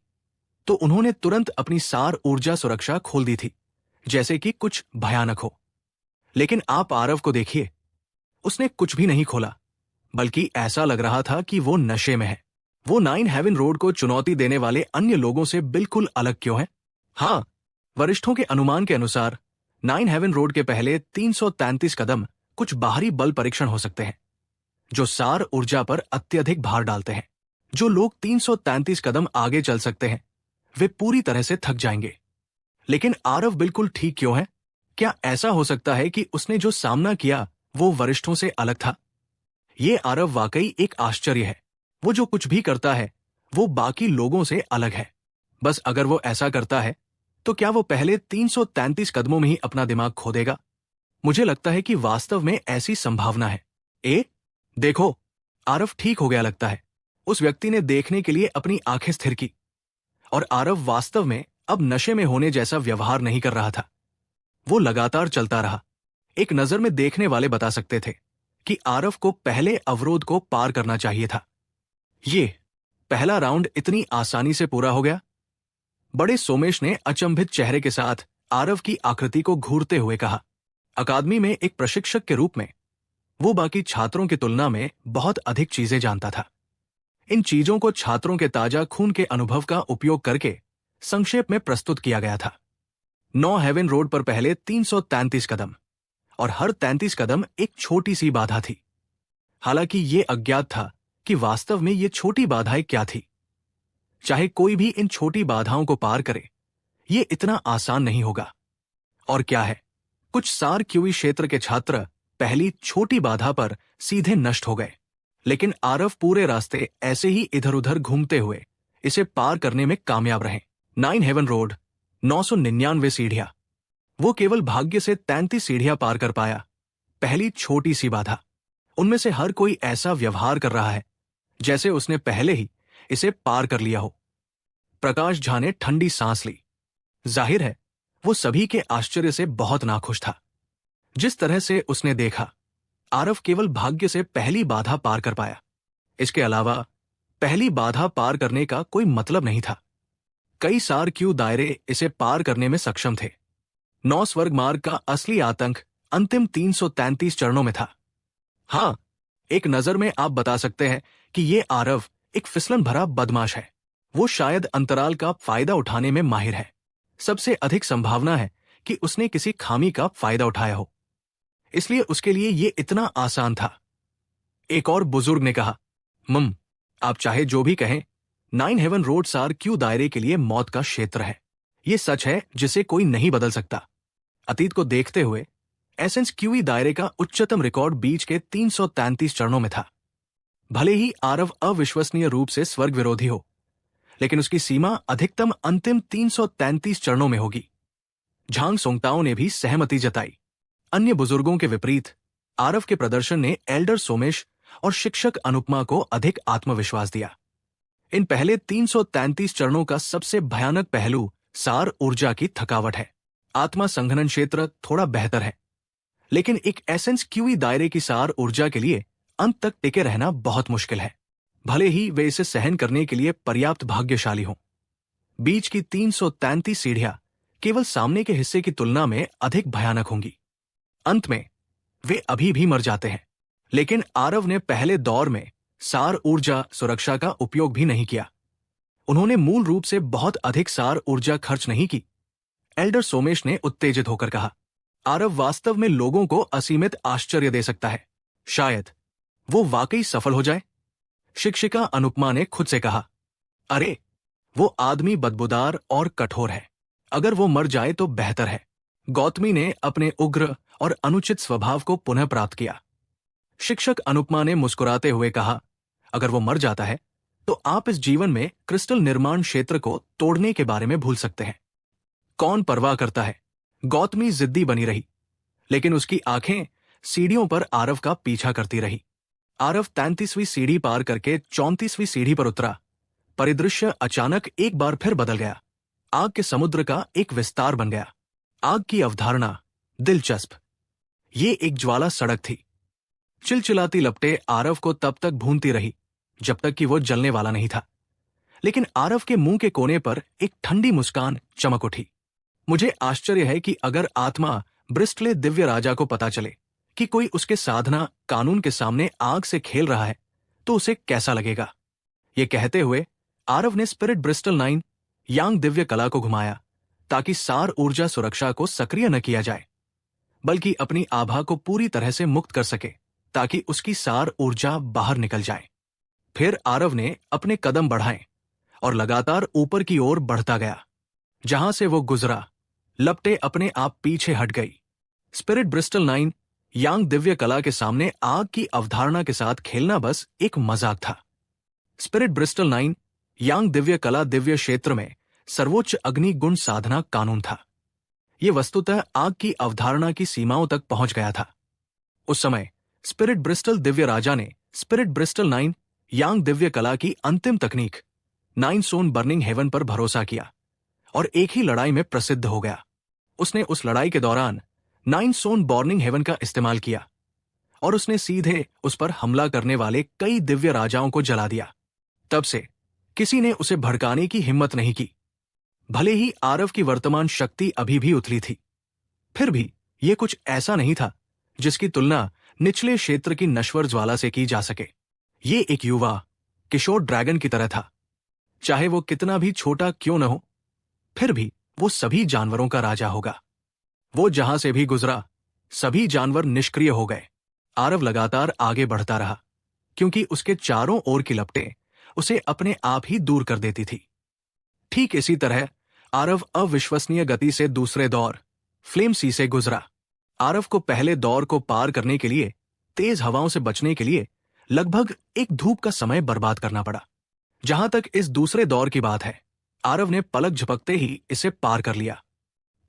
S1: तो उन्होंने तुरंत अपनी सार ऊर्जा सुरक्षा खोल दी थी, जैसे कि कुछ भयानक हो। लेकिन आप आरव को देखिए, उसने कुछ भी नहीं खोला, बल्कि ऐसा लग रहा था कि वो नशे में है। वो 9 हेवन रोड को चुनौती देने वाले अन्य लोगों से बिल्कुल अलग क्यों है? हाँ, वरिष्ठों के अनुमान के अनुसार 9 हेवन रोड के पहले 333 कदम कुछ बाहरी बल परीक्षण हो सकते हैं, जो सार ऊर्जा पर अत्यधिक भार डालते हैं। जो लोग 333 कदम आगे चल सकते हैं, वे पूरी तरह से थक जाएंगे। लेकिन आरव बिल्कुल ठीक क्यों है? क्या ऐसा हो सकता है कि उसने जो सामना किया वो वरिष्ठों से अलग था? ये आरव वाकई एक आश्चर्य है। वो जो कुछ भी करता है वो बाकी लोगों से अलग है। बस अगर वो ऐसा करता है तो क्या वो पहले 333 कदमों में ही अपना दिमाग खो देगा? मुझे लगता है कि वास्तव में ऐसी संभावना है। देखो, आरव ठीक हो गया लगता है। उस व्यक्ति ने देखने के लिए अपनी आंखें स्थिर की, और आरव वास्तव में अब नशे में होने जैसा व्यवहार नहीं कर रहा था। वो लगातार चलता रहा। एक नजर में देखने वाले बता सकते थे कि आरव को पहले अवरोध को पार करना चाहिए था। ये पहला राउंड इतनी आसानी से पूरा हो गया? बड़े सोमेश ने अचंभित चेहरे के साथ आरव की आकृति को घूरते हुए कहा। अकादमी में एक प्रशिक्षक के रूप में वो बाकी छात्रों की तुलना में बहुत अधिक चीजें जानता था। इन चीजों को छात्रों के ताजा खून के अनुभव का उपयोग करके संक्षेप में प्रस्तुत किया गया था। 9 हेवन रोड पर पहले 333 कदम, और हर 33 कदम एक छोटी सी बाधा थी। हालांकि ये अज्ञात था कि वास्तव में ये छोटी बाधाएं क्या थी। चाहे कोई भी इन छोटी बाधाओं को पार करे, ये इतना आसान नहीं होगा। और क्या है, कुछ सार क्यूई क्षेत्र के छात्र पहली छोटी बाधा पर सीधे नष्ट हो गए, लेकिन आरव पूरे रास्ते ऐसे ही इधर उधर घूमते हुए इसे पार करने में कामयाब रहे। 9 हेवन रोड, 999 सीढ़ियां। वो केवल भाग्य से 33 सीढ़ियां पार कर पाया। पहली छोटी सी बाधा। उनमें से हर कोई ऐसा व्यवहार कर रहा है जैसे उसने पहले ही इसे पार कर लिया हो। प्रकाश झा ने ठंडी सांस ली। जाहिर है वो सभी के आश्चर्य से बहुत नाखुश था। जिस तरह से उसने देखा, आरव केवल भाग्य से पहली बाधा पार कर पाया। इसके अलावा पहली बाधा पार करने का कोई मतलब नहीं था। कई सार क्यू दायरे इसे पार करने में सक्षम थे। 9 स्वर्ग मार्ग का असली आतंक अंतिम 333 चरणों में था। हाँ, एक नजर में आप बता सकते हैं कि ये आरव एक फिसलन भरा बदमाश है। वो शायद अंतराल का फायदा उठाने में माहिर है। सबसे अधिक संभावना है कि उसने किसी खामी का फायदा उठाया हो, इसलिए उसके लिए ये इतना आसान था। एक और बुजुर्ग ने कहा, आप चाहे जो भी कहें, 9 हेवन रोड सार क्यू दायरे के लिए मौत का क्षेत्र है। ये सच है जिसे कोई नहीं बदल सकता। अतीत को देखते हुए एसेंस क्यूई दायरे का उच्चतम रिकॉर्ड बीच के 333 चरणों में था। भले ही आरव अविश्वसनीय रूप से स्वर्ग विरोधी हो, लेकिन उसकी सीमा अधिकतम अंतिम 333 चरणों में होगी। झांग सोंगताओ ने भी सहमति जताई। अन्य बुजुर्गों के विपरीत आरव के प्रदर्शन ने एल्डर सोमेश और शिक्षक अनुपमा को अधिक आत्मविश्वास दिया। इन पहले 333 चरणों का सबसे भयानक पहलू सार ऊर्जा की थकावट है। आत्मा संघनन क्षेत्र थोड़ा बेहतर है, लेकिन एक एसेंस क्यूई दायरे की सार ऊर्जा के लिए अंत तक टिके रहना बहुत मुश्किल है, भले ही वे इसे सहन करने के लिए पर्याप्त भाग्यशाली हों। बीच की 333 सीढ़ियां केवल सामने के हिस्से की तुलना में अधिक भयानक होंगी। अंत में वे अभी भी मर जाते हैं, लेकिन आरव ने पहले दौर में सार ऊर्जा सुरक्षा का उपयोग भी नहीं किया। उन्होंने मूल रूप से बहुत अधिक सार ऊर्जा खर्च नहीं की। एल्डर सोमेश ने उत्तेजित होकर कहा, आरव वास्तव में लोगों को असीमित आश्चर्य दे सकता है। शायद वो वाकई सफल हो जाए। शिक्षिका अनुपमा ने खुद से कहा, अरे वो आदमी बदबूदार और कठोर है। अगर वो मर जाए तो बेहतर है। गौतमी ने अपने उग्र और अनुचित स्वभाव को पुनः प्राप्त किया। शिक्षक अनुपमा ने मुस्कुराते हुए कहा, अगर वो मर जाता है तो आप इस जीवन में क्रिस्टल निर्माण क्षेत्र को तोड़ने के बारे में भूल सकते हैं। कौन परवाह करता है? गौतमी जिद्दी बनी रही, लेकिन उसकी आंखें सीढ़ियों पर आरव का पीछा करती रही। आरव 33वीं सीढ़ी पार करके 34वीं सीढ़ी पर उतरा। परिदृश्य अचानक एक बार फिर बदल गया। आग के समुद्र का एक विस्तार बन गया। आग की अवधारणा दिलचस्प। ये एक ज्वाला सड़क थी। चिलचिलाती लपटें आरव को तब तक भूनती रही जब तक कि वो जलने वाला नहीं था। लेकिन आरव के मुंह के कोने पर एक ठंडी मुस्कान चमक उठी। मुझे आश्चर्य है कि अगर आत्मा ब्रिस्टले दिव्य राजा को पता चले कि कोई उसके साधना कानून के सामने आग से खेल रहा है तो उसे कैसा लगेगा। ये कहते हुए आरव ने स्पिरिट ब्रिस्टल 9 यांग दिव्य कला को घुमाया ताकि सार ऊर्जा सुरक्षा को सक्रिय न किया जाए, बल्कि अपनी आभा को पूरी तरह से मुक्त कर सके ताकि उसकी सार ऊर्जा बाहर निकल जाए। फिर आरव ने अपने कदम बढ़ाए और लगातार ऊपर की ओर बढ़ता गया। जहां से वो गुजरा, लपटें अपने आप पीछे हट गई। स्पिरिट ब्रिस्टल 9 यांग दिव्य कला के सामने आग की अवधारणा के साथ खेलना बस एक मजाक था। स्पिरिट ब्रिस्टल 9 यांग दिव्य कला दिव्य क्षेत्र में सर्वोच्च अग्नि गुण साधना कानून था। यह वस्तुतः आग की अवधारणा की सीमाओं तक पहुंच गया था। उस समय स्पिरिट ब्रिस्टल दिव्य राजा ने स्पिरिट ब्रिस्टल 9 यांग दिव्य कला की अंतिम तकनीक 9 सोन बर्निंग हेवन पर भरोसा किया और एक ही लड़ाई में प्रसिद्ध हो गया। उसने उस लड़ाई के दौरान 9 सोन बर्निंग हेवन का इस्तेमाल किया और उसने सीधे उस पर हमला करने वाले कई दिव्य राजाओं को जला दिया। तब से किसी ने उसे भड़काने की हिम्मत नहीं की, भले ही आरव की वर्तमान शक्ति अभी भी उथली थी। फिर भी यह कुछ ऐसा नहीं था जिसकी तुलना निचले क्षेत्र की नश्वर ज्वाला से की जा सके। ये एक युवा किशोर ड्रैगन की तरह था। चाहे वो कितना भी छोटा क्यों न हो, फिर भी वो सभी जानवरों का राजा होगा। वो जहां से भी गुजरा, सभी जानवर निष्क्रिय हो गए। आरव लगातार आगे बढ़ता रहा क्योंकि उसके चारों ओर की लपटें उसे अपने आप ही दूर कर देती थी। ठीक इसी तरह आरव अविश्वसनीय गति से दूसरे दौर फ्लेम सी से गुजरा। आरव को पहले दौर को पार करने के लिए तेज हवाओं से बचने के लिए लगभग एक धूप का समय बर्बाद करना पड़ा। जहां तक इस दूसरे दौर की बात है, आरव ने पलक झपकते ही इसे पार कर लिया।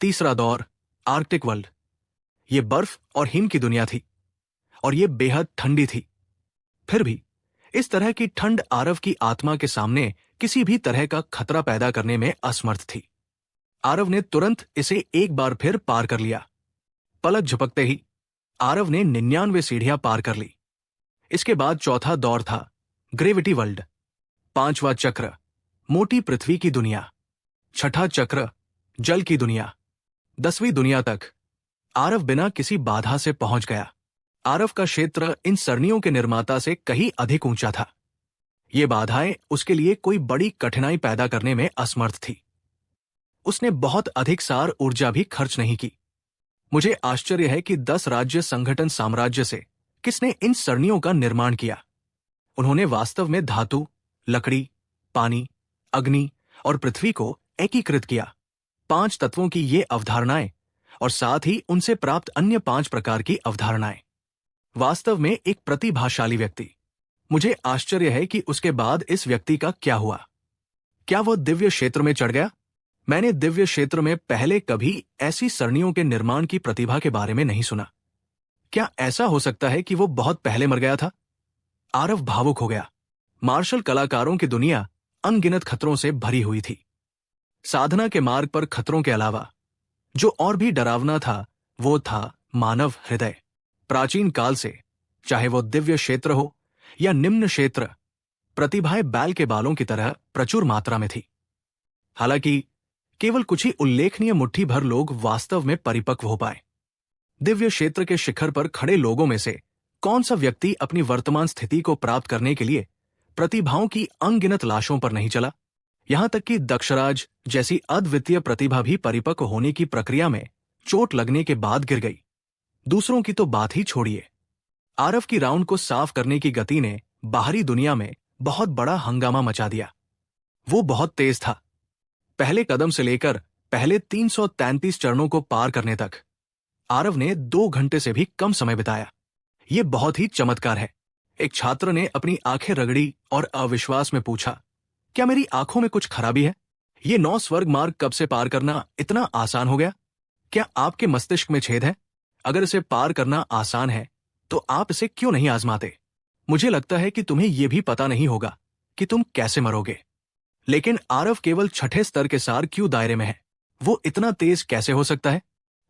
S1: तीसरा दौर आर्कटिक वर्ल्ड। ये बर्फ और हिम की दुनिया थी और ये बेहद ठंडी थी। फिर भी इस तरह की ठंड आरव की आत्मा के सामने किसी भी तरह का खतरा पैदा करने में असमर्थ थी। आरव ने तुरंत इसे एक बार फिर पार कर लिया। पलक झपकते ही आरव ने 99 सीढ़ियां पार कर ली। इसके बाद चौथा दौर था ग्रेविटी वर्ल्ड। 5वां चक्र मोटी पृथ्वी की दुनिया। 6ठा चक्र जल की दुनिया। 10वीं दुनिया तक आरव बिना किसी बाधा से पहुंच गया। आरव का क्षेत्र इन सरणियों के निर्माता से कहीं अधिक ऊंचा था। ये बाधाएं उसके लिए कोई बड़ी कठिनाई पैदा करने में असमर्थ थी। उसने बहुत अधिक सार ऊर्जा भी खर्च नहीं की। मुझे आश्चर्य है कि 10 राज्य संगठन साम्राज्य से किसने इन सरणियों का निर्माण किया। उन्होंने वास्तव में धातु, लकड़ी, पानी, अग्नि और पृथ्वी को एकीकृत किया। 5 तत्वों की ये अवधारणाएं और साथ ही उनसे प्राप्त अन्य 5 प्रकार की अवधारणाएं। वास्तव में एक प्रतिभाशाली व्यक्ति। मुझे आश्चर्य है कि उसके बाद इस व्यक्ति का क्या हुआ। क्या वह दिव्य क्षेत्र में चढ़ गया? मैंने दिव्य क्षेत्र में पहले कभी ऐसी सरणियों के निर्माण की प्रतिभा के बारे में नहीं सुना। क्या ऐसा हो सकता है कि वो बहुत पहले मर गया था? आरव भावुक हो गया। मार्शल कलाकारों की दुनिया अनगिनत खतरों से भरी हुई थी। साधना के मार्ग पर खतरों के अलावा जो और भी डरावना था वो था मानव हृदय। प्राचीन काल से, चाहे वो दिव्य क्षेत्र हो या निम्न क्षेत्र, प्रतिभाएं बैल के बालों की तरह प्रचुर मात्रा में थी। हालांकि केवल कुछ ही उल्लेखनीय मुट्ठी भर लोग वास्तव में परिपक्व हो पाए। दिव्य क्षेत्र के शिखर पर खड़े लोगों में से कौन सा व्यक्ति अपनी वर्तमान स्थिति को प्राप्त करने के लिए प्रतिभाओं की अनगिनत लाशों पर नहीं चला? यहां तक कि दक्षराज जैसी अद्वितीय प्रतिभा भी परिपक्व होने की प्रक्रिया में चोट लगने के बाद गिर गई। दूसरों की तो बात ही छोड़िए, आरव की राउंड को साफ करने की गति ने बाहरी दुनिया में बहुत बड़ा हंगामा मचा दिया। वो बहुत तेज था। पहले कदम से लेकर पहले 333 चरणों को पार करने तक आरव ने 2 घंटे से भी कम समय बिताया। ये बहुत ही चमत्कार है। एक छात्र ने अपनी आंखें रगड़ी और अविश्वास में पूछा, क्या मेरी आंखों में कुछ खराबी है? ये 9 स्वर्ग मार्ग कब से पार करना इतना आसान हो गया? क्या आपके मस्तिष्क में छेद है? अगर इसे पार करना आसान है तो आप इसे क्यों नहीं आजमाते? मुझे लगता है कि तुम्हें यह भी पता नहीं होगा कि तुम कैसे मरोगे। लेकिन आरव केवल 6ठे स्तर के सार क्यों दायरे में है? वो इतना तेज कैसे हो सकता है?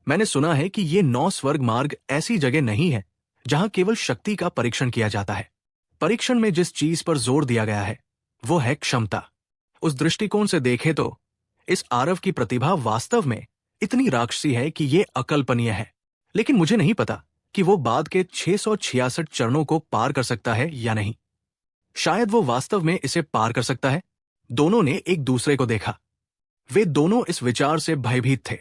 S1: मैंने सुना है कि ये 9 स्वर्ग मार्ग ऐसी जगह नहीं है जहां केवल शक्ति का परीक्षण किया जाता है। परीक्षण में जिस चीज पर जोर दिया गया है वो है क्षमता। उस दृष्टिकोण से देखें तो इस आरव की प्रतिभा वास्तव में इतनी राक्षसी है कि ये अकल्पनीय है। लेकिन मुझे नहीं पता कि वो बाद के 666 चरणों को पार कर सकता है या नहीं। शायद वो वास्तव में इसे पार कर सकता है। दोनों ने एक दूसरे को देखा। वे दोनों इस विचार से भयभीत थे।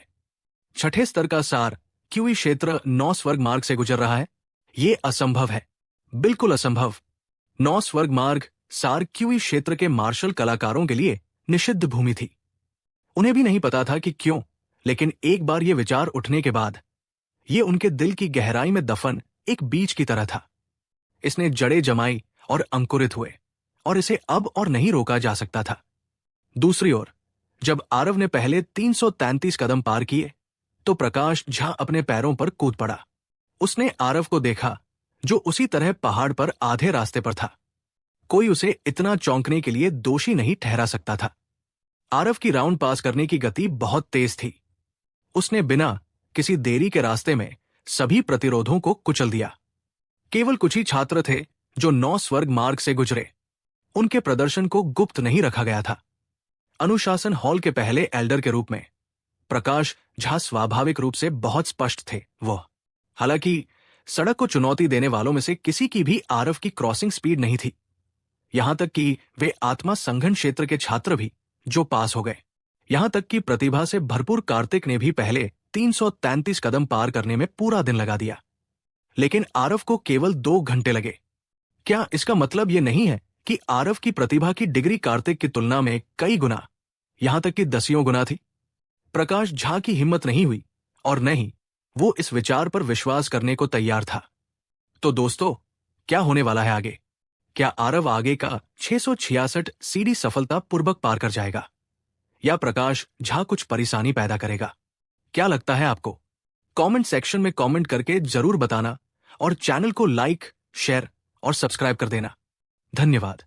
S1: 6ठे स्तर का सार क्यूई क्षेत्र 9 स्वर्ग मार्ग से गुजर रहा है। ये असंभव है, बिल्कुल असंभव। 9 स्वर्ग मार्ग सार क्यूई क्षेत्र के मार्शल कलाकारों के लिए निषिद्ध भूमि थी। उन्हें भी नहीं पता था कि क्यों, लेकिन एक बार ये विचार उठने के बाद ये उनके दिल की गहराई में दफन एक बीज की तरह था। इसने जड़ें जमाई और अंकुरित हुए और इसे अब और नहीं रोका जा सकता था। दूसरी ओर जब आरव ने पहले 333 कदम पार किए तो प्रकाश झा अपने पैरों पर कूद पड़ा। उसने आरव को देखा जो उसी तरह पहाड़ पर आधे रास्ते पर था। कोई उसे इतना चौंकने के लिए दोषी नहीं ठहरा सकता था। आरव की राउंड पास करने की गति बहुत तेज थी। उसने बिना किसी देरी के रास्ते में सभी प्रतिरोधों को कुचल दिया। केवल कुछ ही छात्र थे जो 9 स्वर्ग मार्ग से गुजरे। उनके प्रदर्शन को गुप्त नहीं रखा गया था। अनुशासन हॉल के पहले एल्डर के रूप में प्रकाश झा स्वाभाविक रूप से बहुत स्पष्ट थे। वो हालांकि सड़क को चुनौती देने वालों में से किसी की भी आरव की क्रॉसिंग स्पीड नहीं थी। यहां तक कि वे आत्मा संघन क्षेत्र के छात्र भी जो पास हो गए। यहां तक कि प्रतिभा से भरपूर कार्तिक ने भी पहले 333 कदम पार करने में पूरा दिन लगा दिया। लेकिन आरव को केवल 2 घंटे लगे। क्या इसका मतलब यह नहीं है कि आरव की प्रतिभा की डिग्री कार्तिक की तुलना में कई गुना, यहां तक कि 10 गुना थी? प्रकाश झा की हिम्मत नहीं हुई और न ही वो इस विचार पर विश्वास करने को तैयार था। तो दोस्तों, क्या होने वाला है आगे? क्या आरव आगे का 666 सीढ़ी सफलतापूर्वक पार कर जाएगा या प्रकाश झा कुछ परेशानी पैदा करेगा? क्या लगता है आपको? कमेंट सेक्शन में कमेंट करके जरूर बताना और चैनल को लाइक, शेयर और सब्सक्राइब कर देना। धन्यवाद।